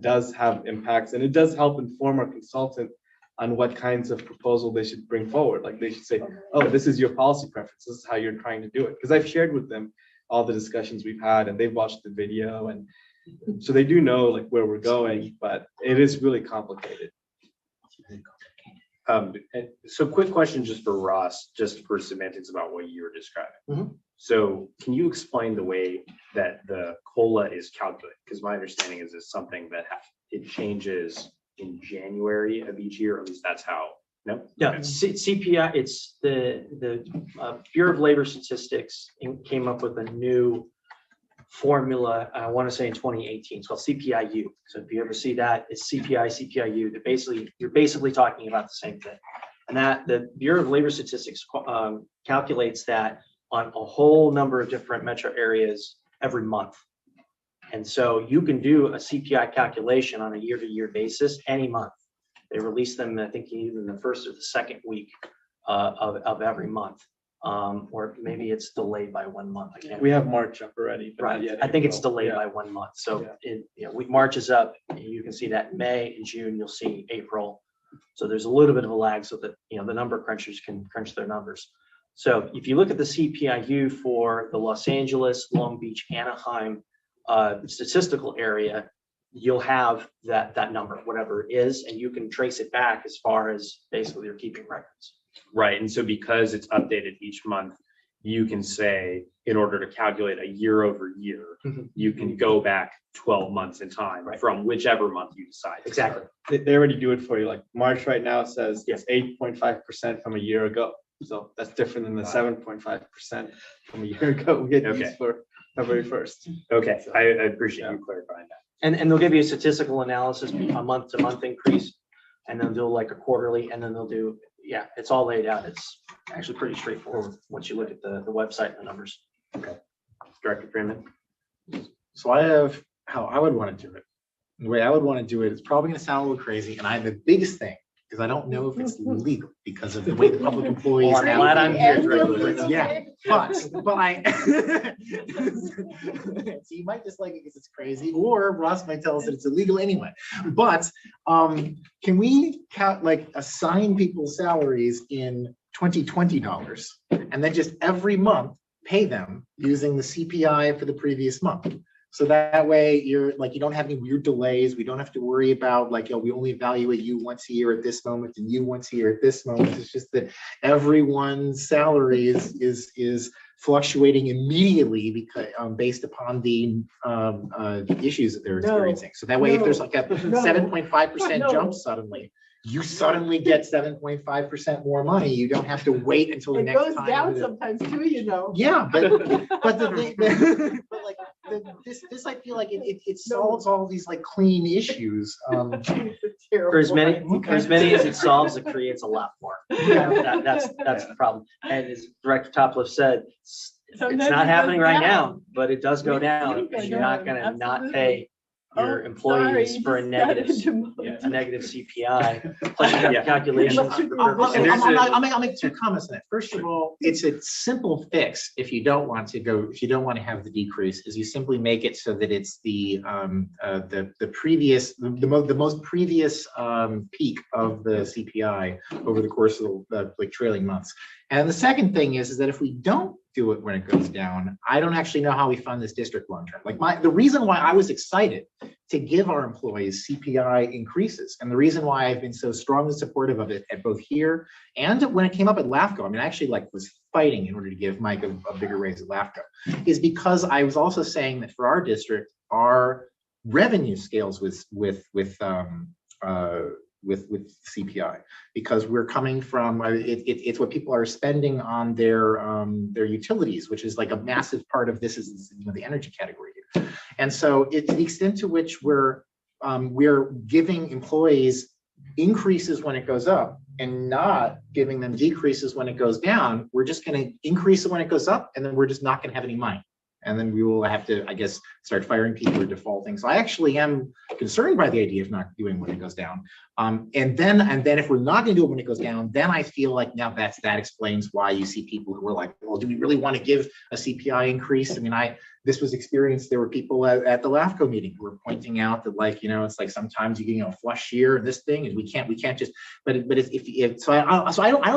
does have impacts, and it does help inform our consultant on what kinds of proposal they should bring forward. Like they should say, oh, this is your policy preference. This is how you're trying to do it. Because I've shared with them all the discussions we've had, and they've watched the video, and so they do know like where we're going, but it is really complicated. So quick question just for Ross, just for semantics about what you're describing. Mhm. So can you explain the way that the COLA is calculated? Because my understanding is it's something that it changes in January of each year, or at least that's how. No? Yeah, Okay. CPI, it's the Bureau of Labor Statistics came up with a new formula, I want to say in 2018. It's called CPIU. So if you ever see that, it's CPI, CPIU. You're basically talking about the same thing. And that the Bureau of Labor Statistics calculates that on a whole number of different metro areas every month. And so you can do a CPI calculation on a year-to-year basis any month. They release them, I think, even the first or the second week of every month. Or maybe it's delayed by 1 month. I can't. We have March up already. But not Right, yet I think it's April. delayed Yeah. by 1 month. So March is up. You can see that in May and June, you'll see April. So there's a little bit of a lag so that, the number crunchers can crunch their numbers. So if you look at the CPIU for the Los Angeles, Long Beach, Anaheim statistical area, you'll have that number, whatever it is, and you can trace it back as far as basically you're keeping records. Right. And so because it's updated each month, you can say, in order to calculate a year over year, you can go back 12 months in time from whichever month you decide. Exactly. They already do it for you. Like March right now says it's 8.5% from a year ago. So that's different than the 7.5% from a year ago. We get used for February 1st. Okay, I appreciate you clarifying that. And they'll give you a statistical analysis, a month to month increase, and then they'll like a quarterly, and then they'll do, it's all laid out. It's actually pretty straightforward once you look at the website and the numbers. Okay. Director Freeman. So I have how I would want to do it. The way I would want to do it is probably going to sound a little crazy. And the biggest thing, because I don't know if it's legal because of the way the public employees. Well, I'm glad I'm here. Yeah, but I, so you might dislike it because it's crazy, or Ross might tell us that it's illegal anyway. But can we assign people's salaries in 2020 dollars and then just every month pay them using the CPI for the previous month? So that way you're like, you don't have any weird delays. We don't have to worry about like, we only evaluate you once a year at this moment and you once a year at this moment. It's just that everyone's salary is fluctuating immediately because based upon the issues that they're experiencing. So that way, if there's like a 7.5% jump suddenly, you suddenly get 7.5% more money. You don't have to wait until the next time. It goes down sometimes too, you know. Yeah, but like this I feel like it solves all these like clean issues. For as many as it solves, it creates a lot more. That's the problem. And as Director Topliff said, it's not happening right now, but it does go down, and you're not gonna not pay your employees for a negative CPI. Plus you got calculations for purposes. I'll make two comments on that. First of all, it's a simple fix if you don't want to have the decrease, is you simply make it so that it's the most previous peak of the CPI over the course of the like trailing months. And the second thing is that if we don't do it when it goes down, I don't actually know how we fund this district long term. Like the reason why I was excited to give our employees CPI increases, and the reason why I've been so strongly supportive of it at both here and when it came up at LAFCO, I mean, I actually like was fighting in order to give Mike a bigger raise at LAFCO, is because I was also saying that for our district, our revenue scales with CPI, because we're coming from it's what people are spending on their utilities, which is like a massive part of this is the energy category here. And so it's the extent to which we're giving employees increases when it goes up and not giving them decreases when it goes down. We're just going to increase it when it goes up, and then we're just not going to have any money. And then we will have to, I guess, start firing people or defaulting. So I actually am concerned by the idea of not doing when it goes down. And then if we're not going to do it when it goes down, then I feel like now that explains why you see people who are like, well, do we really want to give a CPI increase? I mean, this was experienced. There were people at the LAFCO meeting who were pointing out that, like, it's like sometimes you get, a flush year and this thing, and we can't just, but I don't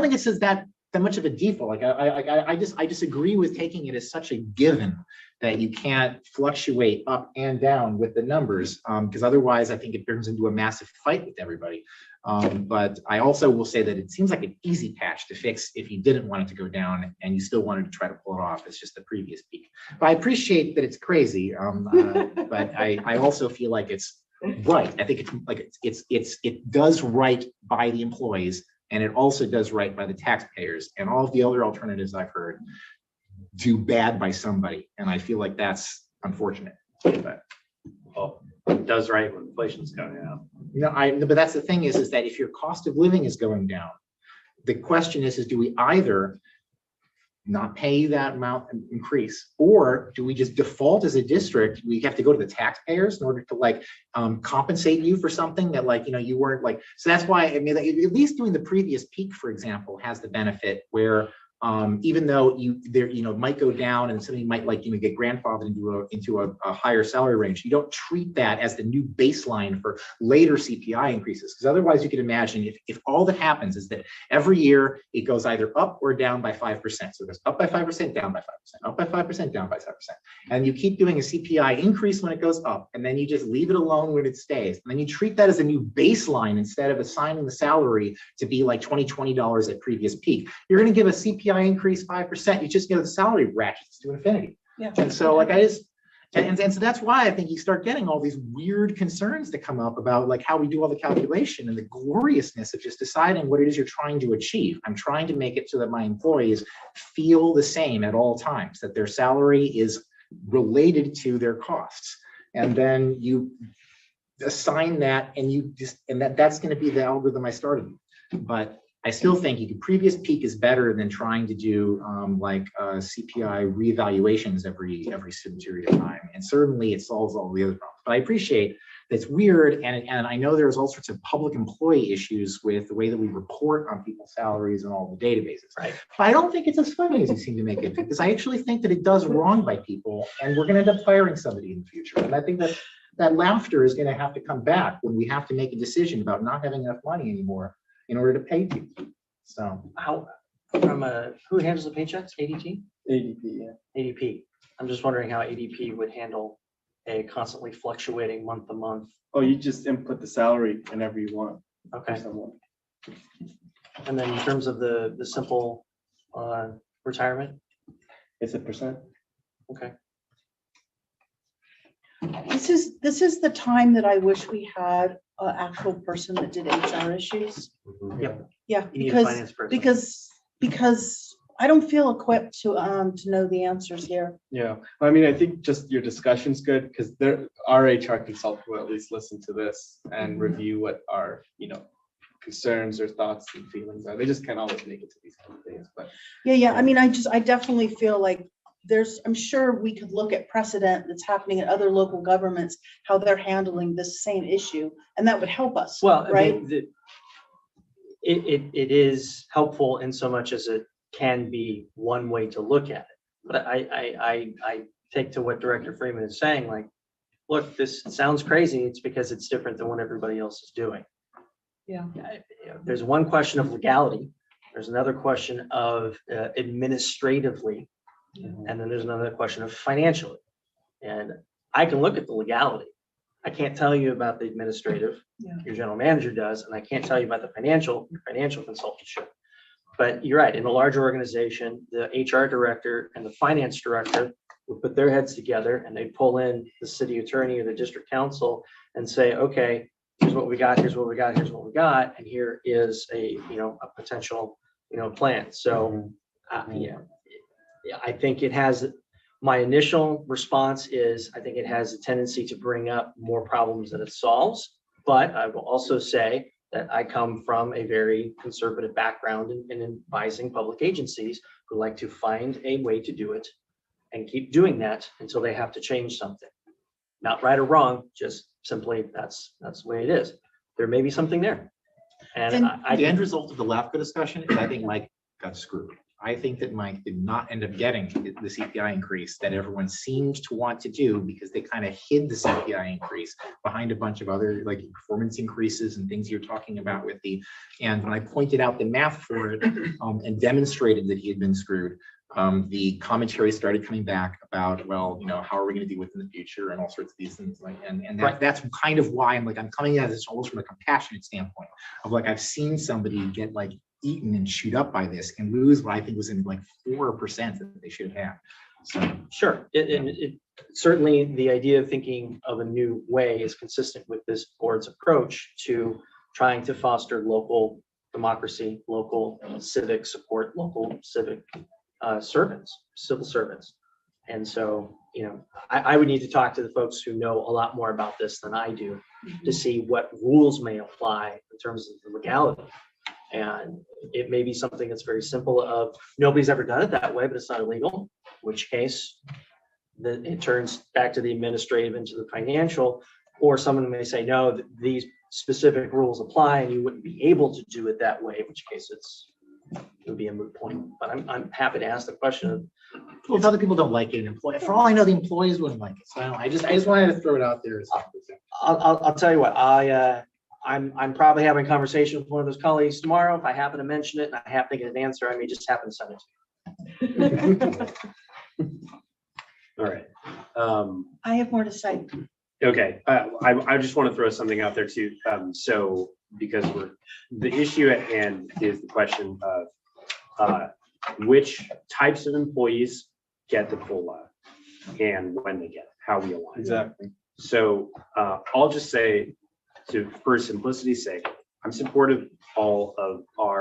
think it says that much of a default. Like I disagree with taking it as such a given that you can't fluctuate up and down with the numbers, because otherwise I think it turns into a massive fight with everybody. But I also will say that it seems like an easy patch to fix if you didn't want it to go down and you still wanted to try to pull it off. It's just the previous peak. But I appreciate that it's crazy, but I also feel like it's right. I think it does right by the employees, and it also does right by the taxpayers, and all of the other alternatives I've heard do bad by somebody. And I feel like that's unfortunate. But it does right when inflation's going down. But that's the thing is that if your cost of living is going down, the question is do we either not pay that amount and increase, or do we just default as a district? We have to go to the taxpayers in order to compensate you for something that you weren't like. So that's why, I mean, at least doing the previous peak, for example, has the benefit where even though it might go down and somebody might get grandfathered into a higher salary range, you don't treat that as the new baseline for later CPI increases. Because otherwise you can imagine if all that happens is that every year it goes either up or down by 5%. So it goes up by 5%, down by 5%, up by 5%, down by 5%. And you keep doing a CPI increase when it goes up, and then you just leave it alone when it stays. And then you treat that as a new baseline instead of assigning the salary to be like $20 at previous peak. You're going to give a CPI increase 5%, you just the salary ratchets to infinity. Yeah. And so and so that's why I think you start getting all these weird concerns that come up about how we do all the calculation and the gloriousness of just deciding what it is you're trying to achieve. I'm trying to make it so that my employees feel the same at all times, that their salary is related to their costs. And then you assign that, and that's going to be the algorithm I started with. But I still think previous peak is better than trying to do CPI reevaluations every certain period of time. And certainly it solves all the other problems. But I appreciate that it's weird. And I know there's all sorts of public employee issues with the way that we report on people's salaries and all the databases. Right. But I don't think it's as funny as you seem to make it, because I actually think that it does wrong by people, and we're going to end up firing somebody in the future. And I think that laughter is going to have to come back when we have to make a decision about not having enough money anymore in order to pay people. So who handles the paychecks? ADT? ADP, yeah. ADP. I'm just wondering how ADP would handle a constantly fluctuating month to month? Oh, you just input the salary whenever you want for Okay. someone. And then in terms of the simple retirement? It's a percent. Okay. This is the time that I wish we had an actual person that did HR issues. Yep. Yeah, You need a because, finance person. because I don't feel equipped to know the answers here. Yeah, I mean, I think just your discussion's good because our HR consultant will at least listen to this and review what our, concerns or thoughts and feelings are. They just can't always make it to these kind of things, but Yeah. I mean, I definitely feel like I'm sure we could look at precedent that's happening in other local governments, how they're handling this same issue, and that would help us. Well, I right? mean, it is helpful in so much as it can be one way to look at it. But I take to what Director Freeman is saying, like, look, this sounds crazy. It's because it's different than what everybody else is doing. Yeah. There's one question of legality. There's another question of administratively, and then there's another question of financially. And I can look at the legality. I can't tell you about the administrative. Yeah. Your general manager does, and I can't tell you about the financial. Your financial consultant should. But you're right. In a larger organization, the HR director and the finance director would put their heads together and they'd pull in the city attorney or the district council and say, okay, here's what we got, here's what we got, here's what we got, and here is a potential, plan. So, yeah, I think it has, my initial response is, I think it has a tendency to bring up more problems than it solves. But I will also say that I come from a very conservative background in advising public agencies who like to find a way to do it and keep doing that until they have to change something. Not right or wrong, just simply that's the way it is. There may be something there. And The end result of the LAFCO discussion is I think Mike got screwed. I think that Mike did not end up getting the CPI increase that everyone seemed to want to do because they kind of hid the CPI increase behind a bunch of other like performance increases and things you're talking about with and when I pointed out the math for it and demonstrated that he had been screwed, the commentary started coming back about, well, how are we going to deal with in the future and all sorts of these things that's kind of why I'm coming at this almost from a compassionate standpoint of like, I've seen somebody get like eaten and chewed up by this and lose what I think was in like 4% that they should have had. So sure, it certainly the idea of thinking of a new way is consistent with this board's approach to trying to foster local democracy, local civic support, local civic servants, civil servants. And so, I would need to talk to the folks who know a lot more about this than I do to see what rules may apply in terms of the legality. And it may be something that's very simple of nobody's ever done it that way, but it's not illegal, in which case it turns back to the administrative into the financial, or someone may say, no, these specific rules apply and you wouldn't be able to do it that way, in which case it would be a moot point. But I'm happy to ask the question of, well, if other people don't like it, for all I know, the employees wouldn't like it. So I just wanted to throw it out there. I'll tell you what, I'm probably having a conversation with one of those colleagues tomorrow. If I happen to mention it and I happen to get an answer, I may just happen to send it to you. All right. I have more to say. Okay, I just want to throw something out there too. So because the issue at hand is the question of which types of employees get the COLA and when they get it, how we align. Exactly. So I'll just say, for simplicity's sake, I'm supportive of all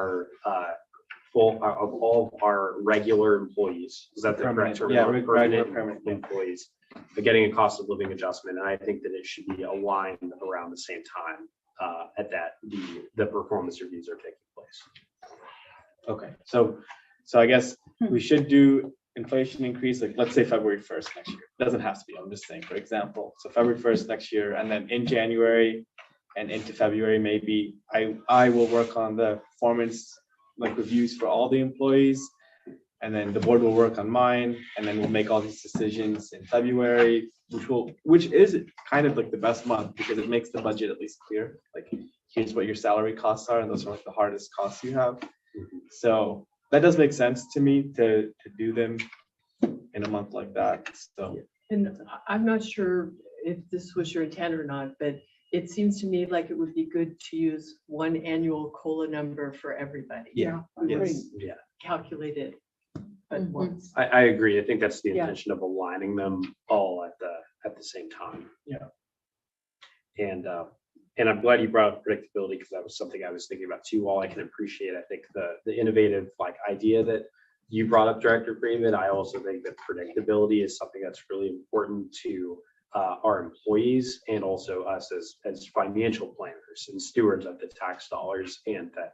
of our regular employees. Is that the correct term? Yeah, permanent employees are getting a cost of living adjustment, and I think that it should be aligned around the same time at that the performance reviews are taking place. Okay, so I guess we should do inflation increase, like let's say February 1st next year. It doesn't have to be, I'm just saying, for example. So February 1st next year, and then in January and into February, maybe I will work on the performance reviews for all the employees, and then the board will work on mine, and then we'll make all these decisions in February, which is kind of like the best month because it makes the budget at least clear. Like, here's what your salary costs are, and those are like the hardest costs you have. So that does make sense to me to do them in a month like that. So, and I'm not sure if this was your intent or not, but it seems to me like it would be good to use one annual COLA number for everybody. Yeah. We wouldn't Yes, yeah. calculate it at Mhm. once. I agree. I think that's the Yeah. intention of aligning them all at the same time. Yeah. And I'm glad you brought up predictability because that was something I was thinking about too. While I can appreciate, I think the innovative idea that you brought up, Director Freeman, I also think that predictability is something that's really important to our employees and also us as financial planners and stewards of the tax dollars, and that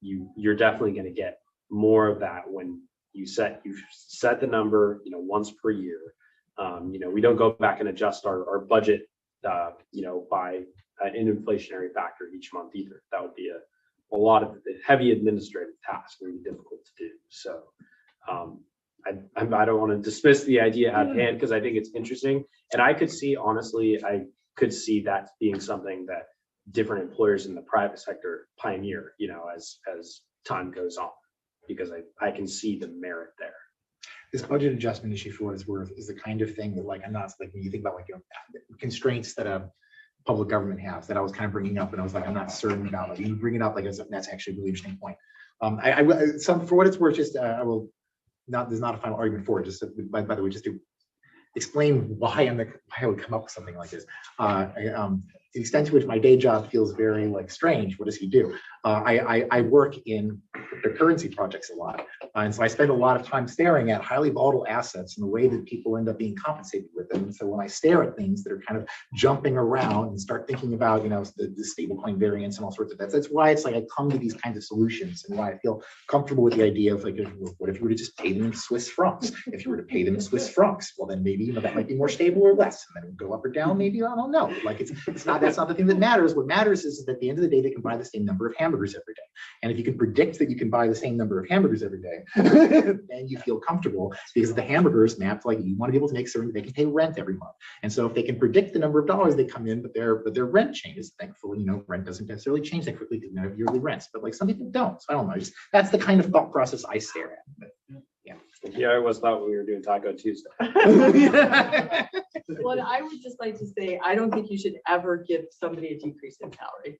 you're definitely going to get more of that when you set the number, once per year. We don't go back and adjust our budget, by an inflationary factor each month either. That would be a lot of heavy administrative tasks, very difficult to do. So I don't want to dismiss the idea at hand because I think it's interesting. And I could see, honestly, that being something that different employers in the private sector pioneer, as time goes on, because I can see the merit there. This budget adjustment issue, for what it's worth, is the kind of thing that I'm not when you think about constraints that a public government has, that I was kind of bringing up, and I was I'm not certain about. You bring it up that's actually a really interesting point. For what it's worth, just I will not. There's not a final argument for it. Just by the way, just to explain why I would come up with something like this. The extent to which my day job feels very strange. What does he do? I work in cryptocurrency projects a lot. And so I spend a lot of time staring at highly volatile assets and the way that people end up being compensated with them. And so when I stare at things that are kind of jumping around and start thinking about, the stablecoin variance and all sorts of that's why it's I come to these kinds of solutions, and why I feel comfortable with the idea of what if you were to just pay them in Swiss francs? If you were to pay them in Swiss francs, well then maybe that might be more stable or less, and then it would go up or down. Maybe I don't know. That's not the thing that matters. What matters is that at the end of the day, they can buy the same number of hamburgers every day. And if you can predict that you can buy the same number of hamburgers every day, then you feel comfortable, because the hamburgers mapped you want to be able to make certain that they can pay rent every month. And so if they can predict the number of dollars they come in, but their rent changes, thankfully, rent doesn't necessarily change that quickly because you have yearly rents, but some people don't. So I don't know. That's the kind of thought process I stare at. But, yeah, I always thought we were doing Taco Tuesday. Well, I would just like to say, I don't think you should ever give somebody a decrease in salary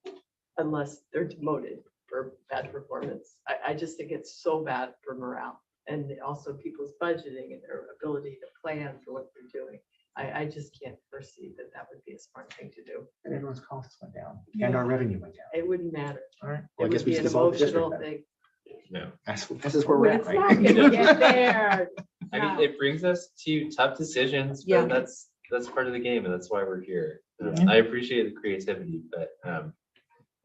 unless they're demoted for bad performance. I just think it's so bad for morale, and also people's budgeting and their ability to plan for what they're doing. I just can't foresee that would be a smart thing to do. And everyone's costs went down and our revenue went down. It wouldn't matter. All right. It Well, I guess would we be should an dissolve the district emotional then. thing. No. This is where we're at, It's right? not gonna get there. I mean, it brings us to tough decisions, Yeah. but that's part of the game, and that's why we're here. Yeah. I appreciate the creativity, but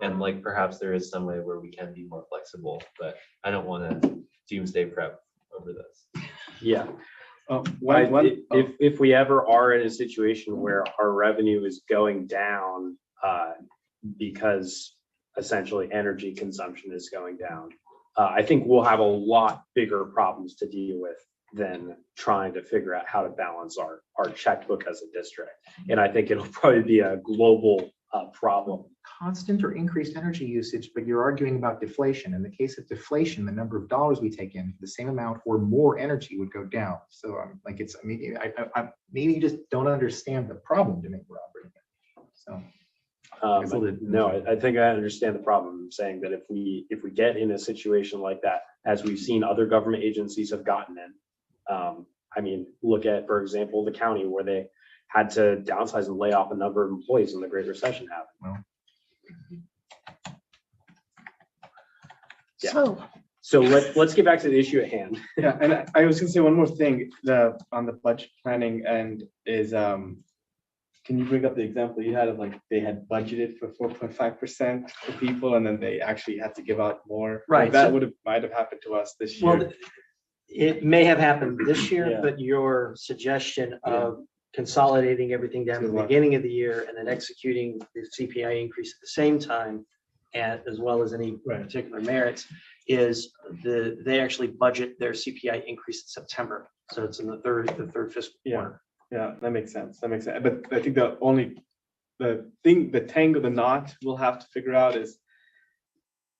and perhaps there is some way where we can be more flexible, but I don't want to doomsday prep over this. Yeah. If we ever are in a situation where our revenue is going down because essentially energy consumption is going down, I think we'll have a lot bigger problems to deal with than trying to figure out how to balance our checkbook as a district. And I think it'll probably be a global problem. Constant or increased energy usage, but you're arguing about deflation. In the case of deflation, the number of dollars we take in, the same amount or more energy would go down. So maybe you just don't understand the problem to make we're operating. So. No, I think I understand the problem. I'm saying that if we get in a situation like that, as we've seen other government agencies have gotten in, look at, for example, the county where they had to downsize and lay off a number of employees when the Great Recession happened. Yeah. So let's get back to the issue at hand. Yeah, and I was gonna say one more thing, on the budget planning end is, can you bring up the example you had of they had budgeted for 4.5% for people, and then they actually had to give out more? Right. That might have happened to us this year. Well, it may have happened this year, Yeah. but your suggestion of consolidating everything down to the beginning of the year and then executing the CPI increase at the same time, and as well as any particular merits, is they actually budget their CPI increase in September. So it's in the third fiscal quarter. Yeah, that makes sense. But I think the knot we'll have to figure out is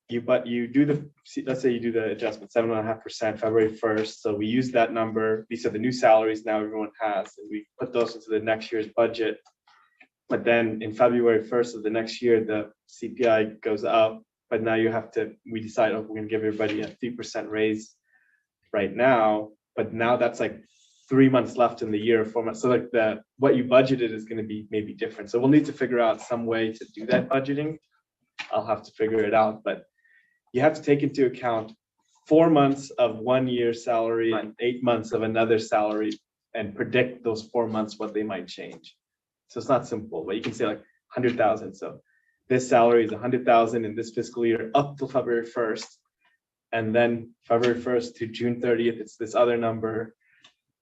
you do let's say you do the adjustment 7.5% February 1st. So we use that number. These are the new salaries now everyone has, and we put those into the next year's budget. But then in February 1st of the next year, the CPI goes up, but now we decide, oh, we're gonna give everybody a 3% raise right now, but now that's like 3 months left in the year, 4 months. So like what you budgeted is gonna be maybe different. So we'll need to figure out some way to do that budgeting. I'll have to figure it out, but you have to take into account 4 months of 1 year's salary and 8 months of another salary and predict those 4 months what they might change. So it's not simple, but you can say like 100,000. So this salary is 100,000 in this fiscal year up till February 1st. And then February 1st to June 30th, it's this other number.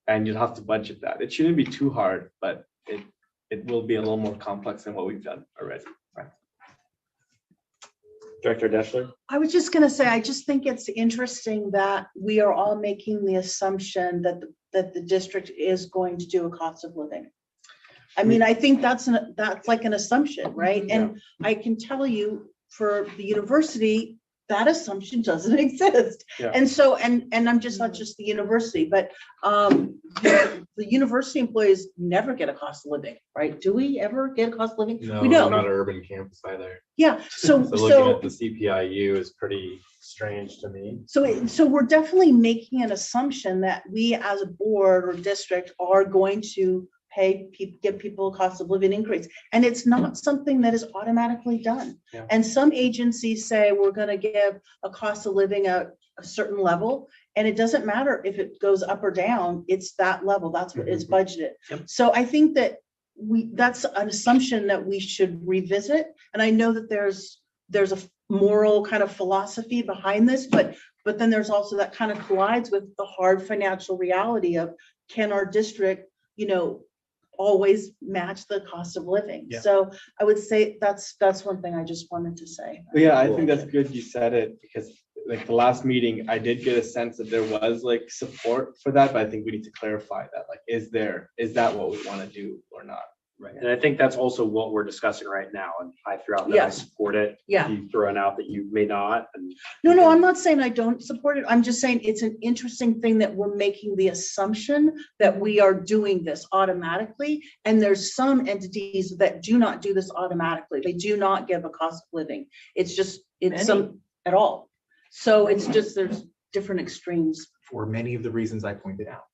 And you'll have to budget that. It shouldn't be too hard, but it will be a little more complex than what we've done already. Right. Director Deschler? I was just gonna say, I just think it's interesting that we are all making the assumption that the district is going to do a cost of living. I mean, I think that's like an assumption, right? And I can tell you for the university, that assumption doesn't exist. Yeah. And so, and I'm just not just the university, but the university employees never get a cost of living, right? Do we ever get a cost of living? No, We we're don't. not an urban campus either. Yeah, So looking at the CPIU is pretty strange to me. So we're definitely making an assumption that we as a board or district are going to give people a cost of living increase. And it's not something that is automatically done. Yeah. And some agencies say we're going to give a cost of living at a certain level. And it doesn't matter if it goes up or down, it's that level. That's what is budgeted. Yep. So I think that that's an assumption that we should revisit. And I know that there's a moral kind of philosophy behind this, but then there's also that kind of collides with the hard financial reality of, can our district, always match the cost of living? Yeah. So I would say that's one thing I just wanted to say. But yeah, I think that's good you said it, because like the last meeting, I did get a sense that there was like support for that, but I think we need to clarify that. Like, is that what we want to do or not? Right. And I think that's also what we're discussing right now. And I threw out that I Yes. support it. Yeah. You throwing out that you may not. And No, I'm not saying I don't support it. I'm just saying it's an interesting thing that we're making the assumption that we are doing this automatically. And there's some entities that do not do this automatically. They do not give a cost of living. It's some at all. So it's just, there's different extremes. For many of the reasons I pointed out.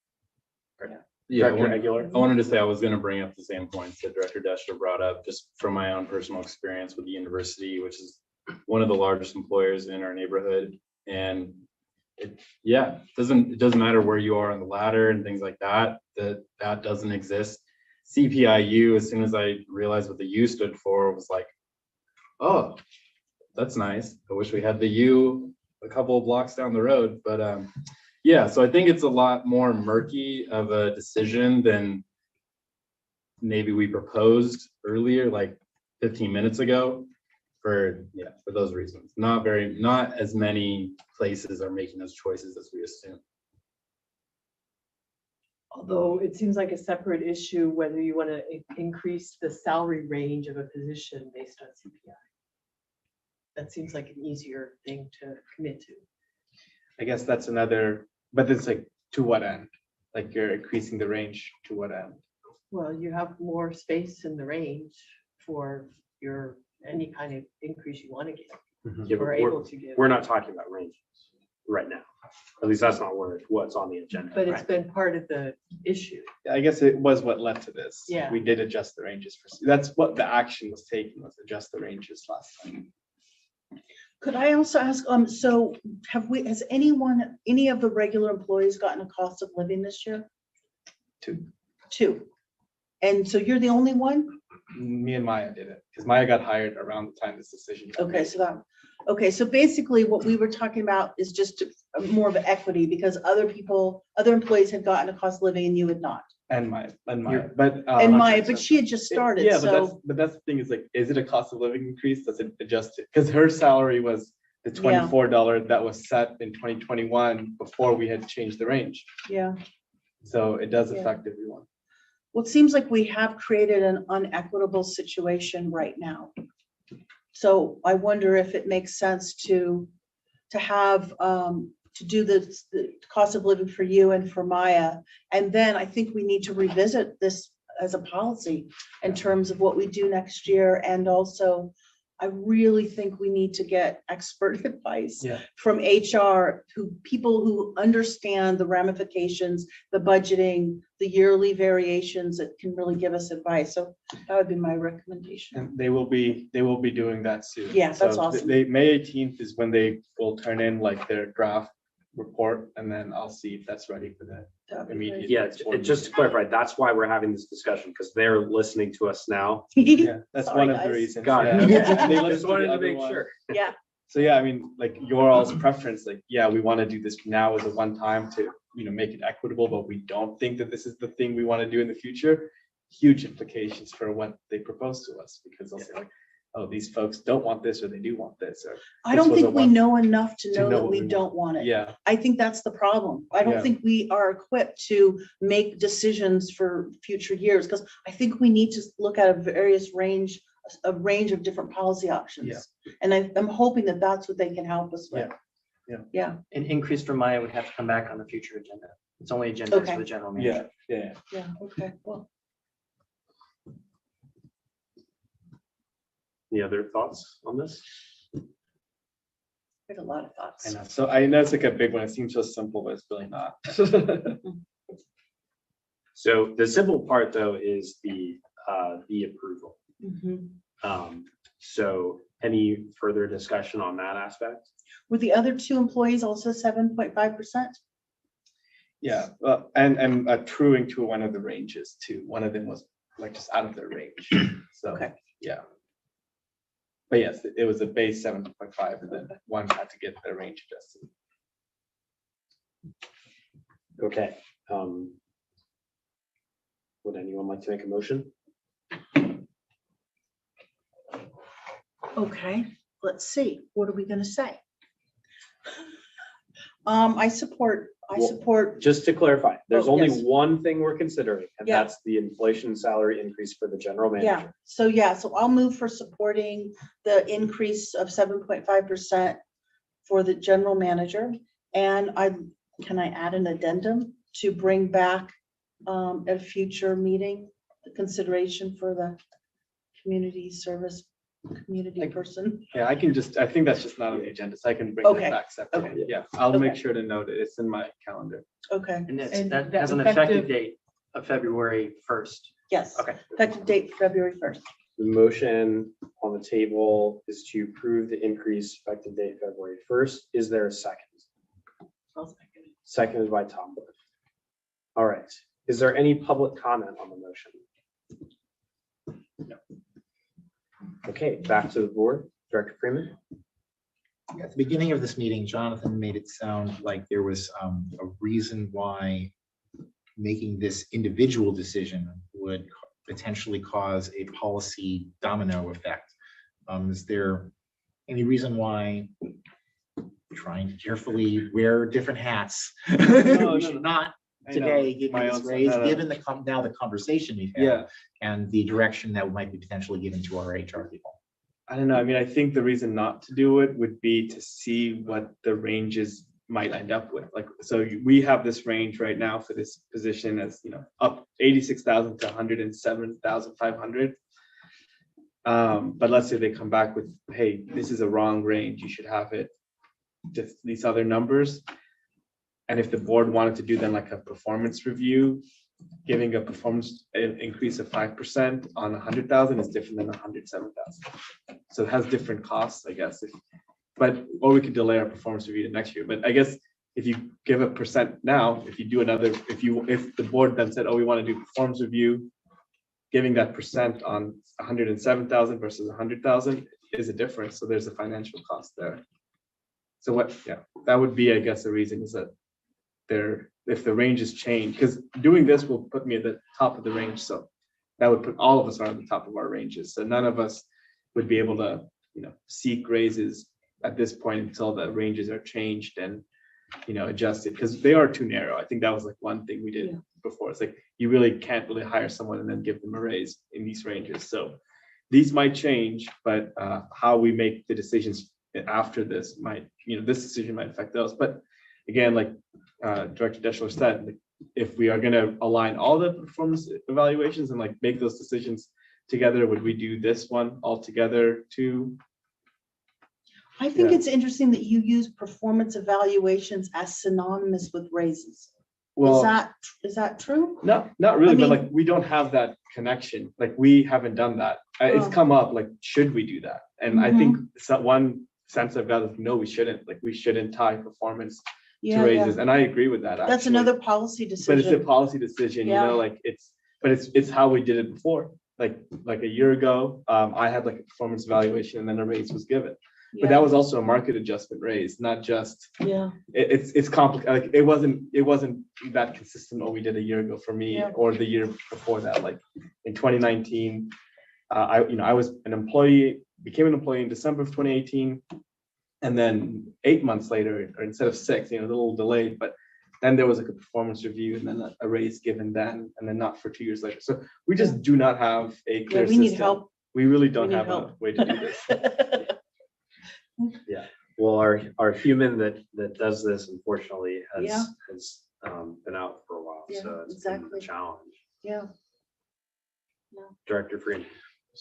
Yeah, Director Aguilar? I wanted to say I was going to bring up the same points that Director Deschler brought up, just from my own personal experience with the university, which is one of the largest employers in our neighborhood. And it doesn't matter where you are on the ladder and things like that, that doesn't exist. CPIU, as soon as I realized what the U stood for, was like, oh, that's nice. I wish we had the U a couple of blocks down the road, but yeah, so I think it's a lot more murky of a decision than maybe we proposed earlier, like 15 minutes ago, for those reasons. Not as many places are making those choices as we assume. Although it seems like a separate issue whether you want to increase the salary range of a position based on CPI. That seems like an easier thing to commit to. I guess that's another, but it's like, to what end? Like, you're increasing the range to what end? Well, you have more space in the range for any kind of increase you want to give. Yeah, but Or able to give. we're not talking about ranges right now. At least that's not what's on the agenda. But it's right? been part of the issue. I guess it was what led to this. Yeah. We did adjust the ranges that's what the action was taken, was adjust the ranges last time. Could I also ask, so has any of the regular employees gotten a cost of living this year? Two. And so you're the only one? Me and Maya did it, because Maya got hired around the time this decision. got Okay, made. so basically what we were talking about is just more of an equity, because other employees had gotten a cost of living and you had not. And Maya, But she had just started, Yeah, so. but that's the thing, is like, is it a cost of living increase? Does it adjust it? Because her salary was the Yeah. $24 that was set in 2021 before we had changed the range. Yeah. So it does Yeah. affect everyone. Well, it seems like we have created an unequitable situation right now. So I wonder if it makes sense to have, to do the cost of living for you and for Maya. And then I think we need to revisit this as a policy in terms of what we do next year. And also, I really think we need to get expert advice Yeah. from HR, people who understand the ramifications, the budgeting, the yearly variations that can really give us advice. So that would be my recommendation. And they will be doing that soon. Yeah, that's So awesome. May 18th is when they will turn in like their draft report, and then I'll see if that's ready for the That'd be immediate. Yeah, just to clarify, that's why we're having this discussion, because they're listening to us now. great. Yeah, that's Sorry, one of the guys. reasons. Got it. yeah. And they listen Just to wanted the to other make ones. sure. Yeah, So yeah, I mean, like your all's preference, like, yeah, we want to do this now as a one time to, make it equitable, but we don't think that this is the thing we want to do in the future. Huge implications for what they propose to us, because they'll say like, oh, these folks don't want this, or they do want this, or. I this don't was a think we one- know enough to to know know that what we we want. don't want it. Yeah, I think that's the problem. I don't Yeah. think we are equipped to make decisions for future years, because I think we need to look at a range of different policy options. And I'm hoping that that's what they can help us with. Yeah. An increase for Maya would have to come back on the future agenda. It's only agenda Okay. for the general manager. yeah. Yeah, okay, well, Any other thoughts on this? I had a lot of I thoughts. know. So I know it's like a big one. It seems so simple, but it's really not. So the simple part, though, is the approval. Mhm. So any further discussion on that aspect? Were the other two employees also 7.5%? Yeah, well, and truing to one of the ranges too. One of them was like just out of their range. So, Okay. yeah. But yes, it was a base 7.5, and then one had to get their range adjusted. Okay. Would anyone like to make a motion? Okay, let's see, what are we gonna say? I support, Just to clarify, there's Oh, only yes. one thing we're considering, and Yeah. that's the inflation salary increase for the general yeah, manager. so I'll move for supporting the increase of 7.5% for the general manager. And can I add an addendum to bring back at a future meeting, the consideration for the community service, community person? Yeah, I think that's just not on the agenda, so I can bring Okay, that back separately. okay. Yeah, I'll make Okay. sure to note it. It's in my calendar. Okay, And And that that has an effective- effective date of February 1st. yes. Okay. Effective date February 1st. The motion on the table is to approve the increase effective date February 1st. Is there a second? Seconded by Tom Wood. All right. Is there any public comment on the motion? No. Okay, back to the board. Director Freeman? At the beginning of this meeting, Jonathan made it sound like there was a reason why making this individual decision would potentially cause a policy domino effect. Is there any reason why, trying to carefully wear different hats, we should not I know, today, given my this own raise, son had a- given now the conversation we've had, Yeah. and the direction that might be potentially given to our HR people? I don't know. I mean, I think the reason not to do it would be to see what the ranges might end up with. Like, so we have this range right now for this position as, up 86,000 to 107,500. But let's say they come back with, hey, this is a wrong range. You should have it just these other numbers. And if the board wanted to do then like a performance review, giving a performance increase of 5% on 100,000 is different than 107,000. So it has different costs, I guess. Or we could delay our performance review to next year. But I guess if you give a percent now, if you do another, if the board then said, oh, we want to do performance review, giving that percent on 107,000 versus 100,000 is a difference. So there's a financial cost there. So that would be, I guess, the reason is that if the ranges change, because doing this will put me at the top of the range. So that would put all of us on the top of our ranges. So none of us would be able to, seek raises at this point until the ranges are changed and, adjusted, because they are too narrow. I think that was like one thing we did before. It's like, you really can't really hire someone and then give them a raise in these ranges. So these might change, but how we make the decisions after this might, this decision might affect those. But again, like Director Deschler said, if we are gonna align all the performance evaluations and like make those decisions together, would we do this one all together too? I think Yeah. it's interesting that you use performance evaluations as synonymous with raises. Well, Is that true? no, not really, I but mean- like, we don't have that connection. Like, we haven't done that. It's Oh. come up, like, should we do that? And I think one sense I've got is, no, we shouldn't. Like, we shouldn't tie performance to Yeah, yeah. raises. And I agree with that, That's actually. another policy But it's a decision. policy decision, you Yeah. know, like, it's how we did it before. Like a year ago, I had like a performance evaluation and then a raise was given. But that was also a market adjustment raise, not just, Yeah, it's complicated. Like, it wasn't that consistent what we did a year ago for me Yeah. or the year before that. Like in 2019, I was an employee, became an employee in December of 2018. And then 8 months later, or instead of 6, a little delayed, but then there was like a performance review and then a raise given then, and then not for 2 years later. So we just do not have a yeah, clear we need system. help. We really don't need have a help. way to do this. Well, our human that does this unfortunately Yeah. has been out for a while, Yeah, so it's been a exactly. challenge. Yeah. Director Freeman.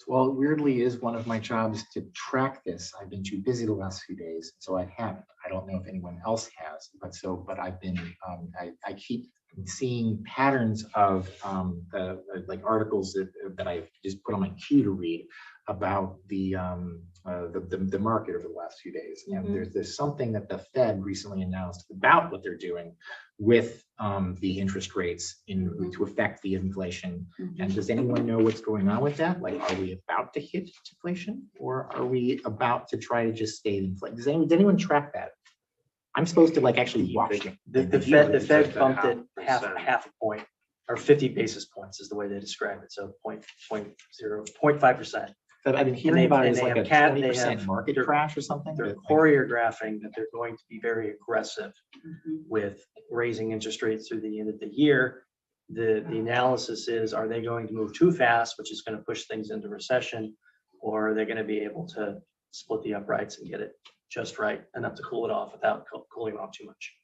Well, weirdly is one of my jobs to track this. I've been too busy the last few days, so I haven't. I don't know if anyone else has, but I've been, I keep seeing patterns of the like articles that I just put on my queue to read about the market over the last few days. And Mhm. there's something that the Fed recently announced about what they're doing with the interest rates to affect the inflation. Mhm. And does anyone know what's going on with that? Like, are we about to hit inflation, or are we about to try to just stay inflated? Does anyone track that? I'm supposed to like actually watch it. The Fed bumped it half a point, or 50 basis points is the way they describe it. So 0.5%. But I've been hearing they- about it and as they like a have 20% market they're- crash or something. They're Like, choreographing that they're going to be very aggressive Mhm. with raising interest rates through the end of the year. The analysis is, are they going to move too fast, which is going to push things into recession? Or are they going to be able to split the uprights and get it just right, enough to cool it off without cooling off too much?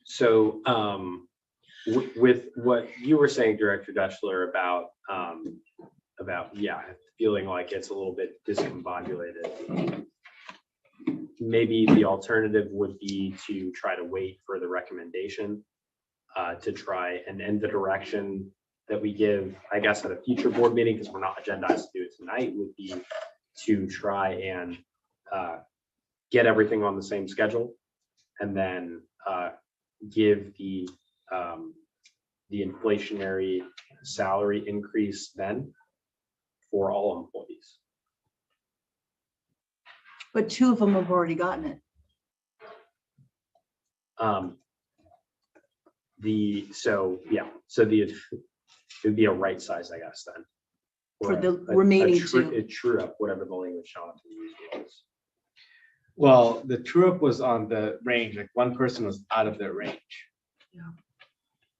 So with what you were saying, Director Deschler, about feeling like it's a little bit discombobulated. Maybe the alternative would be to try to wait for the recommendation to try and end the direction that we give, I guess, at a future board meeting, because we're not agendized to do it tonight, would be to try and get everything on the same schedule, and then give the inflationary salary increase then for all employees. But 2 of them have already gotten it. It would be a right size, I guess, then. For Or the a remaining true- 2. A true up, whatever the language Jonathan used was. Well, the true up was on the range, like one person was out of their range. Yeah.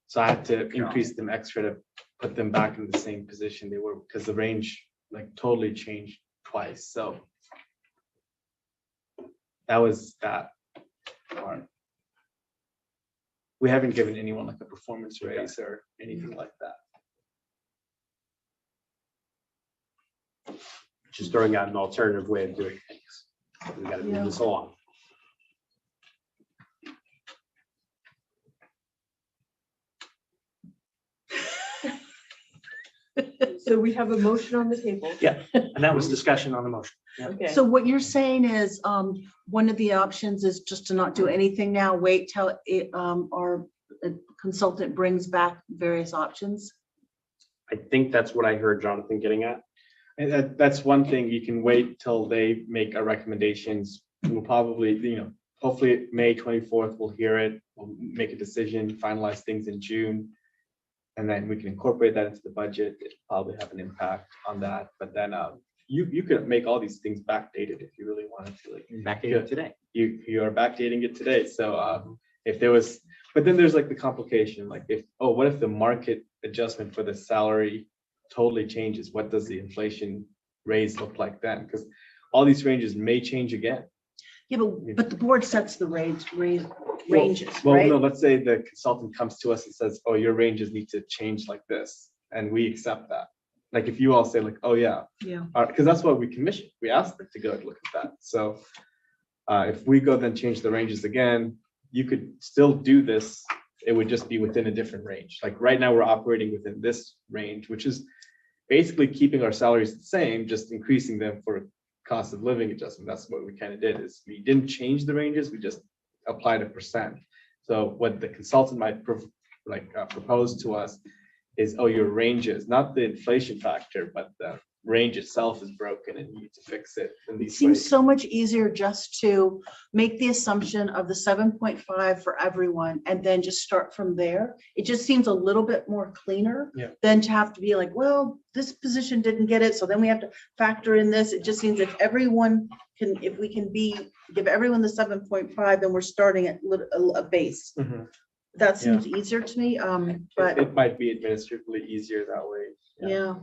So I had to increase them extra to put them back in the same position they were, because the range like totally changed twice, so. That was that part. We haven't given anyone like a performance raise or anything like that. Just throwing out an alternative way of doing things. We gotta move this along. So we have a motion on the table. Yeah, and that was discussion on the motion. Yeah. Okay. So what you're saying is, one of the options is just to not do anything now, wait till our consultant brings back various options. I think that's what I heard Jonathan getting at. And that's one thing, you can wait till they make our recommendations. We'll probably, hopefully May 24th, we'll hear it, we'll make a decision, finalize things in June. And then we can incorporate that into the budget. It'll probably have an impact on that, but then you could make all these things backdated if you really wanted to. Like Backdated today. you are backdating it today. So if there was, but then there's like the complication, like what if the market adjustment for the salary totally changes? What does the inflation raise look like then? Because all these ranges may change again. Yeah, but the board sets the ranges, Well, right? no, let's say the consultant comes to us and says, oh, your ranges need to change like this, and we accept that. Like if you all say like, oh, yeah, Yeah. because that's what we commissioned. We asked them to go and look at that. So if we go then change the ranges again, you could still do this. It would just be within a different range. Like right now, we're operating within this range, which is basically keeping our salaries the same, just increasing them for cost of living adjustment. That's what we kind of did, is we didn't change the ranges, we just applied a percent. So what the consultant might propose to us is, oh, your ranges, not the inflation factor, but the range itself is broken and you need to fix it in It these seems ways. so much easier just to make the assumption of the 7.5 for everyone and then just start from there. It just seems a little bit more cleaner Yeah. than to have to be like, well, this position didn't get it, so then we have to factor in this. It just seems if everyone can, if we can give everyone the 7.5, then we're starting at a base. Mhm. That seems easier to me, but It might be administratively easier that way. yeah.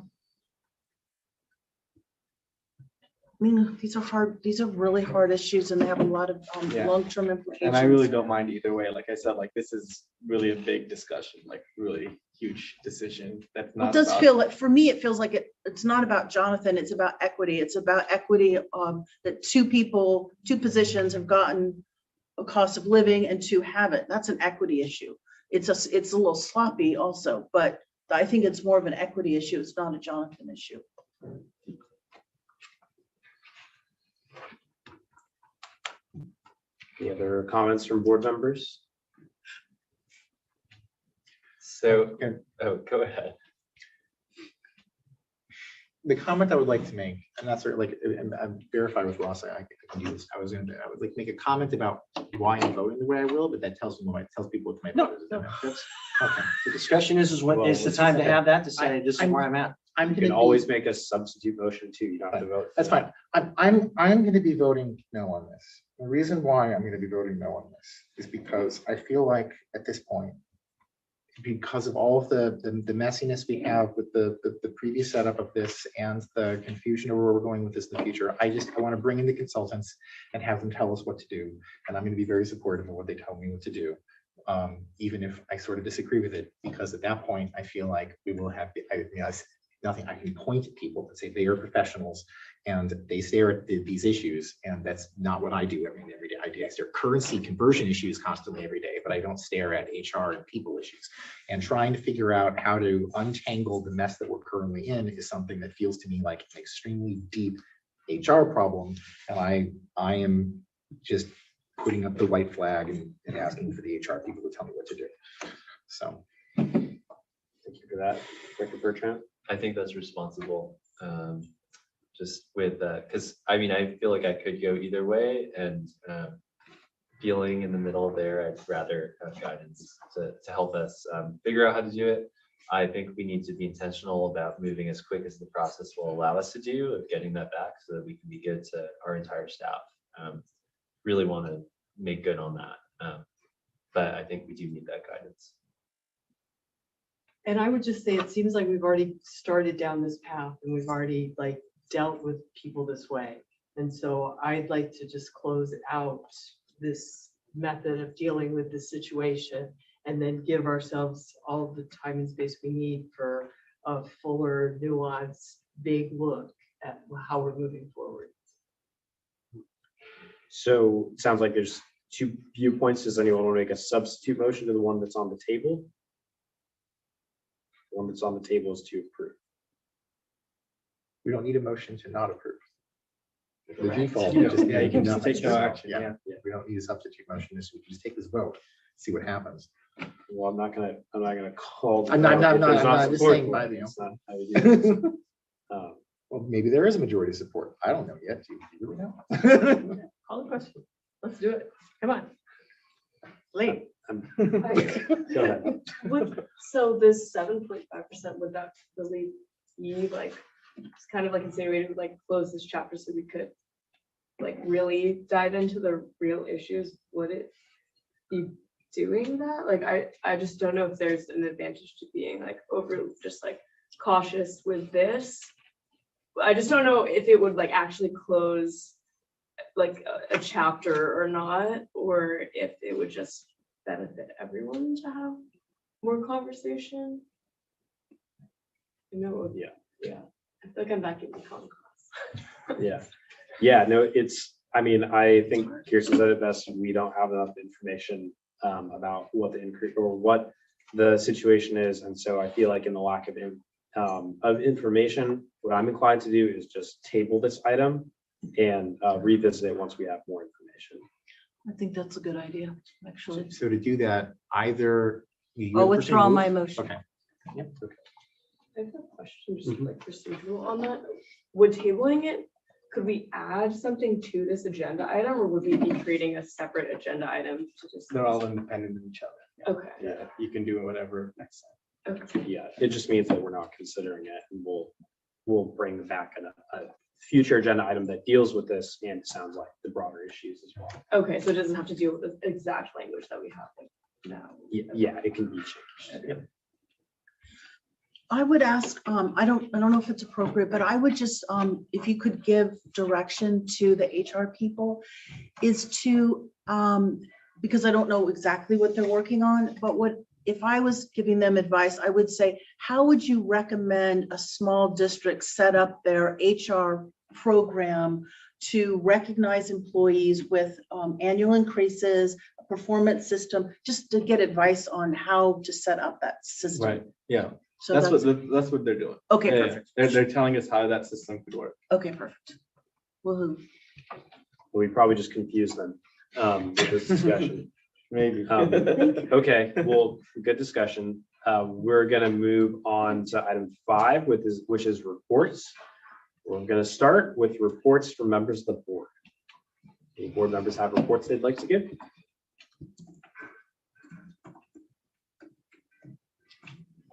I mean, these are hard, these are really hard issues and they have a lot of Yeah. long-term implications. And I really don't mind either way. Like I said, like this is really a big discussion, like really huge decision. That's It not does about- feel like, for me, it feels like it's not about Jonathan, it's about equity. It's about equity, that two positions have gotten a cost of living and two haven't. That's an equity issue. It's a little sloppy also, but I think it's more of an equity issue. It's not a Jonathan issue. Any other comments from board members? So, oh, go ahead. The comment I would like to make, and that's sort of like, and I verify with Ross, I can do this. I would like make a comment about why I'm voting the way I will, but that tells people what my vote is. Okay. The discussion is when Well, is the let's time to just- have that to say, this is where I'm at. I'm You gonna can be- always make a substitute motion too. You don't have to vote. That's fine. I'm going to be voting no on this. The reason why I'm going to be voting no on this is because I feel like at this point, because of all of the messiness we have with the previous setup of this and the confusion of where we're going with this in the future, I want to bring in the consultants and have them tell us what to do. And I'm going to be very supportive of what they tell me what to do, even if I sort of disagree with it, because at that point, I feel like we will have, nothing, I can point at people and say they are professionals and they stare at these issues, and that's not what I do every day. I stare at currency conversion issues constantly every day, but I don't stare at HR and people issues. And trying to figure out how to untangle the mess that we're currently in is something that feels to me like an extremely deep HR problem. And I am just putting up the white flag and asking for the HR people to tell me what to do. So. Thank you for that, Director Bertrand. I think that's responsible. Just with that, because I mean, I feel like I could go either way, and feeling in the middle there, I'd rather have guidance to help us figure out how to do it. I think we need to be intentional about moving as quick as the process will allow us to do of getting that back so that we can be good to our entire staff. Really want to make good on that. But I think we do need that guidance. And I would just say, it seems like we've already started down this path and we've already like dealt with people this way. And so I'd like to just close out this method of dealing with this situation and then give ourselves all the time and space we need for a fuller, nuanced, big look at how we're moving forward. So it sounds like there's two viewpoints. Does anyone want to make a substitute motion to the one that's on the table? The one that's on the table is to approve. We don't need a motion to not approve. The Correct. default, Yeah, just, yeah, you can just take no action, Yeah, we don't need a substitute motion. We can just take this vote, see what happens. Well, I'm not gonna call. the I'm not- vote I'm if not- there's I'm not just support saying for by it. the- That's not how we do this. Well, maybe there is a majority support. I don't know yet. Do you really know? Call the question. Let's do it. Come on. Late. Go ahead. So this 7.5%, would that really be like, it's kind of like insinuated, like close this chapter so we could like really dive into the real issues? Would it be doing that? Like, I just don't know if there's an advantage to being like just like cautious with this. I just don't know if it would like actually close like a chapter or not, or if it would just benefit everyone to have more conversation. No, Yeah. yeah, I feel like I'm back in econ class. Yeah. Yeah, no, I mean, I think Kirsten said it best. We don't have enough information about what the increase or what the situation is. And so I feel like in the lack of information, what I'm inclined to do is just table this item and revisit it once we have more information. I think that's a good idea, actually. So to do that, either. you I'll have to withdraw move- my motion. Okay. Yep, okay. I have a question, just Mhm. like procedural on that. Would tabling it, could we add something to this agenda item, or would we be creating a separate agenda item to just? They're all independent of each other. Okay, Yeah, you can do whatever next time. okay. Yeah, it just means that we're not considering it, and we'll bring back a future agenda item that deals with this and sounds like the broader issues as well. Okay, so it doesn't have to deal with the exact language that we have now. Yeah, it can be changed. Yep. I would ask, I don't know if it's appropriate, but I would just, if you could give direction to the HR people, is to, because I don't know exactly what they're working on, but if I was giving them advice, I would say, how would you recommend a small district set up their HR program to recognize employees with annual increases, a performance system, just to get advice on how to set up that system? Right, yeah, So that's what they're doing. okay, Yeah, perfect. They're telling us how that system could work. Okay, perfect. Woohoo. We probably just confused them with this discussion. Maybe. Okay, well, good discussion. We're gonna move on to item 5, which is reports. We're gonna start with reports from members of the board. Any board members have reports they'd like to give?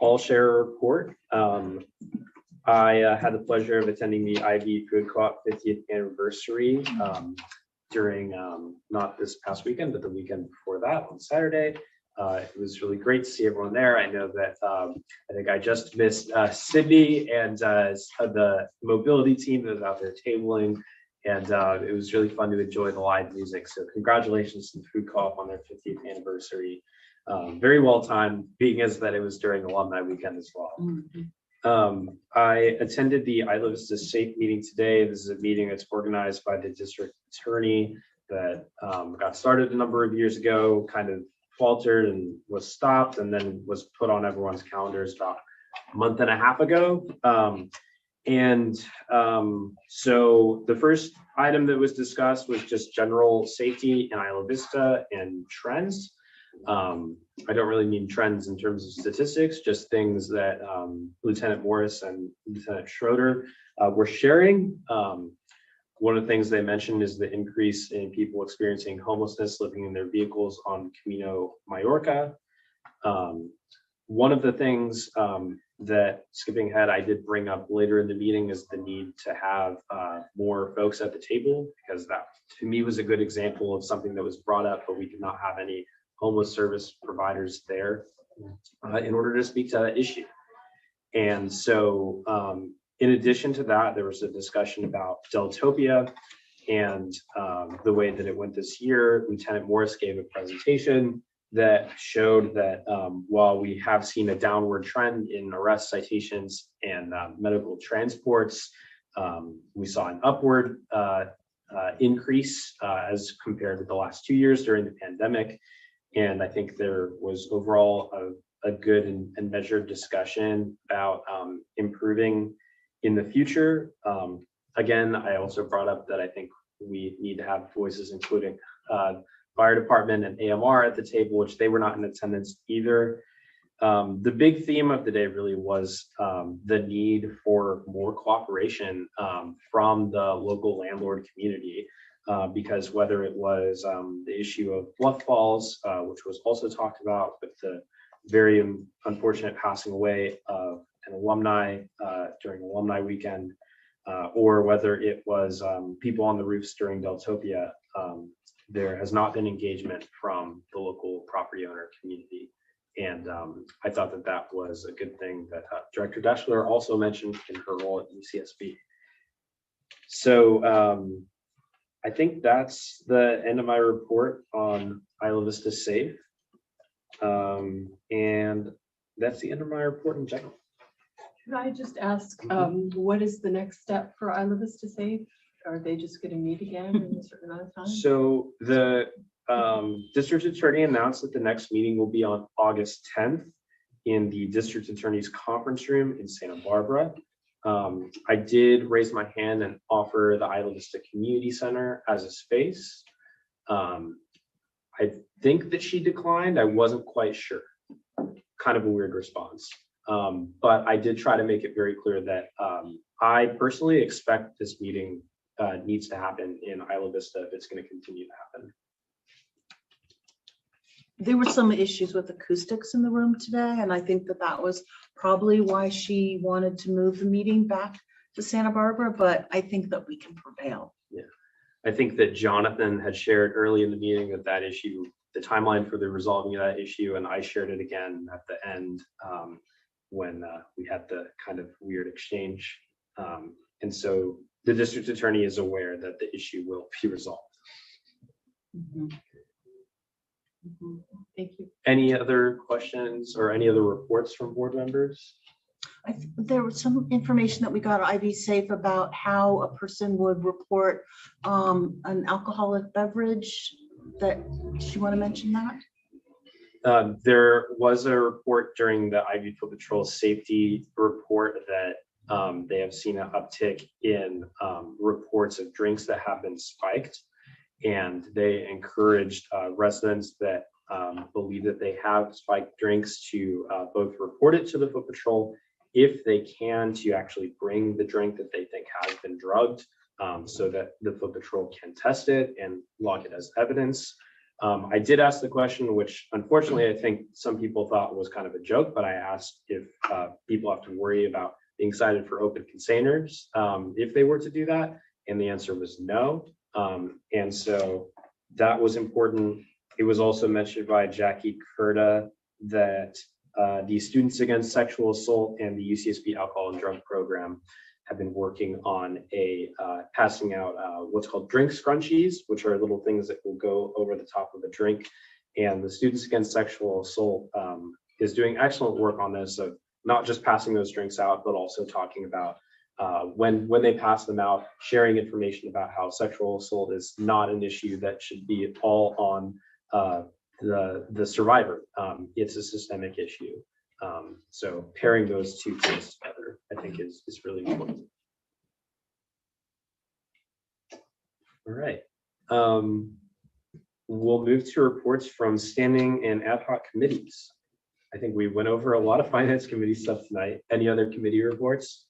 I'll share a report. I had the pleasure of attending the Ivy Food Co-op 50th anniversary during not this past weekend, but the weekend before that on Saturday. It was really great to see everyone there. I know that I think I just missed Sydney and the mobility team that was out there tabling, and it was really fun to enjoy the live music. So congratulations to the Food Co-op on their 50th anniversary. Very well timed, being as that it was during alumni weekend as well. I attended the Isla Vista Safe meeting today. This is a meeting that's organized by the district attorney that got started a number of years ago, kind of faltered and was stopped, and then was put on everyone's calendars about a month and a half ago. So the first item that was discussed was just general safety in Isla Vista and trends. I don't really mean trends in terms of statistics, just things that Lieutenant Morris and Lieutenant Schroeder were sharing. One of the things they mentioned is the increase in people experiencing homelessness living in their vehicles on Camino Mallorca. One of the things that, skipping ahead, I did bring up later in the meeting is the need to have more folks at the table, because that to me was a good example of something that was brought up, but we did not have any homeless service providers there in order to speak to that issue. And so in addition to that, there was a discussion about Deltopia and the way that it went this year. Lieutenant Morris gave a presentation that showed that while we have seen a downward trend in arrest, citations, and medical transports, we saw an upward increase as compared to the last 2 years during the pandemic. And I think there was overall a good and measured discussion about improving in the future. Again, I also brought up that I think we need to have voices, including fire department and AMR at the table, which they were not in attendance either. The big theme of the day really was the need for more cooperation from the local landlord community. Because whether it was the issue of Bluff Falls, which was also talked about with the very unfortunate passing away of an alumni during alumni weekend, or whether it was people on the roofs during Deltopia, there has not been engagement from the local property owner community. And I thought that that was a good thing that Director Deschler also mentioned in her role at IVCSD. So I think that's the end of my report on Isla Vista Safe. And that's the end of my report in general. Could I just ask, what is the next step for Isla Vista Safe? Are they just going to meet again in a certain amount of time? So the district attorney announced that the next meeting will be on August 10th in the district attorney's conference room in Santa Barbara. I did raise my hand and offer the Isla Vista Community Center as a space. I think that she declined. I wasn't quite sure. Kind of a weird response. But I did try to make it very clear that I personally expect this meeting needs to happen in Isla Vista if it's going to continue to happen. There were some issues with acoustics in the room today, and I think that that was probably why she wanted to move the meeting back to Santa Barbara, but I think that we can prevail. Yeah, I think that Jonathan had shared early in the meeting that that issue, the timeline for the resolving of that issue, and I shared it again at the end when we had the kind of weird exchange. And so the district attorney is aware that the issue will be resolved. Thank you. Any other questions or any other reports from board members? There was some information that we got at IV Safe about how a person would report an alcoholic beverage. That, do you want to mention that? There was a report during the IV Foot Patrol safety report that they have seen an uptick in reports of drinks that have been spiked. And they encouraged residents that believe that they have spiked drinks to both report it to the Foot Patrol, if they can, to actually bring the drink that they think has been drugged, so that the Foot Patrol can test it and log it as evidence. I did ask the question, which unfortunately I think some people thought was kind of a joke, but I asked if people have to worry about being cited for open containers if they were to do that, and the answer was no. And so that was important. It was also mentioned by Jackie Curta that the Students Against Sexual Assault and the UCSB Alcohol and Drug Program have been working on a passing out what's called drink scrunchies, which are little things that will go over the top of a drink. And the Students Against Sexual Assault is doing excellent work on this, of not just passing those drinks out, but also talking about when they pass them out, sharing information about how sexual assault is not an issue that should be all on the survivor. It's a systemic issue. So pairing those two things together, I think is really important. All right. We'll move to reports from standing and ad hoc committees. I think we went over a lot of finance committee stuff tonight. Any other committee reports?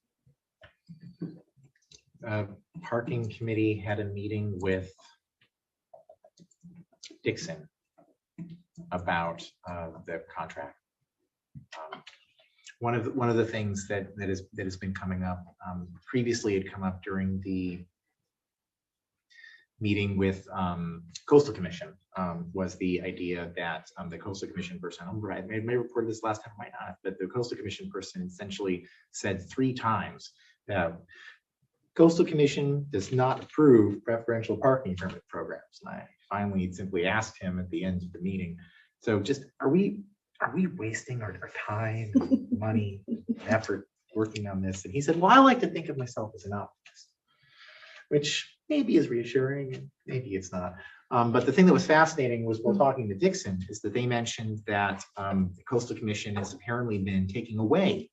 Parking committee had a meeting with Dixon about the contract. One of the things that has been coming up previously had come up during the meeting with Coastal Commission was the idea that the Coastal Commission person, I may report this last time, might not, but the Coastal Commission person essentially said 3 times that Coastal Commission does not approve preferential parking permit programs. And I finally simply asked him at the end of the meeting, so just are we wasting our time, money, effort working on this? And he said, well, I like to think of myself as an optimist, which maybe is reassuring, and maybe it's not. But the thing that was fascinating was, while talking to Dixon, is that they mentioned that the Coastal Commission has apparently been taking away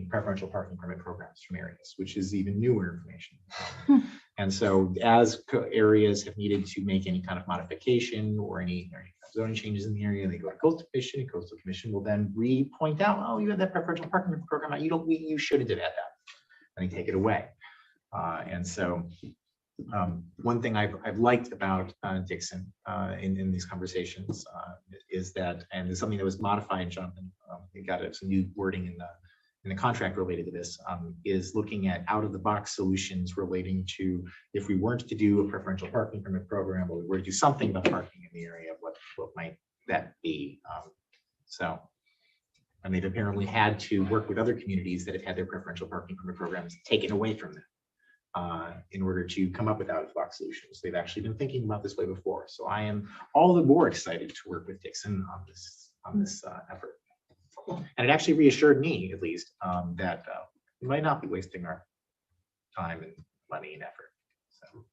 preferential parking permit programs from areas, which is even newer information. And so as areas have needed to make any kind of modification or any zoning changes in the area, they go to Coastal Commission, and Coastal Commission will then point out, oh, you had that preferential parking program, you shouldn't have had that, and they take it away. And so one thing I've liked about Dixon in these conversations is that, and it's something that was modified, Jonathan, we got some new wording in the contract related to this, is looking at out-of-the-box solutions relating to, if we weren't to do a preferential parking permit program, or we were to do something about parking in the area, what might that be? And they've apparently had to work with other communities that have had their preferential parking permit programs taken away from them. in order to come up with out-of-the-box solutions. They've actually been thinking about this way before. So I am all the more excited to work with Dixon on this effort. And it actually reassured me, at least, that we might not be wasting our time and money and effort. So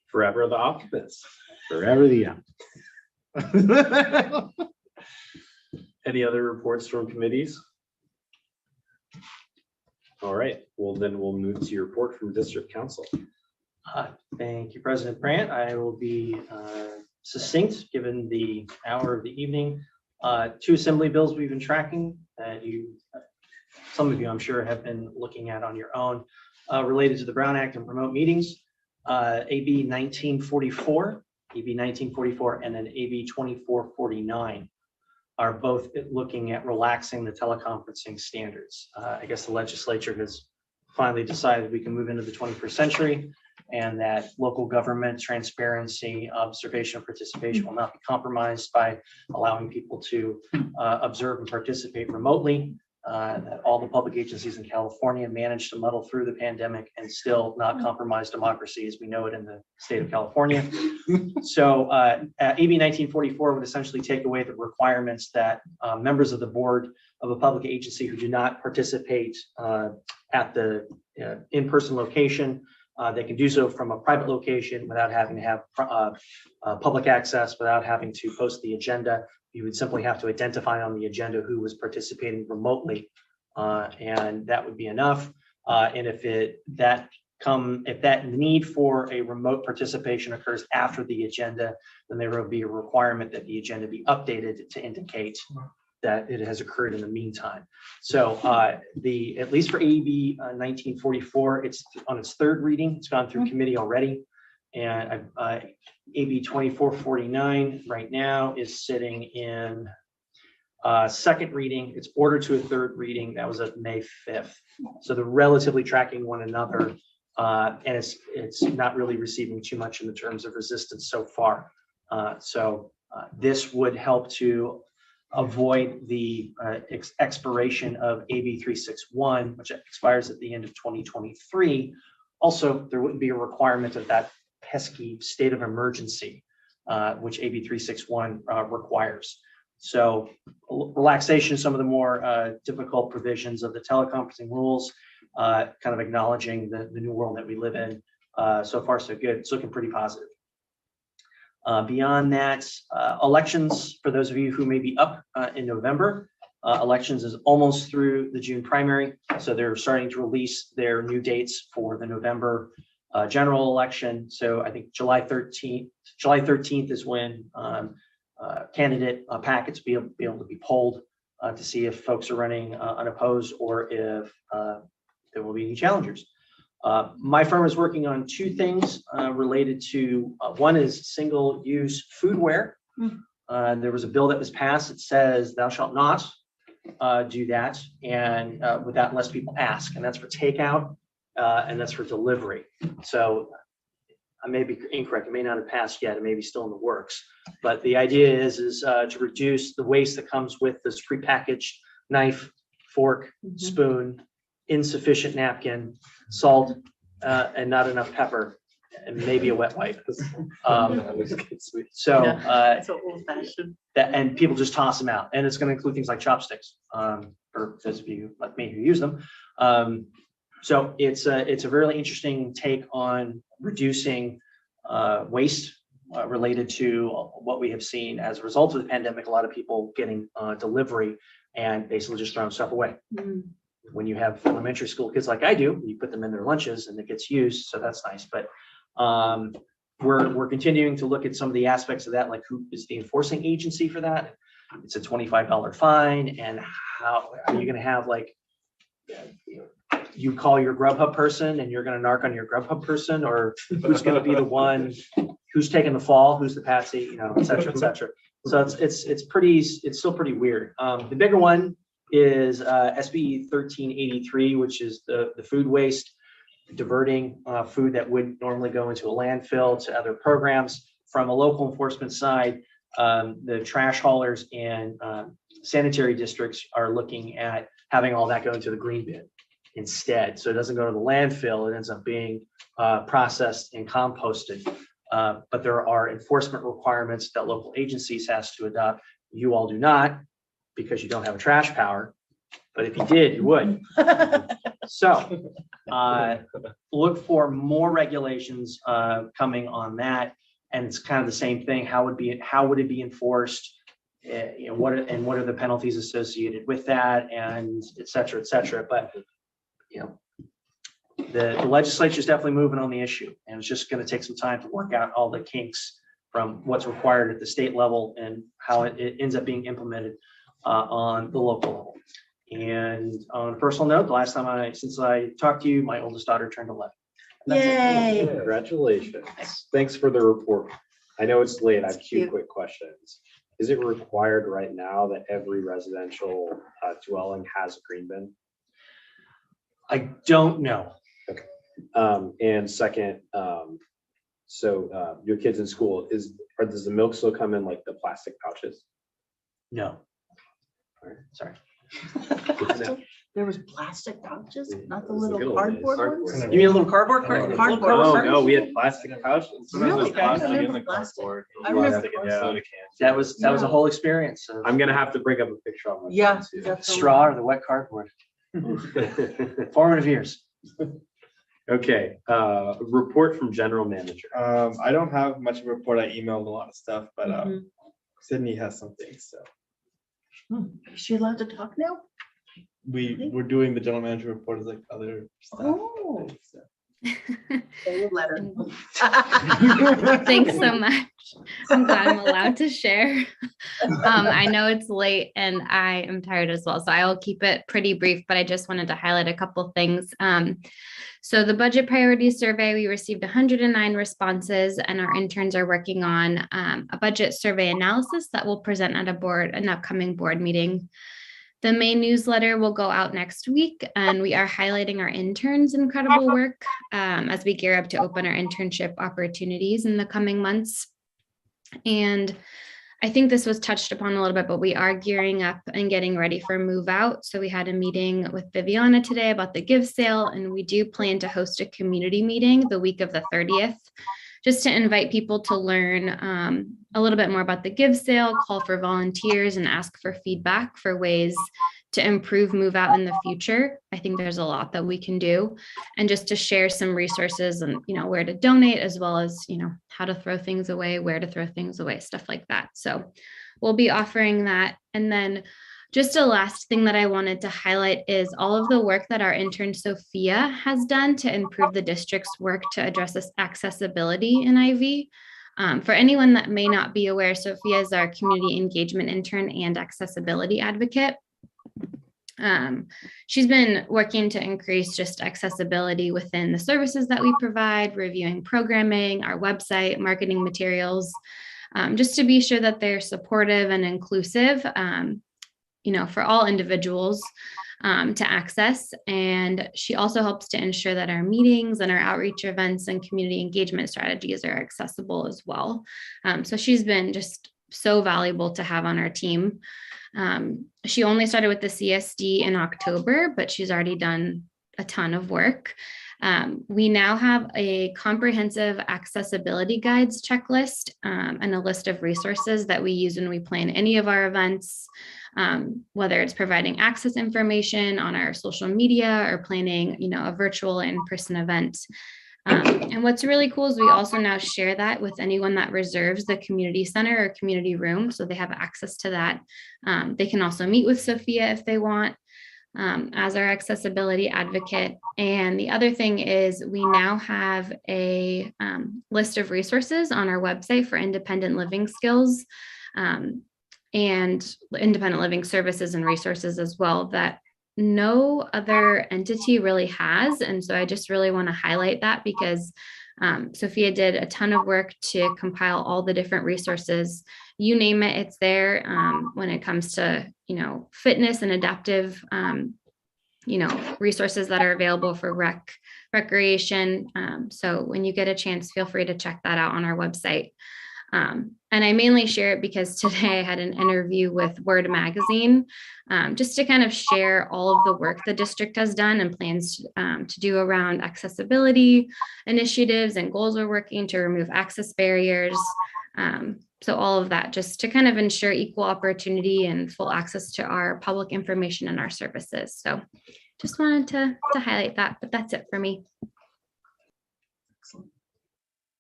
Forever the occupants. forever the Any other reports from committees? All right, well then we'll move to your report from district council. Thank you, President Brandt. I will be succinct, given the hour of the evening. Two assembly bills we've been tracking that some of you, I'm sure, have been looking at on your own, related to the Brown Act and remote meetings. AB 1944, and then AB 2449 are both looking at relaxing the teleconferencing standards. I guess the legislature has finally decided we can move into the 21st century and that local government transparency, observation, and participation will not be compromised by allowing people to observe and participate remotely. That all the public agencies in California managed to muddle through the pandemic and still not compromise democracy as we know it in the state of California. So AB 1944 would essentially take away the requirements that members of the board of a public agency who do not participate at the in-person location, they can do so from a private location without having to have public access, without having to post the agenda. You would simply have to identify on the agenda who was participating remotely, and that would be enough. And if that need for a remote participation occurs after the agenda, then there will be a requirement that the agenda be updated to indicate that it has occurred in the meantime. So at least for AB 1944, it's on its third reading. It's gone through committee already. And AB 2449 right now is sitting in second reading. It's ordered to a third reading. That was at May 5th. So they're relatively tracking one another. And it's not really receiving too much in the terms of resistance so far. So this would help to avoid the expiration of AB 361, which expires at the end of 2023. Also, there wouldn't be a requirement of that pesky state of emergency, which AB 361 requires. So relaxation of some of the more difficult provisions of the teleconferencing rules, kind of acknowledging the new world that we live in. So far, so good. It's looking pretty positive. Beyond that, elections, for those of you who may be up in November, elections is almost through the June primary. So they're starting to release their new dates for the November general election. So I think July 13th is when candidate packets be able to be polled to see if folks are running unopposed or if there will be any challengers. My firm is working on two things related to, one is single-use foodware. There was a bill that was passed that says thou shalt not do that, and without unless people ask, and that's for takeout and that's for delivery. So I may be incorrect, it may not have passed yet, it may be still in the works, but the idea is to reduce the waste that comes with this prepackaged knife, fork, spoon, insufficient napkin, salt, and not enough pepper, and maybe a wet wipe. So and people just toss them out, and it's going to include things like chopsticks for those of you like me who use them. So it's a really interesting take on reducing waste related to what we have seen as a result of the pandemic. A lot of people getting delivery and basically just throwing stuff away. When you have elementary school kids like I do, you put them in their lunches and it gets used, so that's nice. But we're continuing to look at some of the aspects of that, like who is the enforcing agency for that? It's a $25 fine, and how are you going to have, like, you call your Grubhub person and you're going to narc on your Grubhub person, or who's going to be the one who's taking the fall, who's the patsy, you know, et cetera, et cetera. So it's still pretty weird. The bigger one is SB 1383, which is the food waste, diverting food that would normally go into a landfill to other programs. From a local enforcement side, the trash haulers and sanitary districts are looking at having all that go into the green bin instead. So it doesn't go to the landfill. It ends up being processed and composted. But there are enforcement requirements that local agencies has to adopt. You all do not, because you don't have a trash power. But if you did, you would. So look for more regulations coming on that. And it's kind of the same thing. How would it be enforced? You know, what are the penalties associated with that, and et cetera, et cetera. But you know, the legislature is definitely moving on the issue, and it's just going to take some time to work out all the kinks from what's required at the state level and how it ends up being implemented on the local level. And on a personal note, the last time since I talked to you, my oldest daughter turned 11. Yay. Congratulations. Thanks for the report. I know it's late. I have two Cute. quick questions. Is it required right now that every residential dwelling has a green bin? I don't know. And second, so your kids in school, does the milk still come in like the plastic pouches? No. All right. Sorry. There was plastic pouches, not the It was the little good old cardboard days. ones? You mean a little cardboard carton? Cardboard No, carton? no, we had plastic pouches. Really? I Plastic in remember the plastic. cardboard, I remember plastic in plastic. soda cans. That was a Yeah. whole experience. Of I'm gonna have to bring up a picture on my. Yeah. phone, too. that's straw or the wet cardboard. Formative years. Okay, report from general manager. I don't have much of a report. I emailed a lot of stuff, but Mhm. Sydney has something. So Is she allowed to talk now? we're doing the general manager report as like other stuff. Oh. So. Letter. Thanks so much. I'm glad I'm allowed to share. I know it's late and I am tired as well, so I will keep it pretty brief, but I just wanted to highlight a couple things. So the budget priorities survey, we received 109 responses, and our interns are working on a budget survey analysis that will present at an upcoming board meeting. The main newsletter will go out next week, and we are highlighting our interns' incredible work as we gear up to open our internship opportunities in the coming months. And I think this was touched upon a little bit, but we are gearing up and getting ready for move out. So we had a meeting with Viviana today about the give sale, and we do plan to host a community meeting the week of the 30th, just to invite people to learn a little bit more about the give sale, call for volunteers, and ask for feedback for ways to improve move out in the future. I think there's a lot that we can do, and just to share some resources and, you know, where to donate, as well as, you know, how to throw things away, where to throw things away, stuff like that. So we'll be offering that. And then just a last thing that I wanted to highlight is all of the work that our intern Sophia has done to improve the district's work to address this accessibility in IV. For anyone that may not be aware, Sophia is our community engagement intern and accessibility advocate. She's been working to increase just accessibility within the services that we provide, reviewing programming, our website, marketing materials, just to be sure that they're supportive and inclusive, you know, for all individuals to access. And she also helps to ensure that our meetings and our outreach events and community engagement strategies are accessible as well. So she's been just so valuable to have on our team. She only started with the CSD in October, but she's already done a ton of work. We now have a comprehensive accessibility guides checklist and a list of resources that we use when we plan any of our events, whether it's providing access information on our social media or planning, you know, a virtual in-person event. And what's really cool is we also now share that with anyone that reserves the community center or community room, so they have access to that. They can also meet with Sophia if they want, as our accessibility advocate. And the other thing is we now have a list of resources on our website for independent living skills and independent living services and resources as well that no other entity really has. And so I just really want to highlight that because Sophia did a ton of work to compile all the different resources. You name it, it's there when it comes to, you know, fitness and adaptive, you know, resources that are available for recreation. So when you get a chance, feel free to check that out on our website. And I mainly share it because today I had an interview with Word Magazine, just to kind of share all of the work the district has done and plans to do around accessibility initiatives and goals we're working to remove access barriers. So all of that just to kind of ensure equal opportunity and full access to our public information and our services. So just wanted to highlight that, but that's it for me.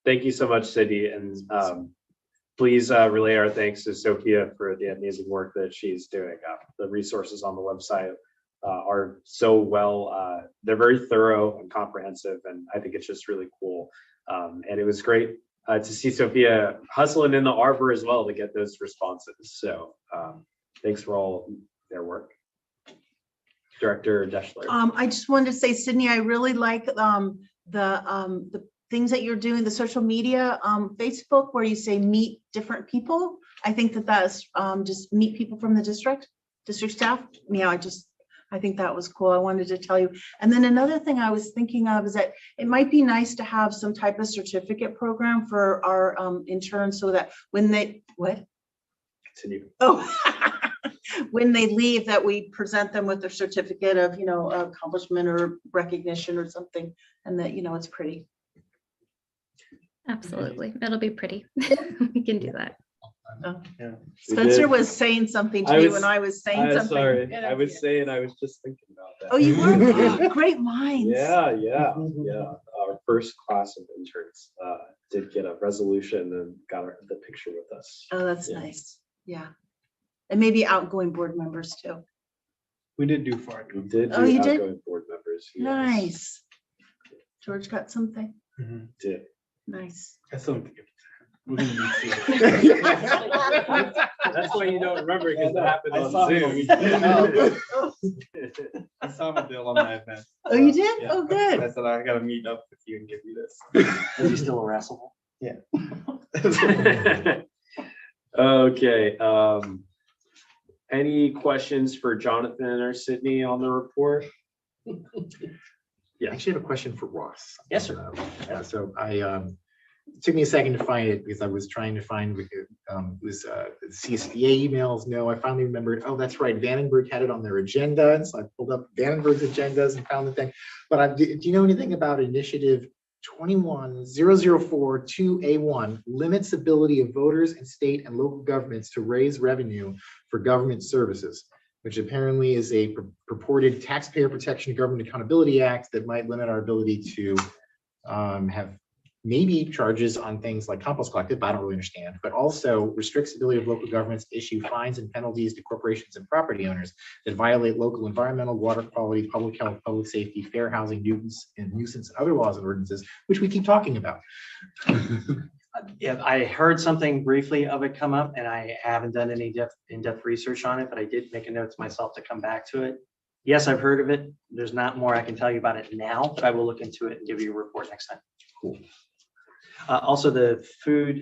Thank you so much, Sydney, and please relay our thanks to Sophia for the amazing work that she's doing. The resources on the website are so well, they're very thorough and comprehensive, and I think it's just really cool. And it was great to see Sophia hustling in the arbor as well to get those responses. So thanks for all their work. Director Deschler. I just wanted to say, Sydney, I really like the things that you're doing, the social media, Facebook, where you say meet different people. I think that's just meet people from the district staff. Yeah, I think that was cool. I wanted to tell you. And then another thing I was thinking of is that it might be nice to have some type of certificate program for our interns so that when they, what? Continue. Oh, when they leave, that we present them with a certificate of, accomplishment or recognition or something, and that, it's pretty. Absolutely. It'll be pretty. We can do that. Yeah. Spencer was saying something to me when I was saying something. Sorry, I was just thinking about that. Oh, you were? Great minds. Yeah. Our first class of interns did get a resolution and got the picture with us. Oh, that's nice. Yeah. And maybe outgoing board members too. We did do far. We did. Oh, you did? Outgoing board members. Yes. Nice. George got something. Did. Nice. I still think we're gonna need to. That's why you don't remember because it happened I on saw Zoom. I saw him at the alumni event. Oh, you did? Yeah. Oh, good. I said I gotta meet up with you and give you this. Is he still irascible? Yeah. Okay. Any questions for Jonathan or Sydney on the report? I actually have a question for Ross. Yes, sir. So it took me a second to find it because I was trying to find it was CSDA emails. No, I finally remembered. Oh, that's right. Vandenberg had it on their agenda, and so I pulled up Vandenberg's agendas and found the thing. But do you know anything about Initiative 21004-2A1 limits ability of voters and state and local governments to raise revenue for government services, which apparently is a purported Taxpayer Protection and Government Accountability Act that might limit our ability to have maybe charges on things like compost collected, but I don't really understand, but also restricts the ability of local governments to issue fines and penalties to corporations and property owners that violate local environmental, water quality, public health, public safety, fair housing, nuisance, and other laws and ordinances, which we keep talking about. Yeah, I heard something briefly of it come up, and I haven't done any in-depth research on it, but I did make a note to myself to come back to it. Yes, I've heard of it. There's not more I can tell you about it now, but I will look into it and give you a report next time. Cool. Also, the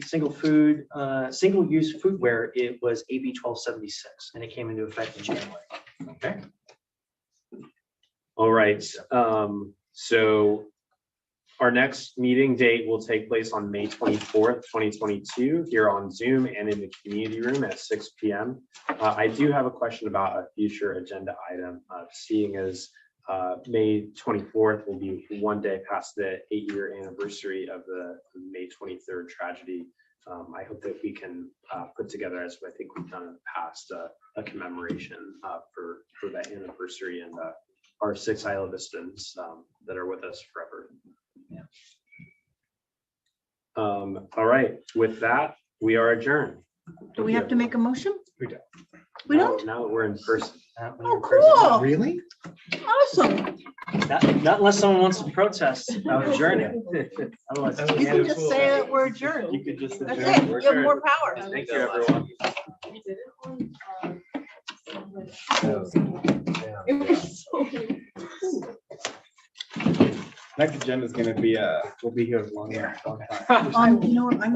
single-use foodware, it was AB 1276, and it came into effect in January. Okay. All right. So our next meeting date will take place on May 24th, 2022, here on Zoom and in the community room at 6 p.m. I do have a question about a future agenda item, seeing as May 24th will be one day past the 8-year anniversary of the May 23rd tragedy. I hope that we can put together, as I think we've done in the past, a commemoration for that anniversary and our 6 Isla Vistans that are with us forever. Yeah. All right, with that, we are adjourned. Do we have to make a motion? We don't. We don't? Now that we're in person. Oh, cool. Really? Awesome. Not unless someone wants to protest about adjourning. Otherwise, You can just say that we're adjourned. You could just That's adjourn. it. You have more power. Thank you, everyone. We did it on, it was so. Next agenda is gonna be, we'll be here a long time. You know what, I'm